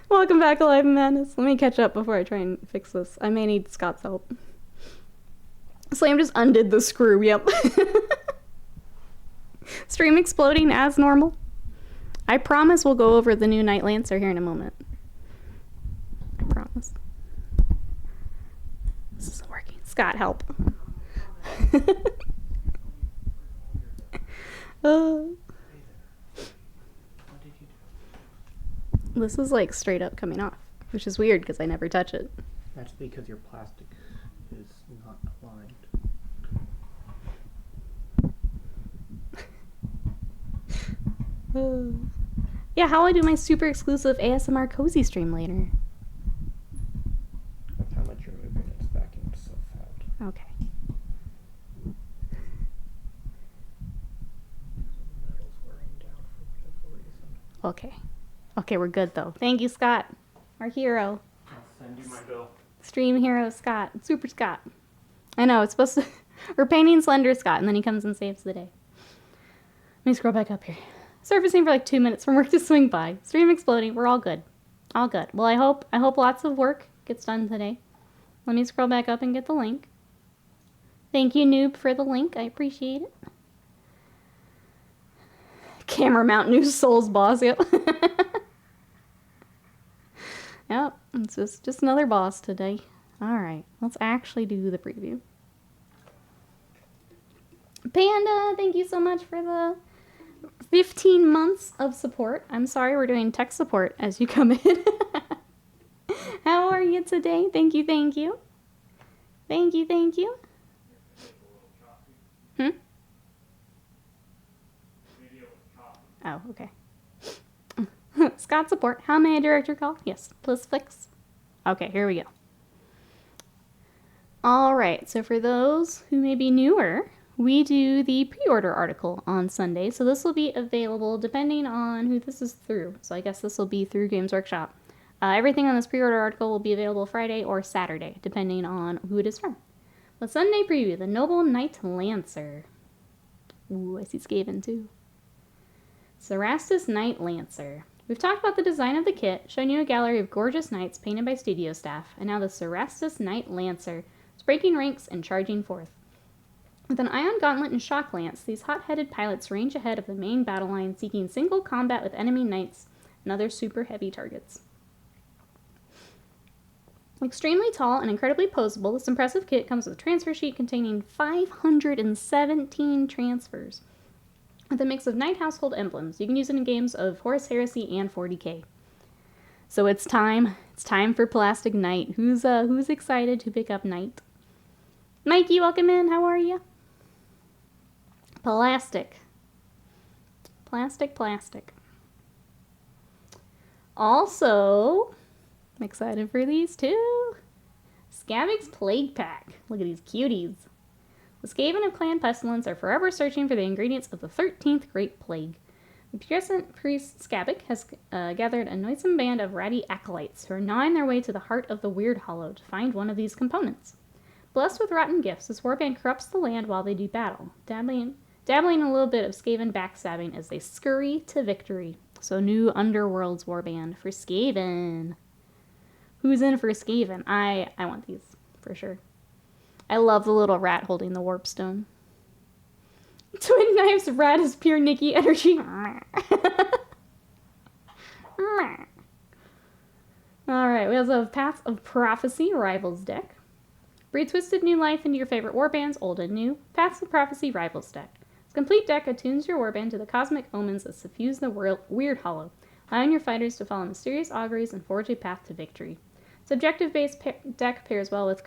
Welcome back, Alive in Madness. Let me catch up before I try and fix this. I may need Scott's help. Slam just undid the screw, yep. Stream exploding as normal. I promise we'll go over the new Night Lancer here in a moment. I promise. This isn't working. Scott, help. This is like straight up coming off, which is weird because I never touch it. That's because your plastic is not aligned. Yeah, how I do my super exclusive ASMR cozy stream later. That's how much you're moving, it's backing itself out. Okay. The metal's wearing down for whatever reason. Okay. Okay, we're good though. Thank you, Scott. Our hero. I'll send you my bill. Stream hero Scott. Super Scott. I know, it's supposed to... We're painting Slender Scott, and then he comes and saves the day. Let me scroll back up here. Surfacing for like 2 minutes from work to swing by. Stream exploding. We're all good. All good. Well, I hope lots of work gets done today. Let me scroll back up and get the link. Thank you, Noob, for the link. I appreciate it. Camera mount new Souls boss, yep. Yep, it's just another boss today. Alright, let's actually do the preview. Panda, thank you so much for the 15 months of support. I'm sorry we're doing tech support as you come in. How are you today? Thank you, thank you. Thank you, thank you. Oh, okay. Scott support. How may I direct your call? Yes, please fix. Okay, here we go. All right, so for those who may be newer, we do the pre-order article on Sunday. So this will be available depending on who this is through. So I guess this will be through Games Workshop. Everything on this pre-order article will be available Friday or Saturday, depending on who it is from. The Sunday preview, the Noble Knight Lancer. Ooh, I see Skaven too. Cerastus Knight Lancer. We've talked about the design of the kit, showing you a gallery of gorgeous knights painted by studio staff, and now the Cerastus Knight Lancer is breaking ranks and charging forth. With an ion gauntlet and shock lance, these hot-headed pilots range ahead of the main battle line, seeking single combat with enemy knights and other super heavy targets. Extremely tall and incredibly poseable, this impressive kit comes with a transfer sheet containing 517 transfers. With a mix of Knight household emblems. You can use it in games of Horus Heresy and 40k. So it's time. It's time for Plastic Knight. Who's excited to pick up Knight? Mikey, welcome in. How are you? Plastic. Plastic. Also, I'm excited for these too. Scaveng's Plague Pack. Look at these cuties. The Skaven of Clan Pestilence are forever searching for the ingredients of the 13th Great Plague. The puissant priest Skabic has gathered a noisome band of ratty acolytes who are gnawing their way to the heart of the Weird Hollow to find one of these components. Blessed with rotten gifts, this warband corrupts the land while they do battle, dabbling a little bit of Skaven backstabbing as they scurry to victory. So new Underworlds warband for Skaven. Who's in for Skaven? I want these, for sure. I love the little rat holding the warp stone. Twin Knives rat is pure Nikki energy. Alright, we also have Paths of Prophecy Rivals deck. Breathe twisted new life into your favorite warbands, old and new. Paths of Prophecy Rivals deck. This complete deck attunes your warband to the cosmic omens that suffuse the Weird Hollow, allowing your fighters to follow mysterious auguries and forge a path to victory. This objective-based deck pairs well with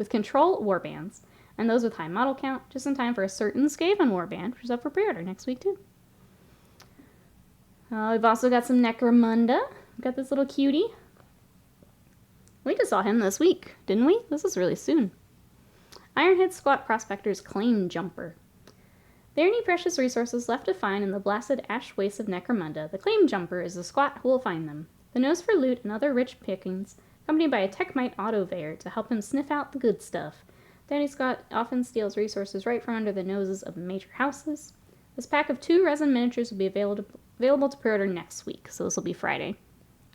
control warbands, and those with high model count, just in time for a certain Skaven warband, which is up for pre-order next week too. We've also got some Necromunda. We've got this little cutie. We just saw him this week, didn't we? This is really soon. Ironhead Squat Prospector's Claim Jumper. There are any precious resources left to find in the blasted ash wastes of Necromunda. The Claim Jumper is the squat who will find them. The nose for loot and other rich pickings, accompanied by a Techmite Autoveyor to help him sniff out the good stuff. Danny Scott often steals resources right from under the noses of major houses. This pack of 2 resin miniatures will be available to pre-order next week, so this will be Friday.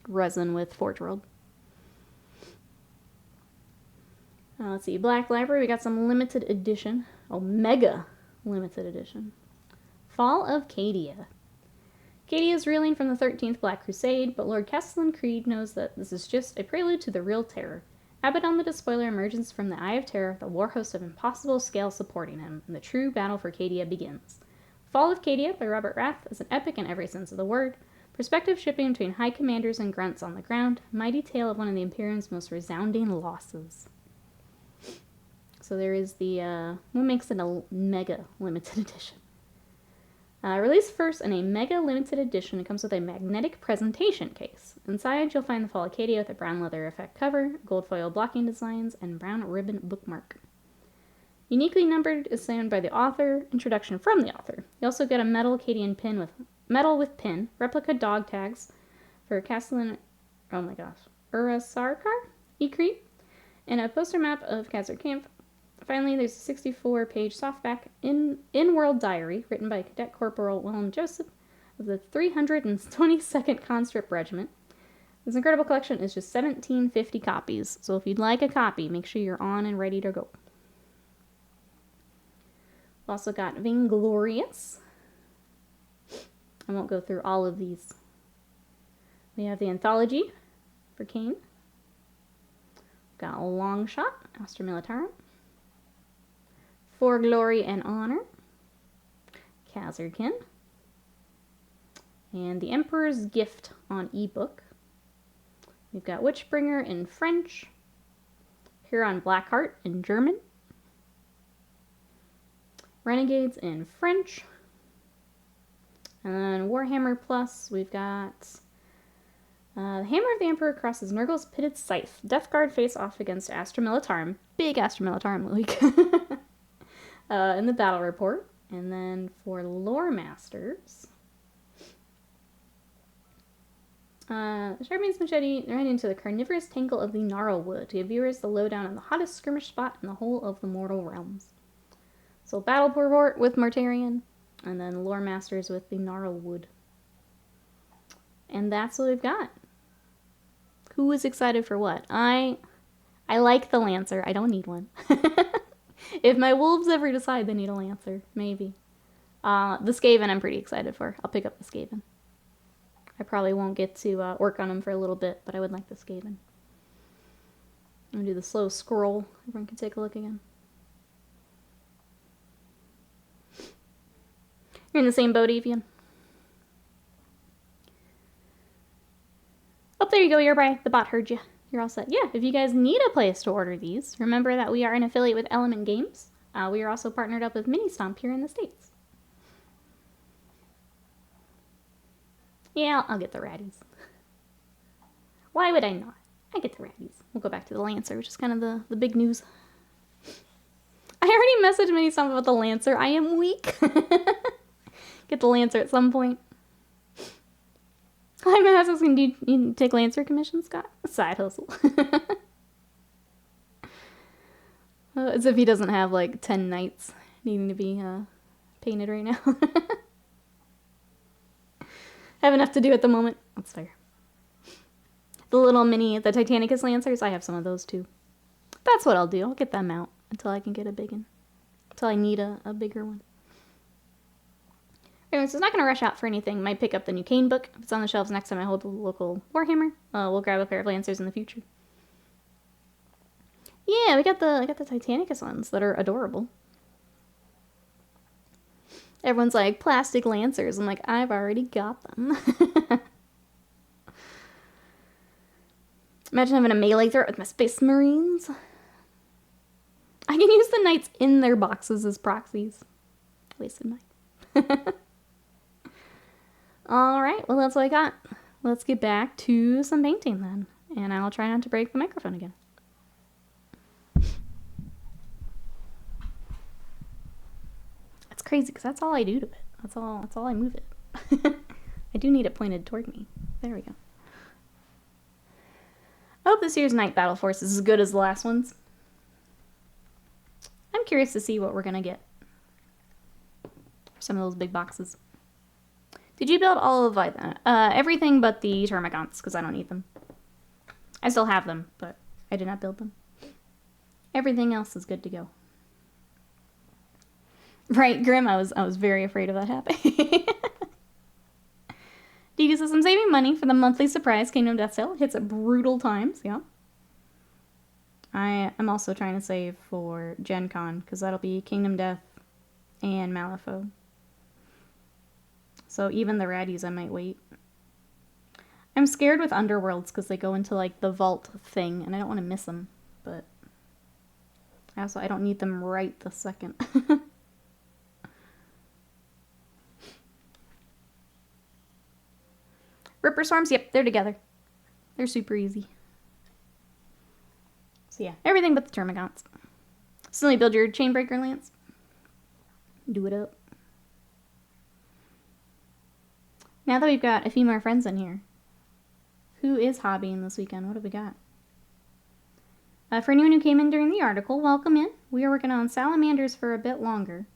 Resin with Forge World. Let's see, Black Library, we got some limited edition. Oh, mega limited edition. Fall of Cadia. Cadia is reeling from the 13th Black Crusade, but Lord Castellan Creed knows that this is just a prelude to the real terror. Abaddon the Despoiler emerges from the Eye of Terror, the war host of impossible scale supporting him, and the true battle for Cadia begins. Fall of Cadia by Robert Rath is an epic in every sense of the word. Perspective shipping between high commanders and grunts on the ground, mighty tale of one of the Imperium's most resounding losses. So there is the, what makes it a mega limited edition? Released first in a mega limited edition, it comes with a magnetic presentation case. Inside, you'll find the Fall of Cadia with a brown leather effect cover, gold foil blocking designs, and brown ribbon bookmark. Uniquely numbered is signed by the author, introduction from the author. You also get a metal Cadian pin with pin, replica dog tags for Castellan, Urasarkar, Ecrete, and a poster map of Khazar Camp. Finally, there's a 64-page softback in-world diary written by Cadet Corporal Willem Joseph of the 322nd Conscript Regiment. This incredible collection is just 1750 copies, so if you'd like a copy, make sure you're on and ready to go. We've also got Vainglorious. I won't go through all of these. We have the Anthology for Kane. Got a Long Shot, Astra Militarum. For Glory and Honor, Kazarkin. And the Emperor's Gift on ebook. We've got Witchbringer in French. Huron Blackheart in German. Renegades in French. And then Warhammer Plus, we've got the Hammer of the Emperor crosses Nurgle's Pitted Scythe. Death Guard face off against Astra Militarum. Big Astra Militarum leak. In the battle report. And then for Lore Masters, Sharpman's Machete ran into the carnivorous tangle of the Gnarlwood to give viewers the lowdown on the hottest skirmish spot in the whole of the mortal realms. So battle report with Mortarion, and then Lore Masters with the Gnarlwood. And that's what we've got. Who is excited for what? I like the Lancer. I don't need one. If my wolves ever decide they need a Lancer, maybe. The Skaven I'm pretty excited for. I'll pick up the Skaven. I probably won't get to work on him for a little bit, but I would like the Skaven. I'm going to do the slow scroll. Everyone can take a look again. You're in the same boat, Evian. Oh, there you go, Yerby. The bot heard you. You're all set. Yeah, if you guys need a place to order these, remember that we are an affiliate with Element Games. We are also partnered up with Mini Stomp here in the States. Yeah, I'll get the Raddies. Why would I not? I get the Raddies. We'll go back to the Lancer, which is kind of the big news. I already messaged Mini Stomp about the Lancer. I am weak. Get the Lancer at some point. I'm asking, do you take Lancer commissions, Scott? A side hustle. As if he doesn't have like 10 knights needing to be painted right now. Have enough to do at the moment. That's fair. The little mini, the Titanicus Lancers, I have some of those too. That's what I'll do. I'll get them out until I can get a big one. Until I need a bigger one. Anyways, so it's not going to rush out for anything. Might pick up the new Kane book. If it's on the shelves next time I hold the local Warhammer, we'll grab a pair of Lancers in the future. Yeah, I got the Titanicus ones that are adorable. Everyone's like, plastic Lancers. I'm like, I've already got them. Imagine having a melee threat with my Space Marines. I can use the Knights in their boxes as proxies. Wasted mine. Alright, well that's what I got. Let's get back to some painting then. And I'll try not to break the microphone again. It's crazy because that's all I do to it. That's all I move it. I do need it pointed toward me. There we go. I hope this year's Night Battle Force is as good as the last ones. I'm curious to see what we're going to get. Some of those big boxes. Did you build all of everything but the Termagants, because I don't need them. I still have them, but I did not build them. Everything else is good to go. Right, Grim? I was very afraid of that happening. Didi says, I'm saving money for the monthly surprise Kingdom Death sale. It hits at brutal times, yeah. I am also trying to save for Gen Con, because that'll be Kingdom Death and Malifaux. So even the Raddies I might wait. I'm scared with Underworlds because they go into like the vault thing and I don't want to miss them. But I don't need them right this second. Ripper Storms, yep, they're together. They're super easy. So yeah, everything but the Termagants. Still need to build your Chainbreaker Lance. Do it up. Now that we've got a few more friends in here, who is hobbying this weekend? What have we got? For anyone who came in during the article, welcome in. We are working on Salamanders for a bit longer.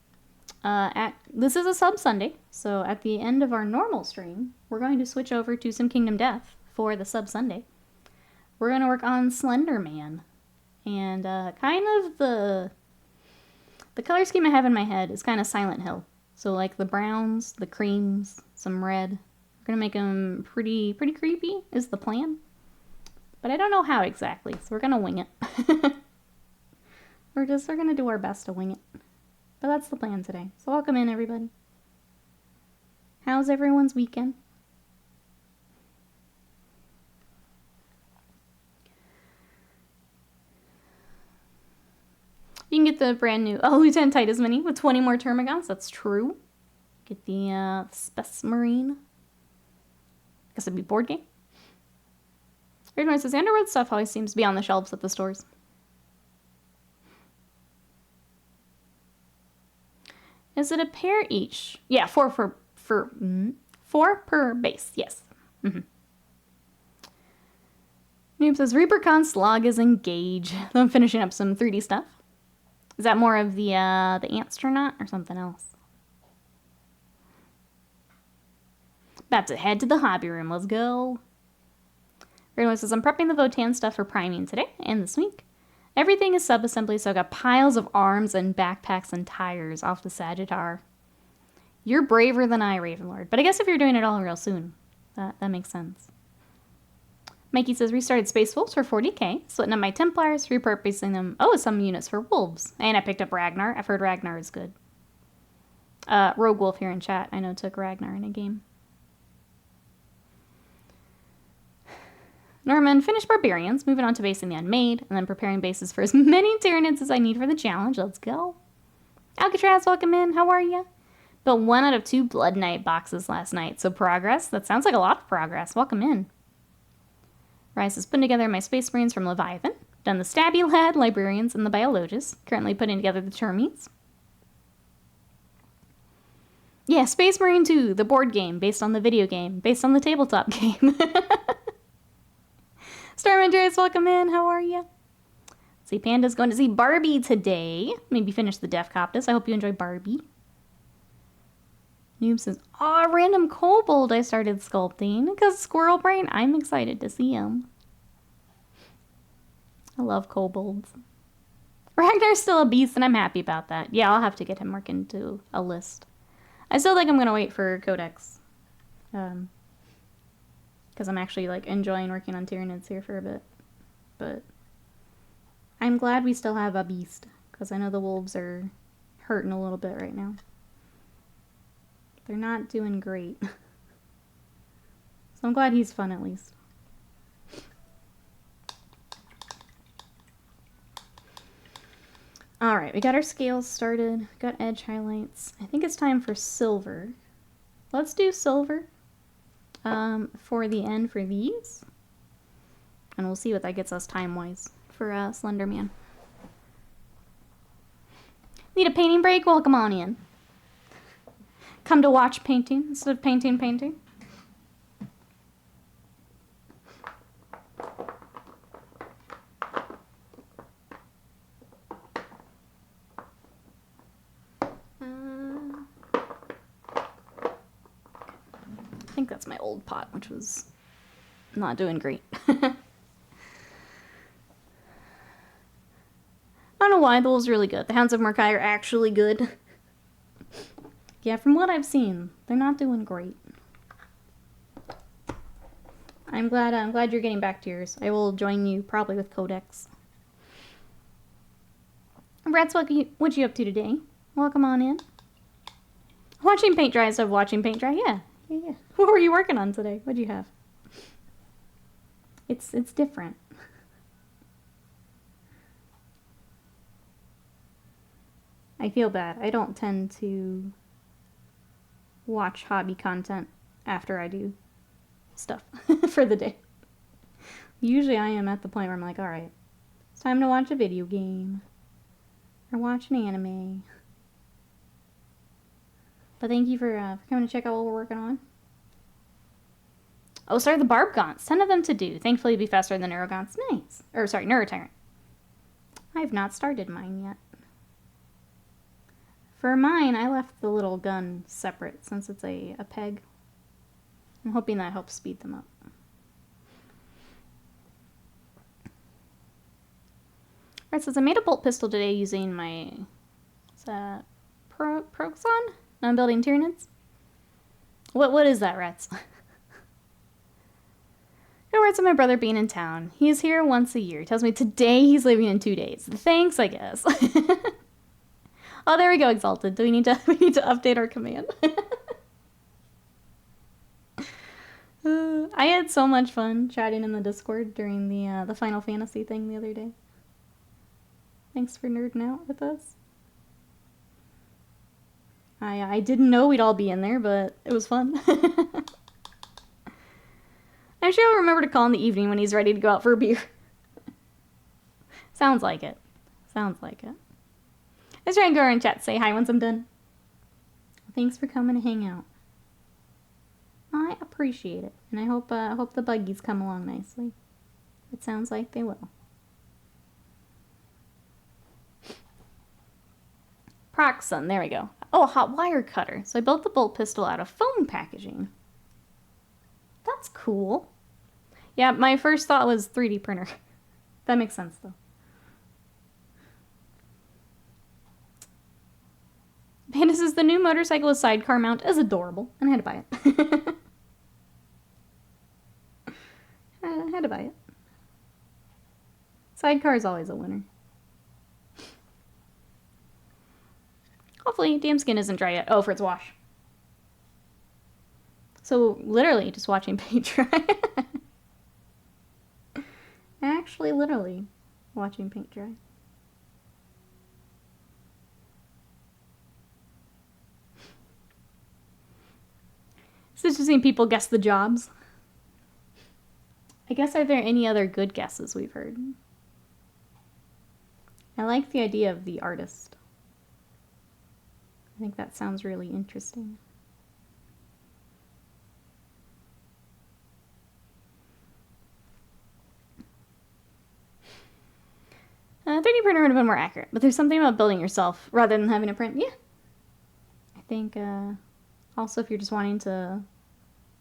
This is a sub Sunday, so at the end of our normal stream, we're going to switch over to some Kingdom Death for the sub Sunday. We're going to work on Slenderman, and kind of the color scheme I have in my head is kind of Silent Hill. So like the browns, the creams, some red. We're gonna make them pretty creepy is the plan. But I don't know how exactly, so we're gonna wing it. we're gonna do our best to wing it. But that's the plan today. So welcome in, everybody. How's everyone's weekend? You can get the brand new Lieutenant Titus mini with 20 more Termagants. That's true. Get the Space Marine. Guess it'd be board game. Everyone says the Underworld stuff always seems to be on the shelves at the stores. Is it a pair each? Yeah, four per base. Yes. Noob says Reaper Con Slog is engaged. I'm finishing up some 3D stuff. Is that more of the ants turn on or something else? About to head to the hobby room. Let's go. Everyone says I'm prepping the Votan stuff for priming today and this week. Everything is sub-assembly, so I got piles of arms and backpacks and tires off the Sagittar. You're braver than I, Ravenlord. But I guess if you're doing it all real soon, that makes sense. Mikey says restarted Space Wolves for 40k, splitting up my Templars, repurposing them. Oh, some units for Wolves. And I picked up Ragnar. I've heard Ragnar is good. Rogue Wolf here in chat, I know took Ragnar in a game. Norman finished Barbarians, moving on to basing the Unmade, and then preparing bases for as many Tyranids as I need for the challenge. Let's go. Alcatraz, welcome in. How are you? Built 1 out of 2 Blood Knight boxes last night, so progress. That sounds like a lot of progress. Welcome in. Rice is putting together my Space Marines from Leviathan. Done the Stabby Lad, Librarians, and the Biologists. Currently putting together the Termites. Yeah, Space Marine 2, the board game, based on the video game, based on the tabletop game. Starmanders, welcome in. How are you? See, Panda's going to see Barbie today. Maybe finish the Def Coptus. I hope you enjoy Barbie. Noob says, aw, random kobold I started sculpting. Because Squirrel Brain, I'm excited to see him. I love kobolds. Ragnar's still a beast, and I'm happy about that. Yeah, I'll have to get him working into a list. I still think I'm going to wait for Codex. Because I'm actually, like, enjoying working on Tyranids here for a bit. But I'm glad we still have a beast. Because I know the wolves are hurting a little bit right now. They're not doing great. So I'm glad he's fun at least. Alright, we got our scales started. Got edge highlights. I think it's time for silver. Let's do silver for the end for these. And we'll see what that gets us time-wise for Slenderman. Need a painting break? Well, come on in. Come to watch painting instead of painting. I think that's my old pot, which was not doing great. I don't know why, the wolves are really good. The Hounds of Murkai are actually good. Yeah, from what I've seen, they're not doing great. I'm glad you're getting back to yours. I will join you probably with Codex. Brad's, what you up to today? Welcome on in. Watching paint dry instead of watching paint dry. Yeah. What were you working on today? What'd you have? It's different. I feel bad. I don't tend to watch hobby content after I do stuff for the day. Usually I am at the point where I'm like, alright, it's time to watch a video game or watch an anime. But thank you for coming to check out what we're working on. Oh, sorry, the Barb Gaunts. 10 of them to do. Thankfully, it'll be faster than the Neurogaunts. Nice. Or, sorry, Neurotyrant. I have not started mine yet. For mine, I left the little gun separate since it's a peg. I'm hoping that helps speed them up. Alright, so I made a bolt pistol today using my Proxon. Now I'm building Tyranids. What is that, Rats? No words of my brother being in town. He is here once a year. He tells me today he's leaving in 2 days. Thanks, I guess. Oh, there we go, Exalted. Do we need to update our command? I had so much fun chatting in the Discord during the Final Fantasy thing the other day. Thanks for nerding out with us. I didn't know we'd all be in there, but it was fun. I'm sure I'll remember to call in the evening when he's ready to go out for a beer. Sounds like it. Sounds like it. Let's try and go over and chat. Say hi once I'm done. Thanks for coming to hang out. I appreciate it, and I hope the buggies come along nicely. It sounds like they will. Proxon, there we go. Oh, a hot wire cutter. So I built the bolt pistol out of foam packaging. That's cool. Yeah, my first thought was 3D printer. That makes sense, though. Panda says the new motorcycle with sidecar mount is adorable, and I had to buy it. I had to buy it. Sidecar is always a winner. Hopefully, damn skin isn't dry yet. Oh, for its wash. So, literally, just watching paint dry. Actually, literally, watching paint dry. It's interesting people guess the jobs. I guess, are there any other good guesses we've heard? I like the idea of the artist. I think that sounds really interesting. 3D printer would have been more accurate, but there's something about building yourself rather than having a print. Yeah. I think also if you're just wanting to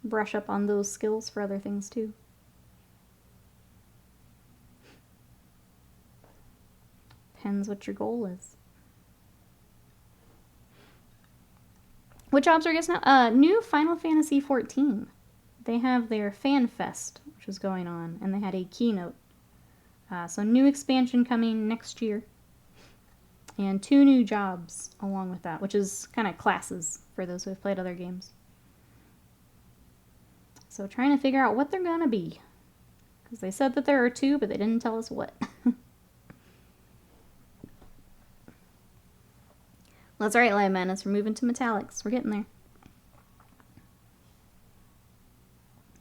brush up on those skills for other things too. Depends what your goal is. What jobs are I guess now? New Final Fantasy XIV. They have their Fan Fest, which is going on, and they had a keynote. So new expansion coming next year. And 2 new jobs along with that, which is kind of classes for those who have played other games. So trying to figure out what they're going to be. Because they said that there are 2, but they didn't tell us what. Well, that's alright, Live Madness. We're moving to metallics. We're getting there.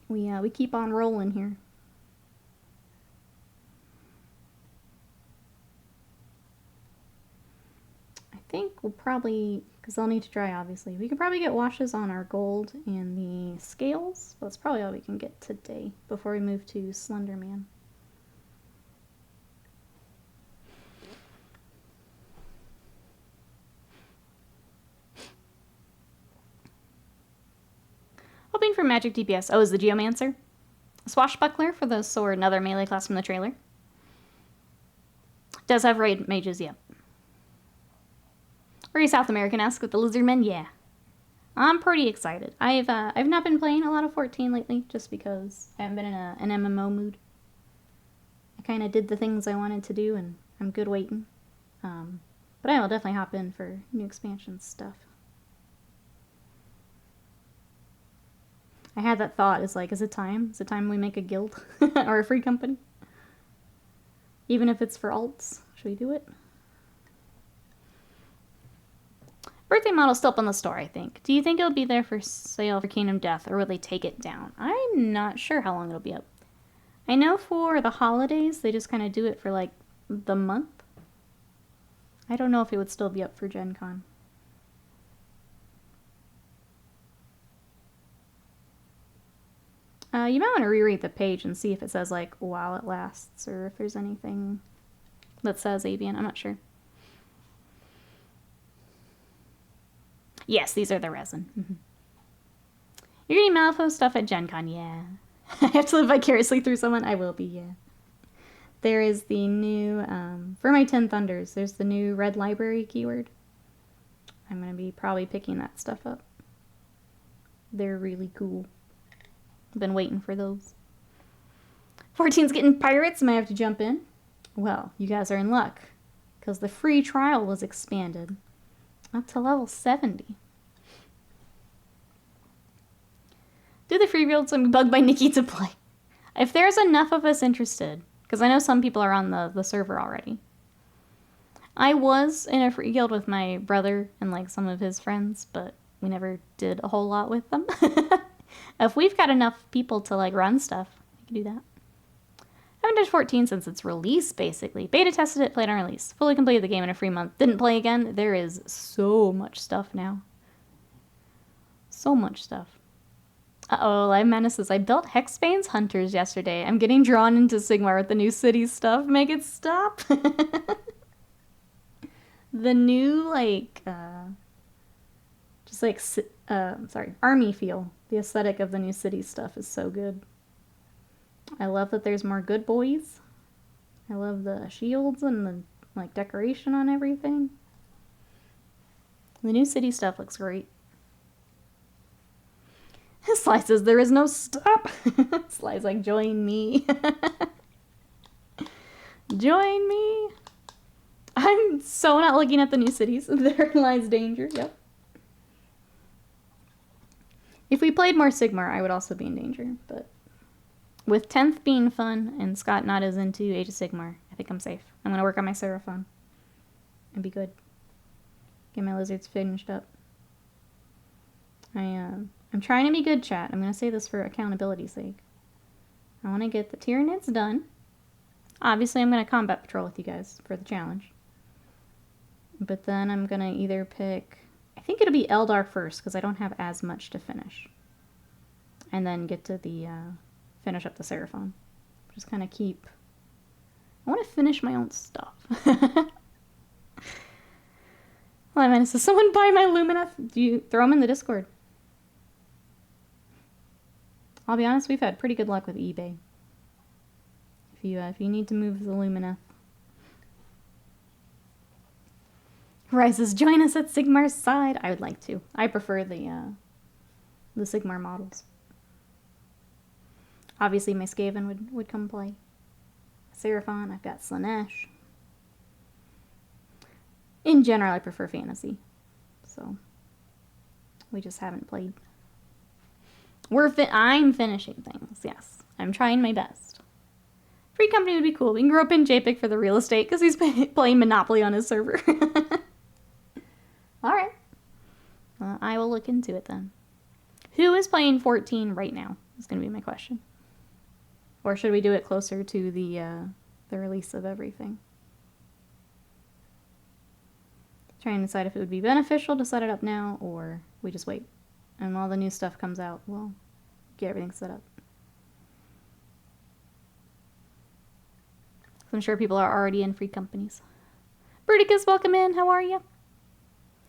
We keep on rolling here. I think we'll probably, because they'll need to dry, obviously. We could probably get washes on our gold and the scales. But that's probably all we can get today before we move to Slenderman. Hoping for magic DPS. Oh, is the Geomancer? Swashbuckler for the sword, another melee class from the trailer. Does have raid mages, yep. Are you South American-esque with the Lizardmen? Yeah. I'm pretty excited. I've not been playing a lot of 14 lately, just because I haven't been in an MMO mood. I kind of did the things I wanted to do, and I'm good waiting. But I will definitely hop in for new expansion stuff. I had that thought, is like, is it time? Is it time we make a guild? Or a free company? Even if it's for alts, should we do it? Birthday model's still up on the store, I think. Do you think it'll be there for sale for Kingdom Death, or will they take it down? I'm not sure how long it'll be up. I know for the holidays, they just kind of do it for, like, the month. I don't know if it would still be up for Gen Con. You might want to reread the page and see if it says, like, while it lasts, or if there's anything that says Avian. I'm not sure. Yes, these are the resin. Mm-hmm. You're getting Malifaux stuff at Gen Con, yeah. I have to live vicariously through someone? I will be, yeah. There is the new, for my 10 Thunders, there's the new Red Library keyword. I'm going to be probably picking that stuff up. They're really cool. Been waiting for those. 14's getting pirates. Might have to jump in. Well, you guys are in luck, because the free trial was expanded up to level 70. Do the free guilds and be bugged by Nikki to play. If there's enough of us interested, because I know some people are on the server already. I was in a free guild with my brother and like some of his friends, but we never did a whole lot with them. If we've got enough people to like run stuff, we can do that. I haven't touched 14 since its release, basically. Beta tested it, played on release. Fully completed the game in a free month. Didn't play again. There is so much stuff now. So much stuff. Uh-oh, Live Menaces. I built Hexbane's Hunters yesterday. I'm getting drawn into Sigmar with the new city stuff. Make it stop. The new, like, just like, army feel. The aesthetic of the new city stuff is so good. I love that there's more good boys. I love the shields and the, like, decoration on everything. The new city stuff looks great. Sly says there is no stop. Sly's like, join me. Join me. I'm so not looking at the new cities. There lies danger. Yep. If we played more Sigmar, I would also be in danger. But with 10th being fun and Scott not as into Age of Sigmar, I think I'm safe. I'm going to work on my Seraphon and be good. Get my lizards finished up. I'm trying to be good, chat. I'm going to say this for accountability's sake. I want to get the Tyranids done. Obviously, I'm going to combat patrol with you guys for the challenge. But then I'm going to either pick... I think it'll be Eldar first, because I don't have as much to finish. And then get to the... finish up the Seraphon. Just kind of keep... I want to finish my own stuff. Well, I mean, says, someone buy my Lumineth? Do you throw them in the Discord? I'll be honest, we've had pretty good luck with eBay. If you need to move the Lumineth. Rises, join us at Sigmar's side. I would like to. I prefer the Sigmar models. Obviously, my Skaven would come play. Seraphon, I've got Slanesh. In general, I prefer fantasy. So, we just haven't played. I'm finishing things, yes. I'm trying my best. Free company would be cool. We can grow up in JPEG for the real estate because he's playing Monopoly on his server. Alright. I will look into it then. Who is playing 14 right now? Is going to be my question. Or should we do it closer to the release of everything? Trying to decide if it would be beneficial to set it up now, or we just wait. And while the new stuff comes out, we'll get everything set up. I'm sure people are already in free companies. Bruticus, welcome in. How are you?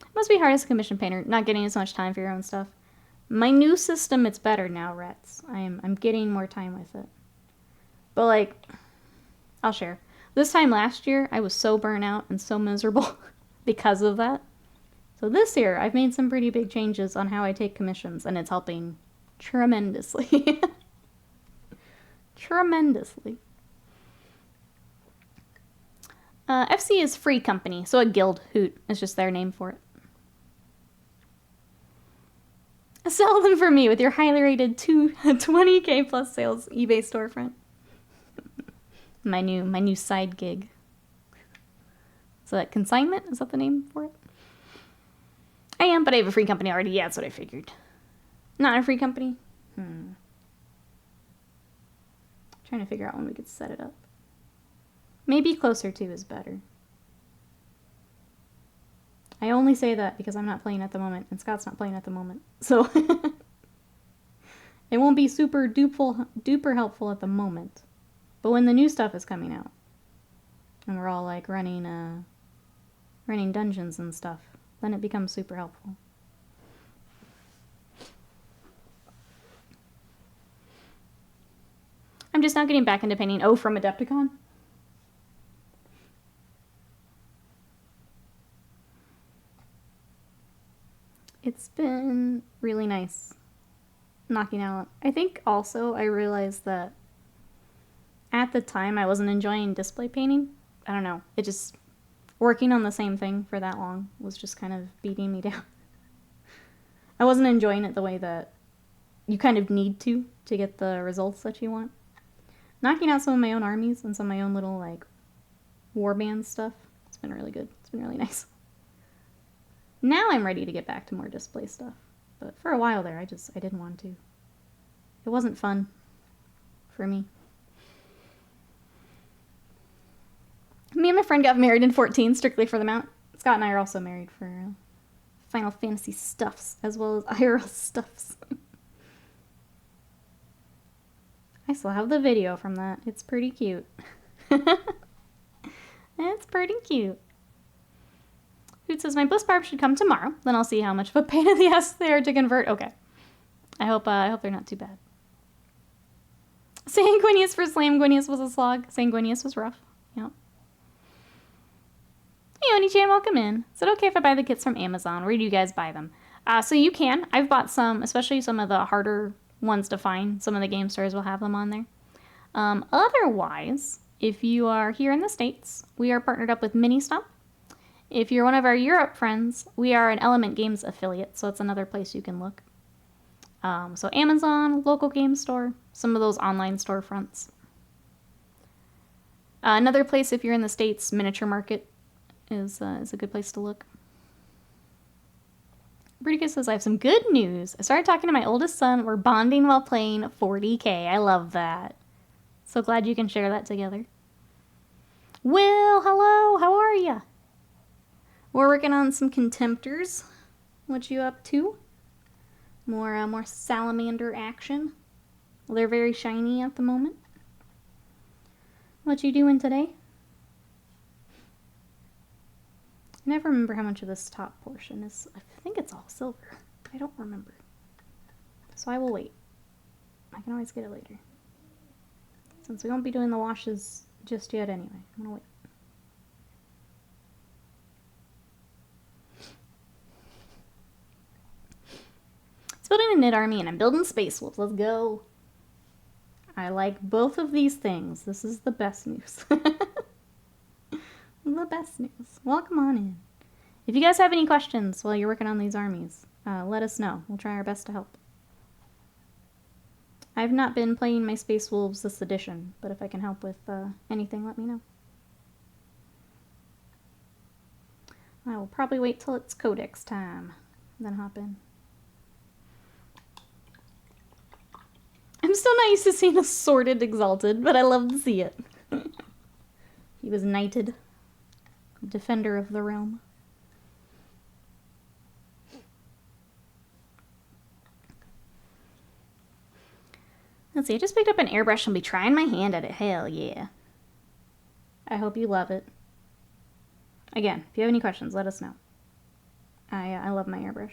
It must be hard as a commission painter, not getting as much time for your own stuff. My new system, it's better now, Rets. I'm getting more time with it. But, like, I'll share. This time last year, I was so burnt out and so miserable because of that. So this year, I've made some pretty big changes on how I take commissions, and it's helping tremendously. Tremendously. FC is free company, so a guild hoot is just their name for it. Sell them for me with your highly rated 20k plus sales eBay storefront. my new side gig. So that consignment, is that the name for it? I am, but I have a free company already. Yeah, that's what I figured. Not a free company? Trying to figure out when we could set it up. Maybe closer to is better. I only say that because I'm not playing at the moment, and Scott's not playing at the moment. So, it won't be super duper helpful at the moment. But when the new stuff is coming out, and we're all like running dungeons and stuff, then it becomes super helpful. I'm just now getting back into painting. Oh, from Adepticon? It's been really nice. knocking out. I think also I realized that at the time I wasn't enjoying display painting. I don't know. It just, working on the same thing for that long was just kind of beating me down. I wasn't enjoying it the way that you kind of need to get the results that you want. Knocking out some of my own armies and some of my own little, like, warband stuff. It's been really good. It's been really nice. Now I'm ready to get back to more display stuff. But for a while there, I didn't want to. It wasn't fun for me. Me and my friend got married in 14 strictly for the mount. Scott and I are also married for Final Fantasy stuffs as well as IRL stuffs. I still have the video from that. It's pretty cute. It's pretty cute. Hoot says, my Bliss Barb should come tomorrow. Then I'll see how much of a pain in the ass they are to convert. Okay. I hope they're not too bad. Sanguinius for Slamguinius was a slog. Sanguinius was rough. Yep. Hey, Oni-chan, welcome in. Is it okay if I buy the kits from Amazon? Where do you guys buy them? So you can. I've bought some, especially some of the harder ones to find. Some of the game stores will have them on there. Otherwise, if you are here in the States, we are partnered up with Ministop. If you're one of our Europe friends, we are an Element Games affiliate, so it's another place you can look. So Amazon, local game store, some of those online storefronts. Another place, if you're in the States, Miniature Market is a good place to look. Bruticus says, I have some good news. I started talking to my oldest son. We're bonding while playing 40K. I love that. So glad you can share that together. Will, hello. How are ya? We're working on some Contemptors. What you up to? More Salamander action. Well, they're very shiny at the moment. What you doing today? I never remember how much of this top portion is. I think it's all silver. I don't remember. So I will wait. I can always get it later. Since we won't be doing the washes just yet anyway. I'm gonna wait. It's building a knit army and I'm building Space Wolves. Let's go. I like both of these things. This is the best news. The best news. Welcome on in. If you guys have any questions while you're working on these armies, let us know. We'll try our best to help. I've not been playing my Space Wolves this edition, but if I can help with anything, let me know. I will probably wait till it's Codex time, then hop in. I'm still not used to seeing a sorted Exalted, but I love to see it. He was knighted. Defender of the realm. Let's see, I just picked up an airbrush and will be trying my hand at it. Hell yeah. I hope you love it. Again, if you have any questions, let us know. I love my airbrush.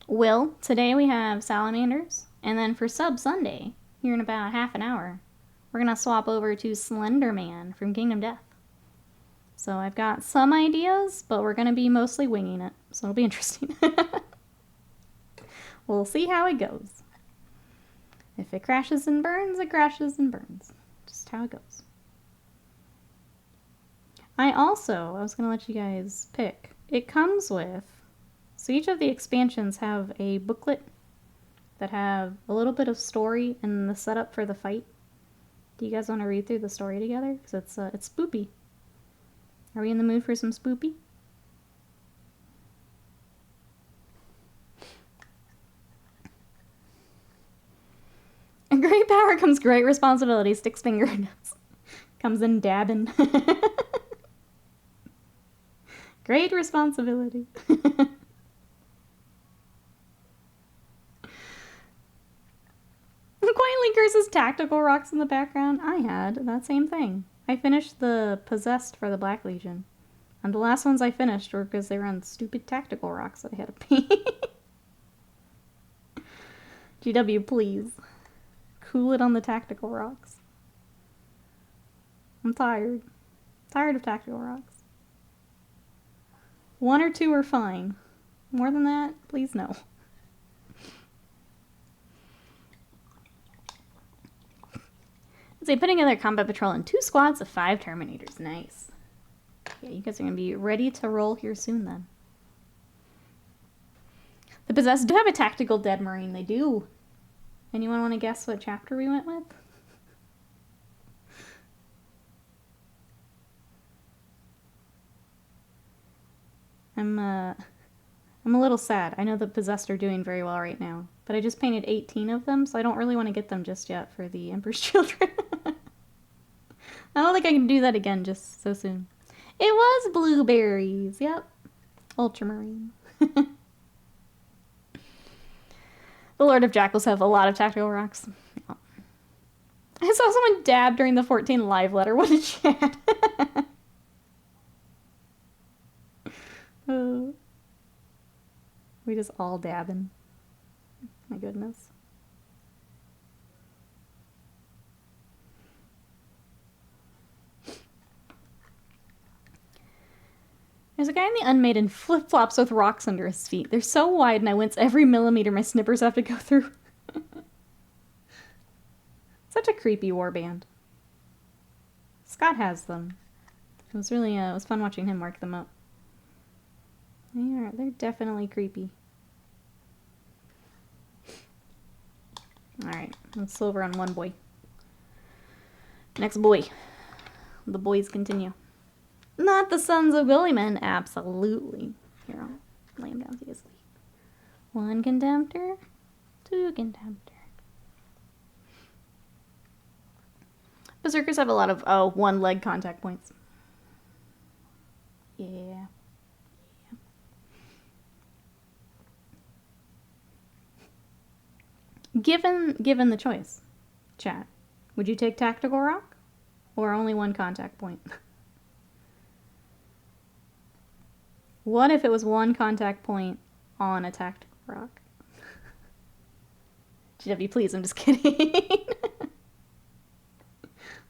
Will, today we have Salamanders, and then for Sub Sunday, here in about half an hour, we're going to swap over to Slenderman from Kingdom Death. So I've got some ideas, but we're going to be mostly winging it, so it'll be interesting. We'll see how it goes. If it crashes and burns, it crashes and burns. Just how it goes. I was going to let you guys pick. It comes with, so each of the expansions have a booklet that have a little bit of story and the setup for the fight. Do you guys want to read through the story together? Because it's spoopy. Are we in the mood for some spoopy? A great power comes great responsibility. Sticks finger nose. Comes in dabbing. Great responsibility. Quietly curses tactical rocks in the background. I had that same thing. I finished the Possessed for the Black Legion. And the last ones I finished were because they were on stupid tactical rocks that I had to paint. GW, please. Cool it on the tactical rocks. I'm tired. Tired of tactical rocks. 1 or 2 are fine. More than that, please no. So putting together a combat patrol in 2 squads of 5 Terminators. Nice. Yeah, you guys are going to be ready to roll here soon then. The Possessed do have a tactical dead marine. They do. Anyone want to guess what chapter we went with? I'm a little sad. I know the Possessed are doing very well right now, but I just painted 18 of them, so I don't really want to get them just yet for the Emperor's Children. I don't think I can do that again just so soon. It was blueberries. Yep. Ultramarine. The Lord of Jackals have a lot of tactical rocks. Yeah. I saw someone dab during the 14 live letter. What a chat. We just all dabbing. My goodness. There's a guy in the Unmaiden flip-flops with rocks under his feet. They're so wide and I wince every millimeter my snippers have to go through. Such a creepy warband. Scott has them. It was really, it was fun watching him work them up. They're definitely creepy. Alright, let's silver on one boy. Next boy. The boys continue. Not the sons of Gullymen, absolutely. Here, I'll lay him down so you sleep. 1 Contemptor, 2 Contemptor. Berserkers have a lot of, one leg contact points. Yeah. Given the choice, chat, would you take Tactical Rock or only 1 contact point? What if it was 1 contact point on a Tactical Rock? GW, please, I'm just kidding.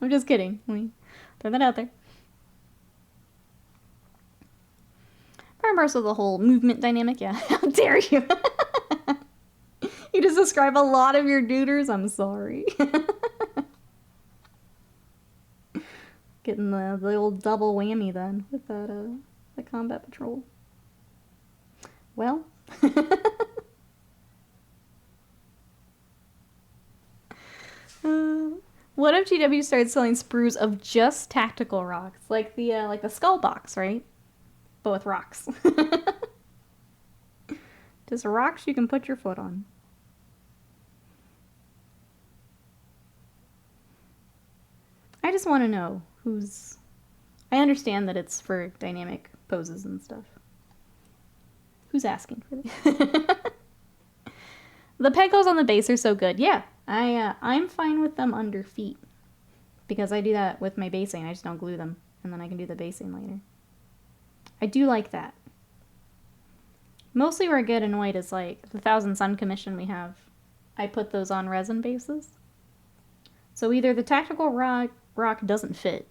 I'm just kidding. Let me throw that out there. Part and parcel of the whole movement dynamic, yeah. How dare you? You just describe a lot of your duders. I'm sorry. Getting the old double whammy then with that the combat patrol. Well. What if GW started selling sprues of just tactical rocks, like the skull box, right? But with rocks. Just rocks you can put your foot on. I just want to know who's... I understand that it's for dynamic poses and stuff. Who's asking for this? The peg holes on the base are so good. Yeah, I'm fine with them under feet. Because I do that with my basing. I just don't glue them. And then I can do the basing later. I do like that. Mostly where I get annoyed is like the 1000 Sun commission we have. I put those on resin bases. So either the tactical rock doesn't fit.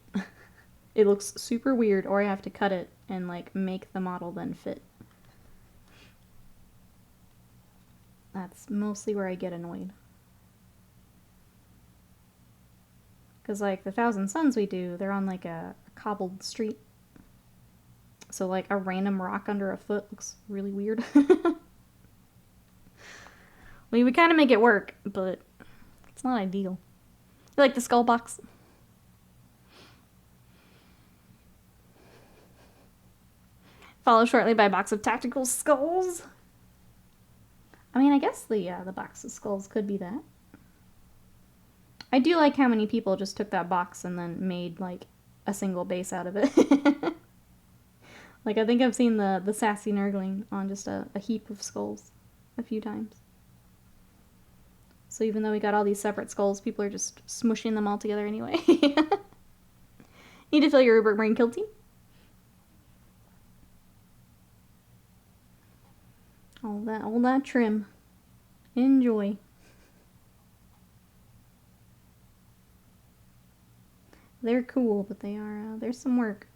It looks super weird, or I have to cut it and like make the model then fit. That's mostly where I get annoyed. Because like the 1000 Suns we do, they're on like a cobbled street. So like a random rock under a foot looks really weird. We would kind of make it work, but it's not ideal. You like the skull box? Followed shortly by a box of tactical skulls. I mean, I guess the box of skulls could be that. I do like how many people just took that box and then made like a single base out of it. Like I think I've seen the sassy nurgling on just a heap of skulls a few times. So even though we got all these separate skulls, people are just smushing them all together anyway. Need to fill your Rupert Marine kill team? All that trim. Enjoy. They're cool, but there's some work.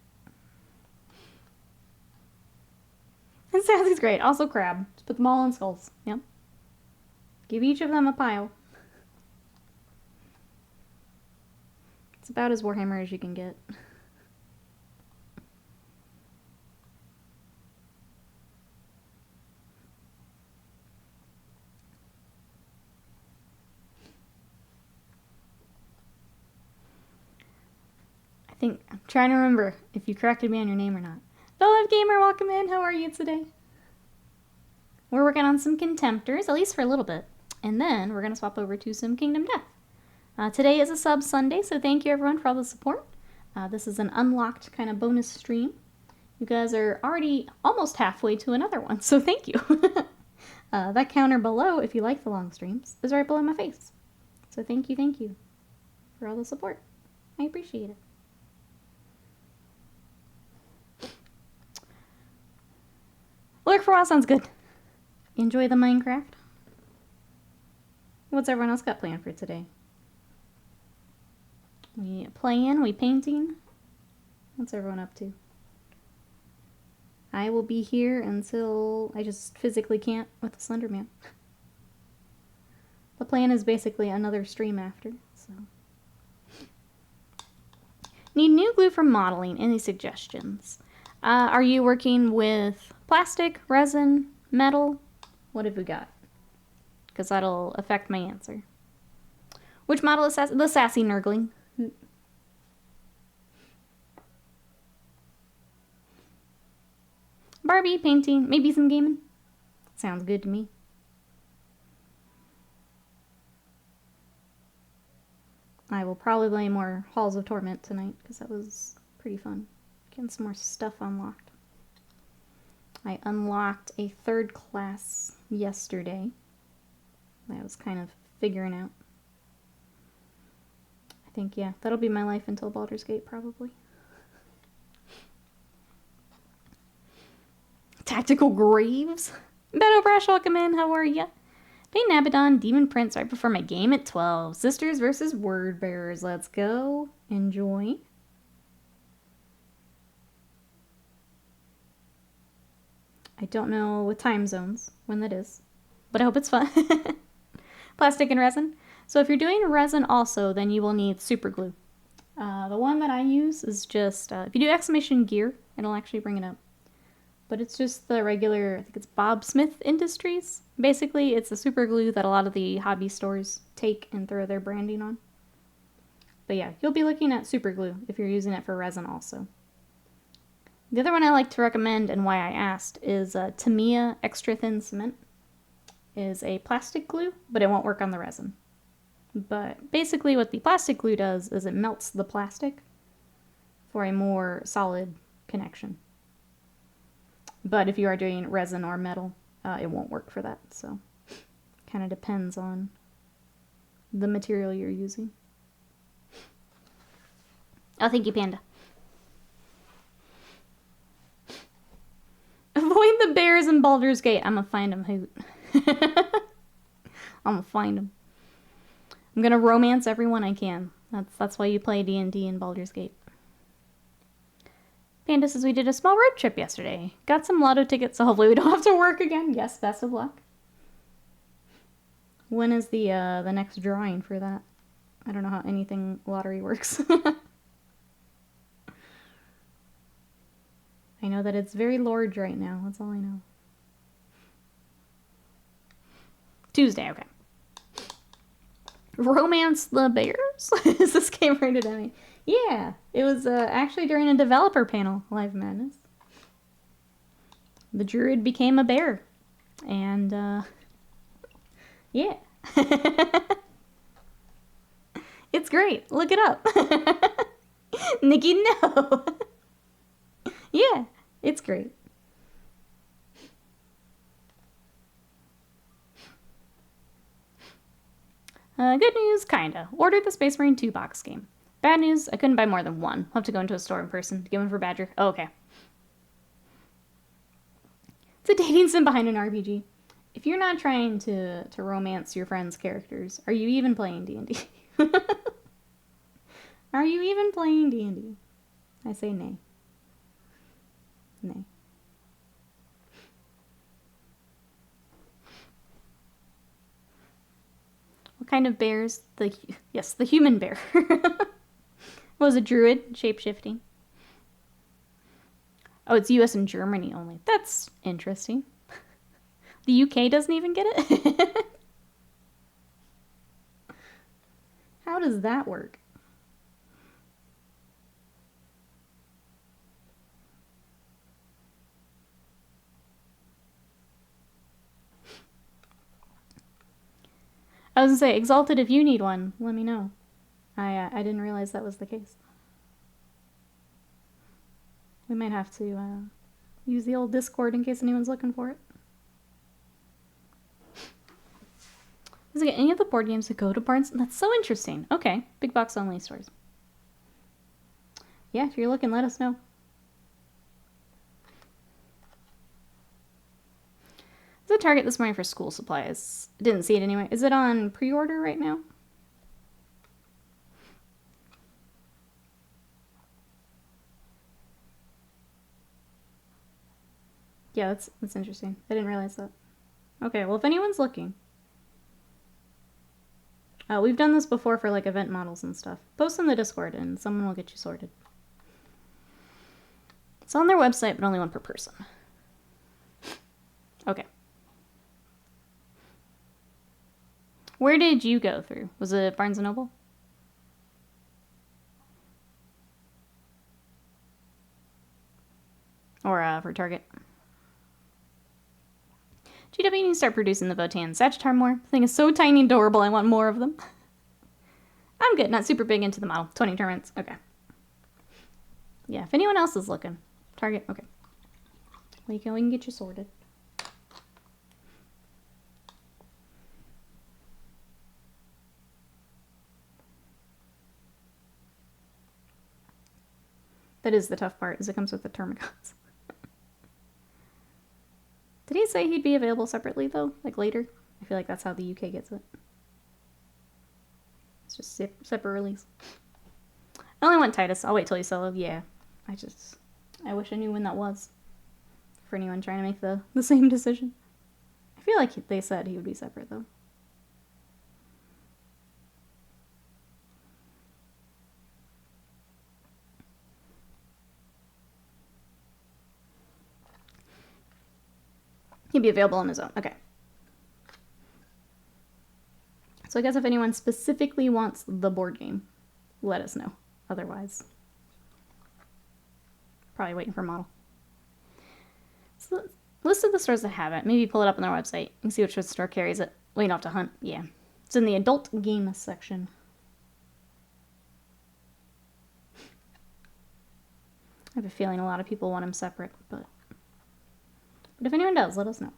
And Sassy's great. Also crab. Just put them all in skulls. Yep. Give each of them a pile. It's about as Warhammer as you can get. I'm trying to remember if you corrected me on your name or not. Fellow Gamer, welcome in. How are you today? We're working on some Contemptors, at least for a little bit. And then we're going to swap over to some Kingdom Death. Today is a sub Sunday, so thank you everyone for all the support. This is an unlocked kind of bonus stream. You guys are already almost halfway to another one, so thank you. That counter below, if you like the long streams, is right below my face. So thank you for all the support. I appreciate it. Lurk for a while sounds good. Enjoy the Minecraft. What's everyone else got planned for today? We playing? We painting? What's everyone up to? I will be here until I just physically can't with the Slenderman. The plan is basically another stream after, so. Need new glue for modeling. Any suggestions? Are you working with plastic, resin, metal? What have we got? Because that'll affect my answer. Which model is the Sassy Nurgling? Barbie, painting, maybe some gaming. Sounds good to me. I will probably play more Halls of Torment tonight because that was pretty fun. Getting some more stuff unlocked. I unlocked a 3rd class yesterday. I was kind of figuring out. I think, yeah, that'll be my life until Baldur's Gate, probably. Tactical Graves. Beto Brash, welcome in. How are ya? Peyton Abaddon, Demon Prince, right before my game at 12. Sisters versus Word Bearers. Let's go. Enjoy. I don't know with time zones when that is, but I hope it's fun. Plastic and resin. So if you're doing resin also, then you will need super glue. The one that I use is just, if you do exclamation gear, it'll actually bring it up. But it's just the regular, I think it's Bob Smith Industries. Basically, it's a super glue that a lot of the hobby stores take and throw their branding on. But yeah, you'll be looking at super glue if you're using it for resin also. The other one I like to recommend, and why I asked, is Tamiya Extra Thin Cement. Is a plastic glue, but it won't work on the resin. But basically what the plastic glue does is it melts the plastic for a more solid connection. But if you are doing resin or metal, it won't work for that. So kind of depends on the material you're using. Oh, thank you, Panda. Avoid the bears in Baldur's Gate. I'm gonna find them, Hoot. I'm gonna find them. I'm gonna romance everyone I can. That's why you play D&D in Baldur's Gate. Panda says we did a small road trip yesterday. Got some lotto tickets, so hopefully we don't have to work again. Yes, best of luck. When is the next drawing for that? I don't know how anything lottery works. I know that it's very large right now. That's all I know. Tuesday, okay. Romance the Bears? Is this game rated at me? Yeah, it was actually during a developer panel, Live Madness. The druid became a bear. And, yeah. It's great. Look it up. Nikki, no. Yeah, it's great. Good news, kinda. Ordered the Space Marine 2 box game. Bad news, I couldn't buy more than one. I'll have to go into a store in person to get one for Badger. Oh, okay. It's a dating sim behind an RPG. If you're not trying to romance your friend's characters, are you even playing D&D? Are you even playing D&D? I say nay. Nay. What kind of bears? Yes, the human bear. What was a druid? Shape-shifting. Oh, it's US and Germany only. That's interesting. The UK doesn't even get it? How does that work? I was gonna say, Exalted, if you need one, let me know. I didn't realize that was the case. We might have to use the old Discord in case anyone's looking for it. Does it get any of the board games that go to Barnes? That's so interesting. Okay, big box only stores. Yeah, if you're looking, let us know. There's a Target this morning for school supplies. Didn't see it anyway. Is it on pre-order right now? Yeah, that's interesting. I didn't realize that. Okay, well, if anyone's looking. We've done this before for, like, event models and stuff. Post in the Discord and someone will get you sorted. It's on their website, but only one per person. Okay. Where did you go through? Was it Barnes & Noble? Or for Target? GW needs to start producing the Votan Sagittar more. The thing is so tiny and adorable, I want more of them. I'm good, not super big into the model. 20 tournaments, okay. Yeah, if anyone else is looking. Target, okay. We can get you sorted. That is the tough part, is it comes with the Termagants. Did he say he'd be available separately, though? Like, later? I feel like that's how the UK gets it. It's just separate release. I only want Titus. I'll wait till he's solo. Yeah. I wish I knew when that was. For anyone trying to make the same decision. I feel like they said he would be separate, though. He'd be available on his own. Okay. So I guess if anyone specifically wants the board game, let us know. Otherwise, probably waiting for a model. So list of the stores that have it. Maybe pull it up on their website and see which store carries it. Well, you don't have to hunt. Yeah. It's in the adult game section. I have a feeling a lot of people want them separate, but if anyone does, let us know.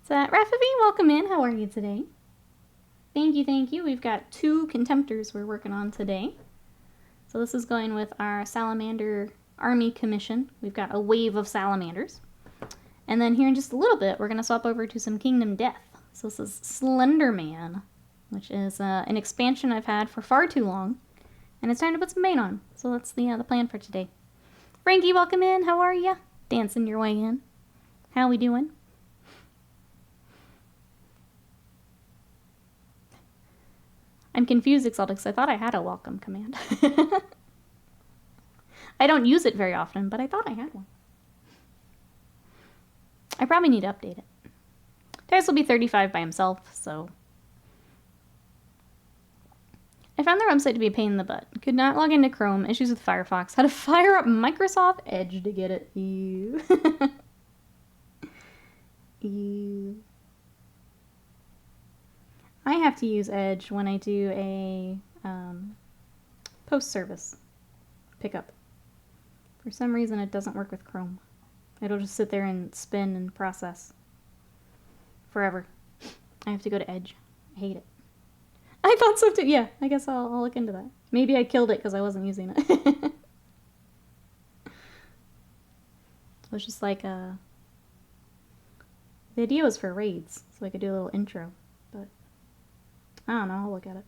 So, Rafavi, welcome in. How are you today? Thank you, thank you. We've got 2 Contemptors we're working on today. So this is going with our Salamander Army Commission. We've got a wave of Salamanders. And then here in just a little bit, we're going to swap over to some Kingdom Death. So this is Slenderman, which is an expansion I've had for far too long. And it's time to put some main on. So that's the plan for today. Frankie, welcome in. How are ya? Dancing your way in. How we doing? I'm confused, Exalted, because I thought I had a welcome command. I don't use it very often, but I thought I had one. I probably need to update it. Titus will be 35 by himself, so... I found their website to be a pain in the butt. Could not log into Chrome, issues with Firefox, had to fire up Microsoft Edge to get it. Ew. Ew. I have to use Edge when I do a post service pickup. For some reason, it doesn't work with Chrome. It'll just sit there and spin and process forever. I have to go to Edge. I hate it. I thought so too. Yeah, I guess I'll look into that. Maybe I killed it because I wasn't using it. It was just like the idea was for raids, so I could do a little intro, but I don't know. I'll look at it.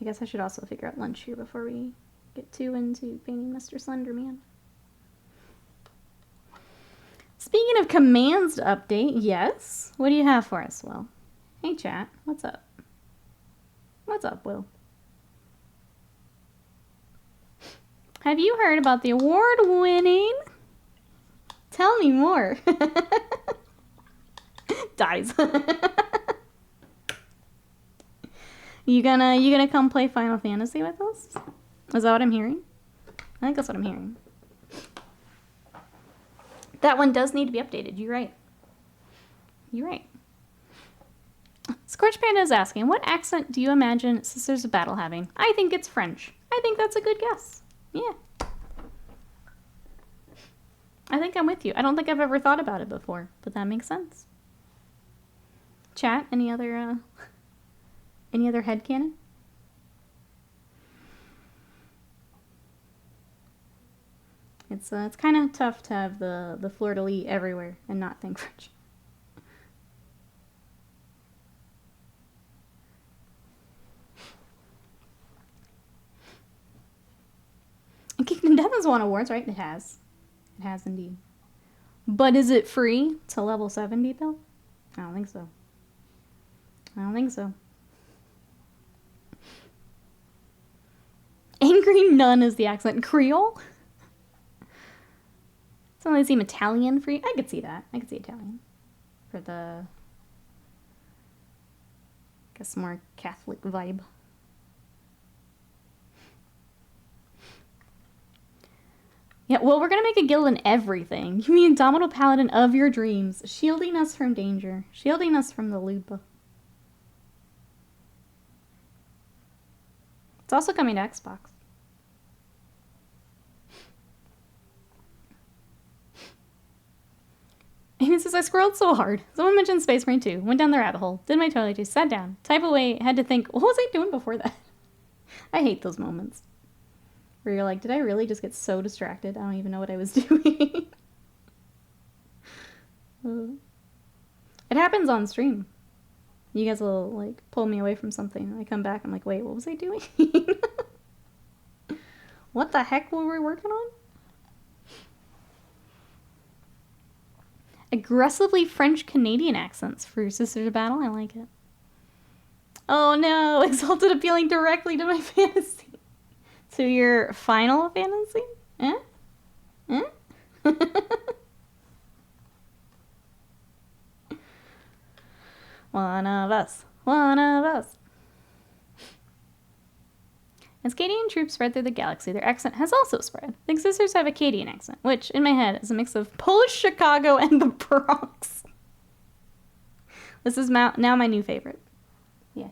I guess I should also figure out lunch here before we get too into painting Mr. Slenderman. Speaking of commands to update, yes. What do you have for us, Will? Hey, chat. What's up? What's up, Will? Have you heard about the award-winning? Tell me more. Dies. You gonna come play Final Fantasy with us? Is that what I'm hearing? I think that's what I'm hearing. That one does need to be updated. You're right. You're right. Scorch Panda is asking, what accent do you imagine Sisters of Battle having? I think it's French. I think that's a good guess. Yeah. I think I'm with you. I don't think I've ever thought about it before, but that makes sense. Chat, any other headcanon? It's kind of tough to have the fleur-de-lis everywhere and not think French. And Kingdom Death has won awards, right? It has. It has indeed. But is it free to level 70, though? I don't think so. I don't think so. Angry Nun is the accent. Creole? Something seem Italian free? I could see that. I could see Italian. For the... I guess more Catholic vibe. Yeah, well, we're gonna make a guild in everything. You mean Indomitable Paladin of your dreams. Shielding us from danger. Shielding us from the Lupa. It's also coming to Xbox. Amy says, I scrolled so hard. Someone mentioned Space Marine 2. Went down the rabbit hole. Did my toilet juice. Sat down. Type away. Had to think, what was I doing before that? I hate those moments. Where you're like, did I really just get so distracted? I don't even know what I was doing. It happens on stream. You guys will, like, pull me away from something. I come back, I'm like, wait, what was I doing? What the heck were we working on? Aggressively French-Canadian accents for Sisters of Battle. I like it. Oh no, Exalted appealing directly to my fantasy. To your Final Fantasy? Eh? Eh? One of us. One of us. As Acadian troops spread through the galaxy, their accent has also spread. The Sisters have Acadian accent, which, in my head, is a mix of Polish Chicago and the Bronx. This is now my new favorite. Yeah.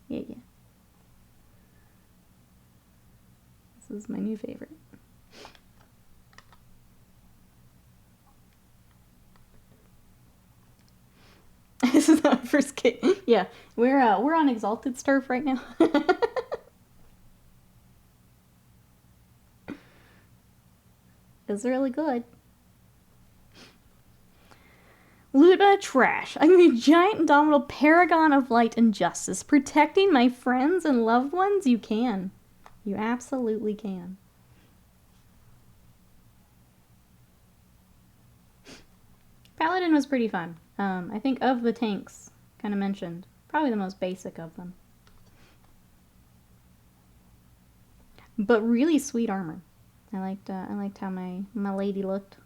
Yeah, yeah. This is my new favorite. This is our first kid. Yeah, we're on Exalted Turf right now. It's really good. Luda trash. I'm a giant indomitable paragon of light and justice. Protecting my friends and loved ones? You can. You absolutely can. Paladin was pretty fun. I think of the tanks, kind of mentioned, probably the most basic of them. But really sweet armor. I liked how my lady looked.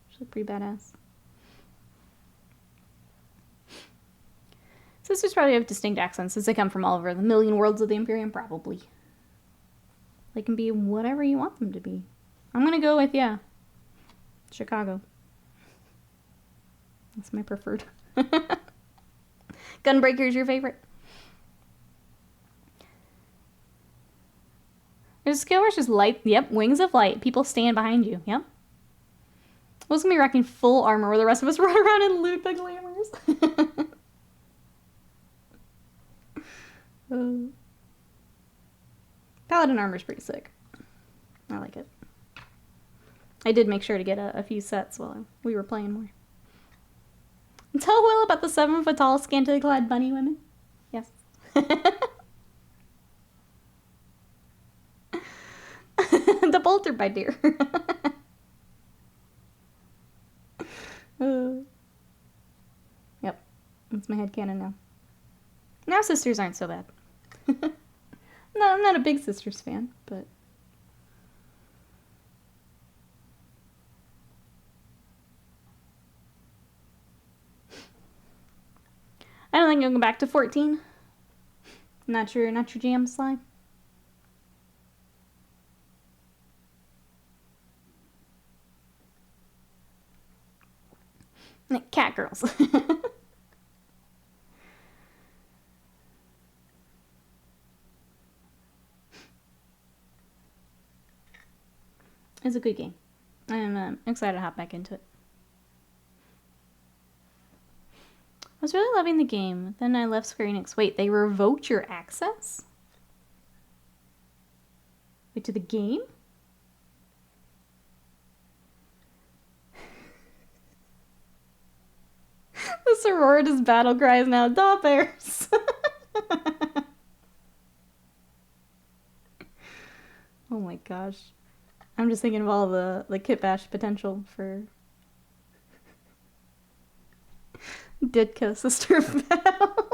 She looked pretty badass. Sisters probably have distinct accents since they come from all over the million worlds of the Imperium, probably. They can be whatever you want them to be. I'm gonna go with, yeah, Chicago. That's my preferred. Gunbreaker's your favorite? There's a skill where it's just light. Yep, wings of light. People stand behind you. Yep. We're gonna be rocking full armor where the rest of us run around and loot the glamours. Paladin armor's pretty sick. I like it. I did make sure to get a few sets while we were playing more. Tell Will about the 7-foot tall, scantily clad bunny women. Yes. the bolter, my dear. Yep, that's my headcanon now. Now sisters aren't so bad. No, I'm not a big sisters fan, but... I don't think I'll go back to 14. Not your jam, Sly. Cat girls. It's a good game. I'm excited to hop back into it. I was really loving the game. Then I left Square Enix. Wait, they revoked your access? Wait, to the game? The sororitas battle cry is now "Da Bears." Oh my gosh. I'm just thinking of all the Kit Bash potential for Ditka sister battle.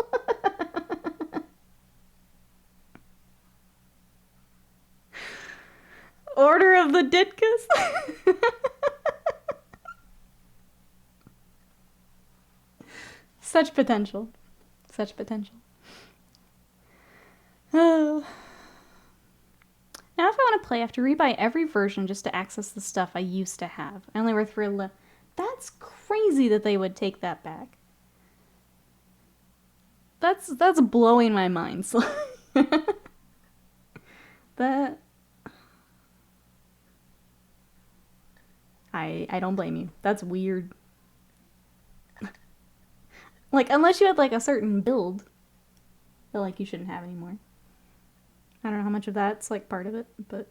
Order of the Ditkas. Such potential. Such potential. Oh. Now if I want to play, I have to rebuy every version just to access the stuff I used to have. I only worth 3 left. That's crazy that they would take that back. That's blowing my mind. That... I don't blame you. That's weird. Like, unless you had, like, a certain build that, like, you shouldn't have anymore. I don't know how much of that's, like, part of it, but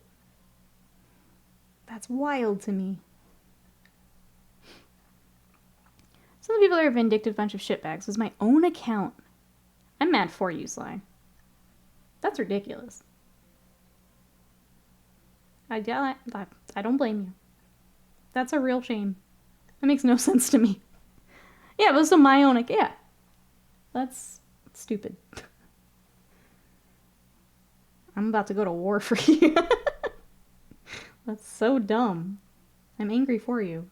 that's wild to me. Some of the people that are vindictive bunch of shitbags was my own account. I'm mad for you, Sly. That's ridiculous. I don't blame you. That's a real shame. That makes no sense to me. Yeah, but it's my own account. Yeah. That's stupid. I'm about to go to war for you. That's so dumb. I'm angry for you.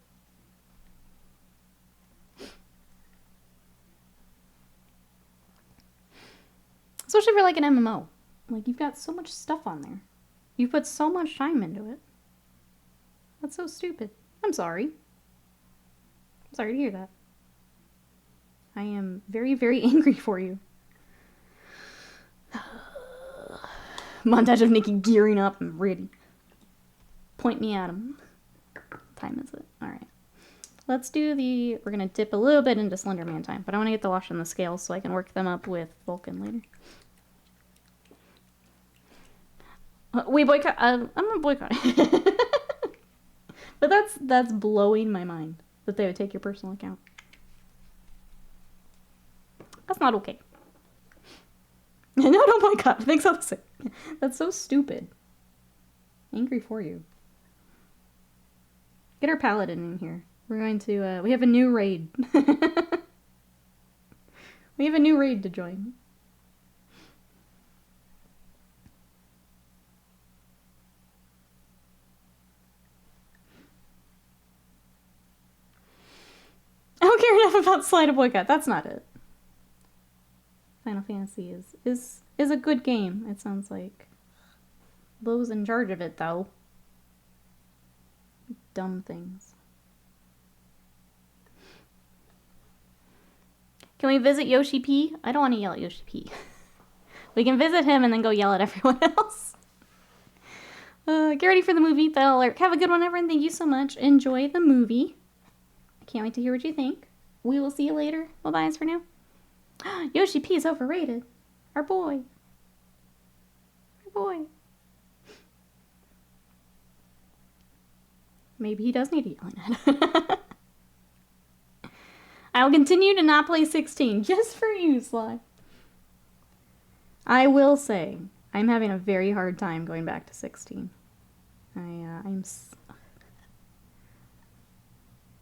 Especially for like an MMO. Like, you've got so much stuff on there. You put so much time into it. That's so stupid. I'm sorry. I'm sorry to hear that. I am very, very angry for you. Montage of Nikki gearing up and ready. Point me at him. What time is it? Alright. Let's do the... We're going to dip a little bit into Slenderman time, but I want to get the wash on the scales so I can work them up with Vulcan later. We boycott... I'm going to boycott. But that's blowing my mind that they would take your personal account. That's not okay. No, don't boycott. Thanks, I'll say. That's so stupid. Angry for you. Get our paladin in here. We're going to, we have a new raid. We have a new raid to join. I don't care enough about Slide a Boycott. That's not it. Final Fantasy is a good game, it sounds like. Lowe's in charge of it, though. Dumb things. Can we visit Yoshi P? I don't want to yell at Yoshi P. We can visit him and then go yell at everyone else. Get ready for the movie. That'll alert. Have a good one, everyone. Thank you so much. Enjoy the movie. I can't wait to hear what you think. We will see you later. Bye-bye for now. Yoshi P is overrated. Our boy. Our boy. Maybe he does need a yelling at. I will continue to not play 16 just for you, Sly. I will say, I'm having a very hard time going back to 16.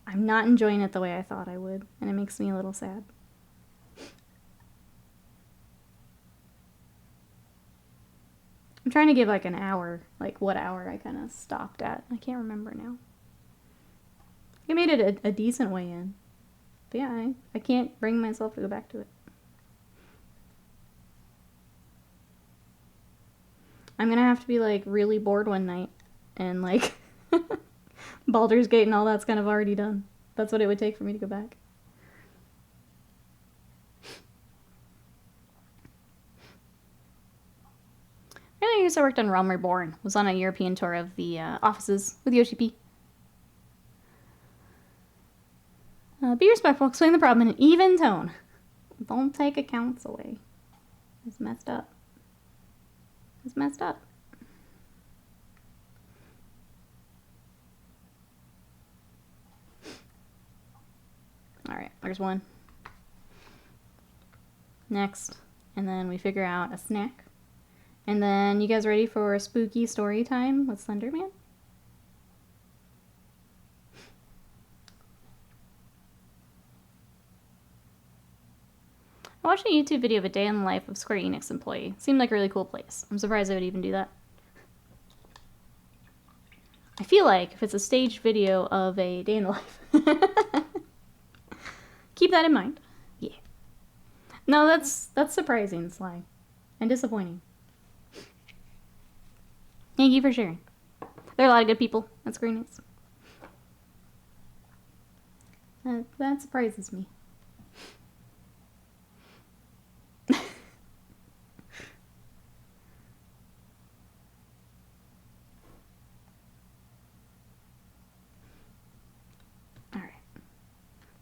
I'm not enjoying it the way I thought I would, and it makes me a little sad. I'm trying to give like an hour, like what hour I kind of stopped at. I can't remember now. I made it a decent way in. But yeah, I can't bring myself to go back to it. I'm gonna have to be like really bored one night and like Baldur's Gate and all that's kind of already done. That's what it would take for me to go back. Earlier years I worked on Realm Reborn. Was on a European tour of the offices with Yoshi P. Be respectful, explain the problem in an even tone. Don't take accounts away. It's messed up. It's messed up. Alright, there's one. Next. And then we figure out a snack. And then, you guys ready for a spooky story time with Slenderman? I watched a YouTube video of a day in the life of Square Enix employee. Seemed like a really cool place. I'm surprised they would even do that. I feel like if it's a staged video of a day in the life. Keep that in mind. Yeah. No, that's surprising, Sly. And disappointing. Thank you for sharing. There are a lot of good people at Square Enix. That surprises me. Alright.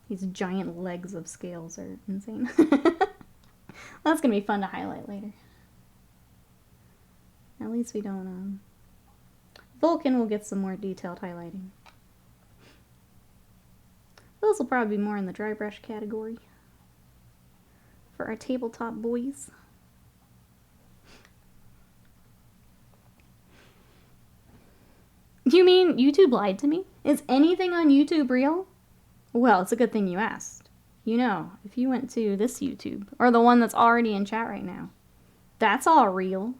These giant legs of scales are insane. That's gonna be fun to highlight later. At least we don't, Vulcan will get some more detailed highlighting. Those will probably be more in the dry brush category. For our tabletop boys. You mean YouTube lied to me? Is anything on YouTube real? Well, it's a good thing you asked. You know, if you went to this YouTube, or the one that's already in chat right now, that's all real.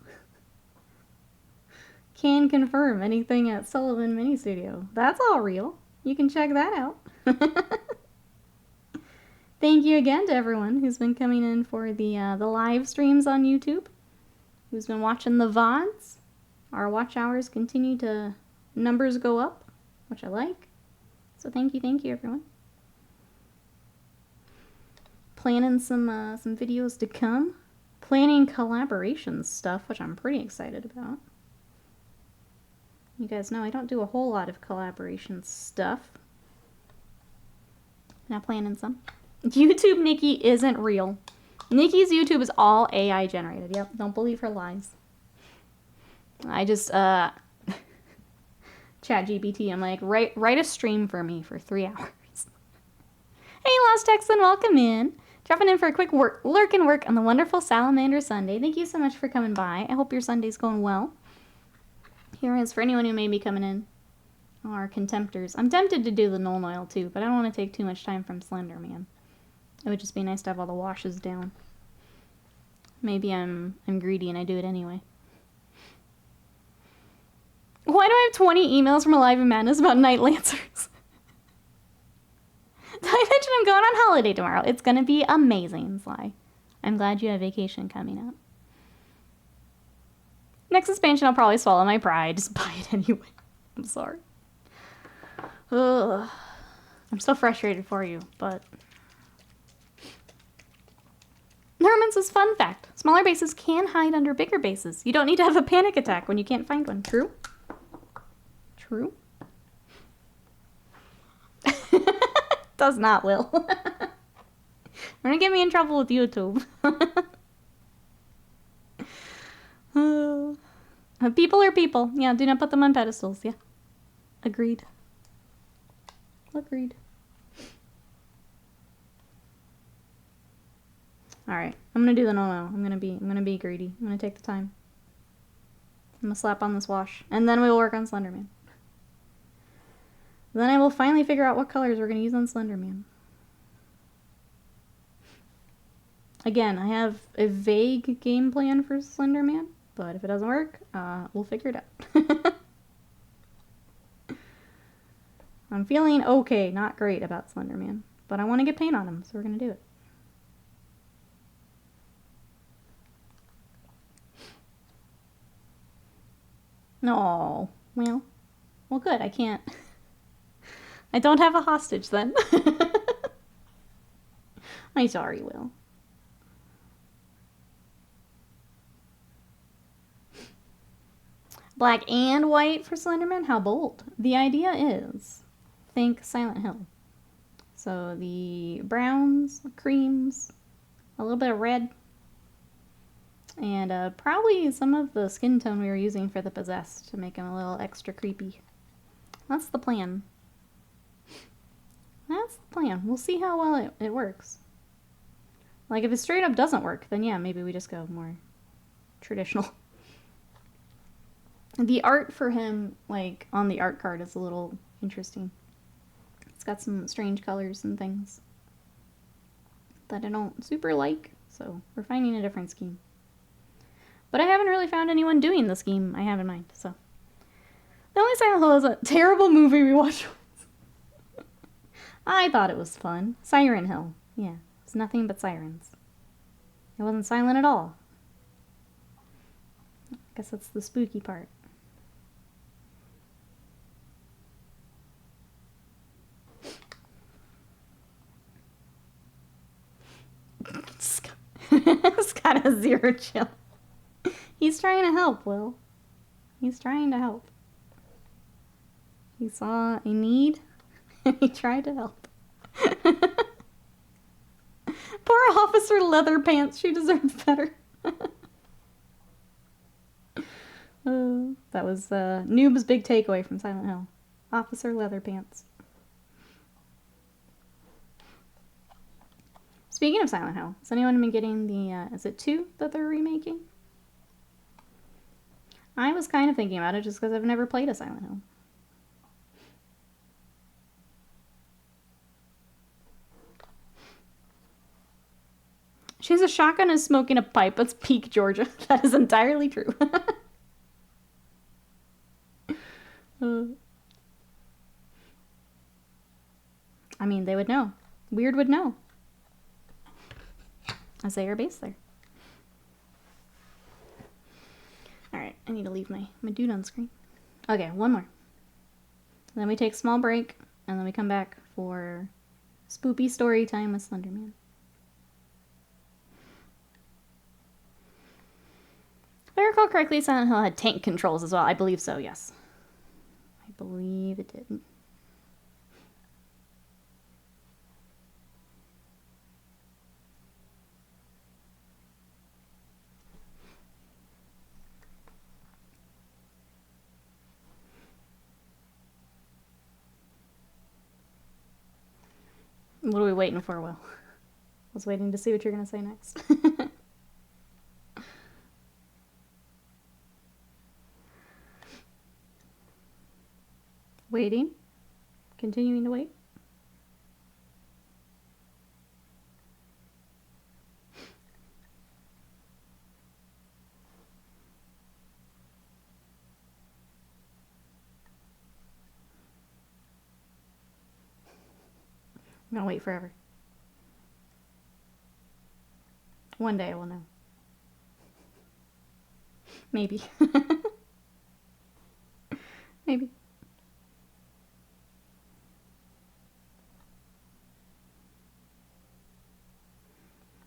Can confirm anything at Sullivan Mini Studio. That's all real. You can check that out. Thank you again to everyone who's been coming in for the live streams on YouTube, who's been watching the VODs. Our watch hours continue to numbers go up, which I like. So thank you everyone. Planning some videos to come. Planning collaboration stuff, which I'm pretty excited about. You guys know I don't do a whole lot of collaboration stuff. Now planning some. YouTube Nikki isn't real. Nikki's YouTube is all AI generated. Yep, don't believe her lies. I just, ChatGPT, I'm like, write a stream for me for 3 hours. Hey, Lost Texan, welcome in. Dropping in for a quick lurk and work on the wonderful Salamander Sunday. Thank you so much for coming by. I hope your Sunday's going well. Here is for anyone who may be coming in. Our Contemptors. I'm tempted to do the Null Oil too, but I don't want to take too much time from Slenderman. It would just be nice to have all the washes down. Maybe I'm greedy and I do it anyway. Why do I have 20 emails from Alive and Madness about Night Lancers? Did I mention I'm going on holiday tomorrow? It's gonna be amazing, Sly. I'm glad you have vacation coming up. Next expansion, I'll probably swallow my pride. Just buy it anyway. I'm sorry. Ugh. I'm so frustrated for you, but... Herman's is fun fact. Smaller bases can hide under bigger bases. You don't need to have a panic attack when you can't find one. True? True? Does not, Will. You're gonna get me in trouble with YouTube. People are people. Yeah, do not put them on pedestals. Yeah. Agreed. Agreed. Alright, I'm gonna do the no-no. I'm gonna be greedy. I'm gonna take the time. I'm gonna slap on this wash. And then we will work on Slenderman. Then I will finally figure out what colors we're going to use on Slenderman. Again, I have a vague game plan for Slenderman, but if it doesn't work, we'll figure it out. I'm feeling okay, not great about Slenderman, but I want to get paint on him, so we're going to do it. No, well, good, I can't. I don't have a hostage then. I'm sorry, Will. Black and white for Slenderman? How bold. The idea is, think Silent Hill. So the browns, creams, a little bit of red, and probably some of the skin tone we were using for the possessed to make him a little extra creepy. That's the plan. That's the plan. We'll see how well it works. Like, if it straight up doesn't work, then yeah, maybe we just go more traditional. The art for him, like, on the art card is a little interesting. It's got some strange colors and things that I don't super like, so we're finding a different scheme. But I haven't really found anyone doing the scheme I have in mind, so. The only Silent Hill is a terrible movie we watched once. I thought it was fun. Siren Hill. Yeah, it's nothing but sirens. It wasn't silent at all. I guess that's the spooky part. Scott has zero chill. He's trying to help, Will. He's trying to help. He saw a need, and he tried to help. Poor Officer Leatherpants. She deserves better. That was Noob's big takeaway from Silent Hill. Officer Leatherpants. Speaking of Silent Hill, has anyone been getting the, is it 2 that they're remaking? I was kind of thinking about it just because I've never played a Silent Hill. She has a shotgun and smoking a pipe. That's peak Georgia. That is entirely true. I mean, they would know. Weird would know. As they are based there. Alright, I need to leave my dude on screen. Okay, one more. Then we take a small break, and then we come back for spoopy story time with Slenderman. If I recall correctly, Silent Hill had tank controls as well. I believe so, yes. I believe it did. What are we waiting for, Will? I was waiting to see what you're going to say next. Waiting. Continuing to wait. I'm gonna wait forever. One day I will know. Maybe. Maybe.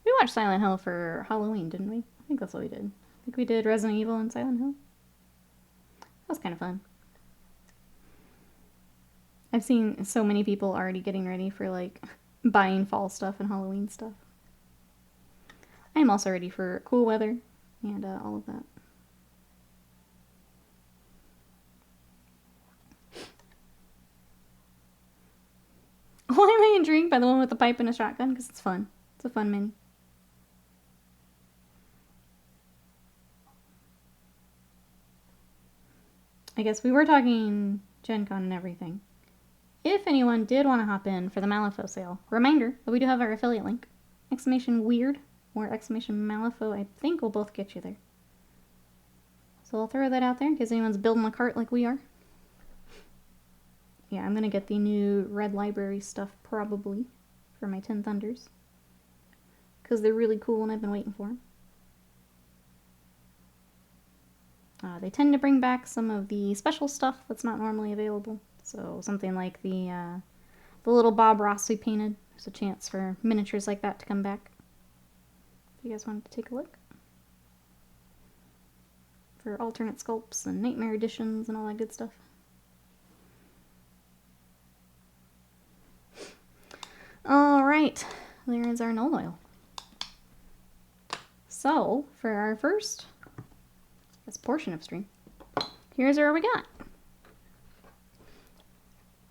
We watched Silent Hill for Halloween, didn't we? I think that's what we did. I think we did Resident Evil and Silent Hill. That was kind of fun. I've seen so many people already getting ready for, like, buying fall stuff and Halloween stuff. I am also ready for cool weather and all of that. Why am I intrigued by the one with the pipe and a shotgun? Because it's fun. It's a fun mini. I guess we were talking Gen Con and everything. if anyone did want to hop in for the Malifaux sale, reminder that we do have our affiliate link. Exclamation weird or exclamation Malifaux, I think will both get you there. So I'll throw that out there in case anyone's building a cart like we are. Yeah, I'm going to get the new Red Library stuff probably for my 10 Thunders. Because they're really cool and I've been waiting for them. They tend to bring back some of the special stuff that's not normally available. So something like the little Bob Ross we painted. There's a chance for miniatures like that to come back. If you guys wanted to take a look. For alternate sculpts and Nightmare editions and all that good stuff. Alright, there is our null oil. So, for our first this portion of stream, here's where we got.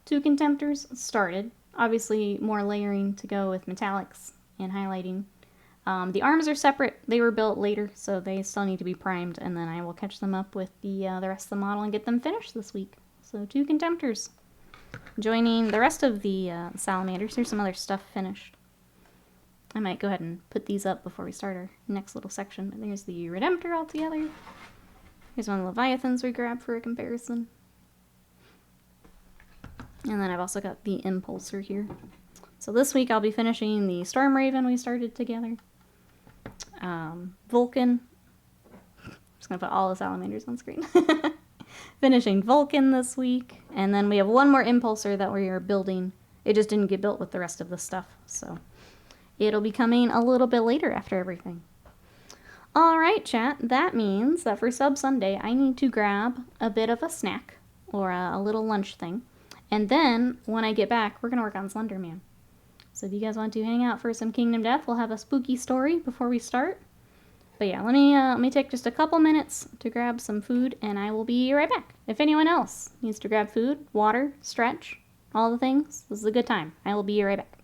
2 Contemptors started. Obviously, more layering to go with metallics and highlighting. The arms are separate. They were built later, so they still need to be primed, and then I will catch them up with the rest of the model and get them finished this week. So 2 Contemptors. Joining the rest of the Salamanders. Here's some other stuff finished. I might go ahead and put these up before we start our next little section. But there's the Redemptor all together. Here's one of the Leviathans we grabbed for a comparison. And then I've also got the Impulsor here. So this week I'll be finishing the Storm Raven we started together. Vulcan. I'm just going to put all the Salamanders on screen. Finishing Vulcan this week. And then we have one more Impulsor that we are building. It just didn't get built with the rest of the stuff. So it'll be coming a little bit later after everything. Alright, chat. That means that for Sub Sunday, I need to grab a bit of a snack. Or a little lunch thing. And then, when I get back, we're going to work on Slenderman. So if you guys want to hang out for some Kingdom Death, we'll have a spooky story before we start. But yeah, let me take just a couple minutes to grab some food, and I will be right back. If anyone else needs to grab food, water, stretch, all the things, this is a good time. I will be right back.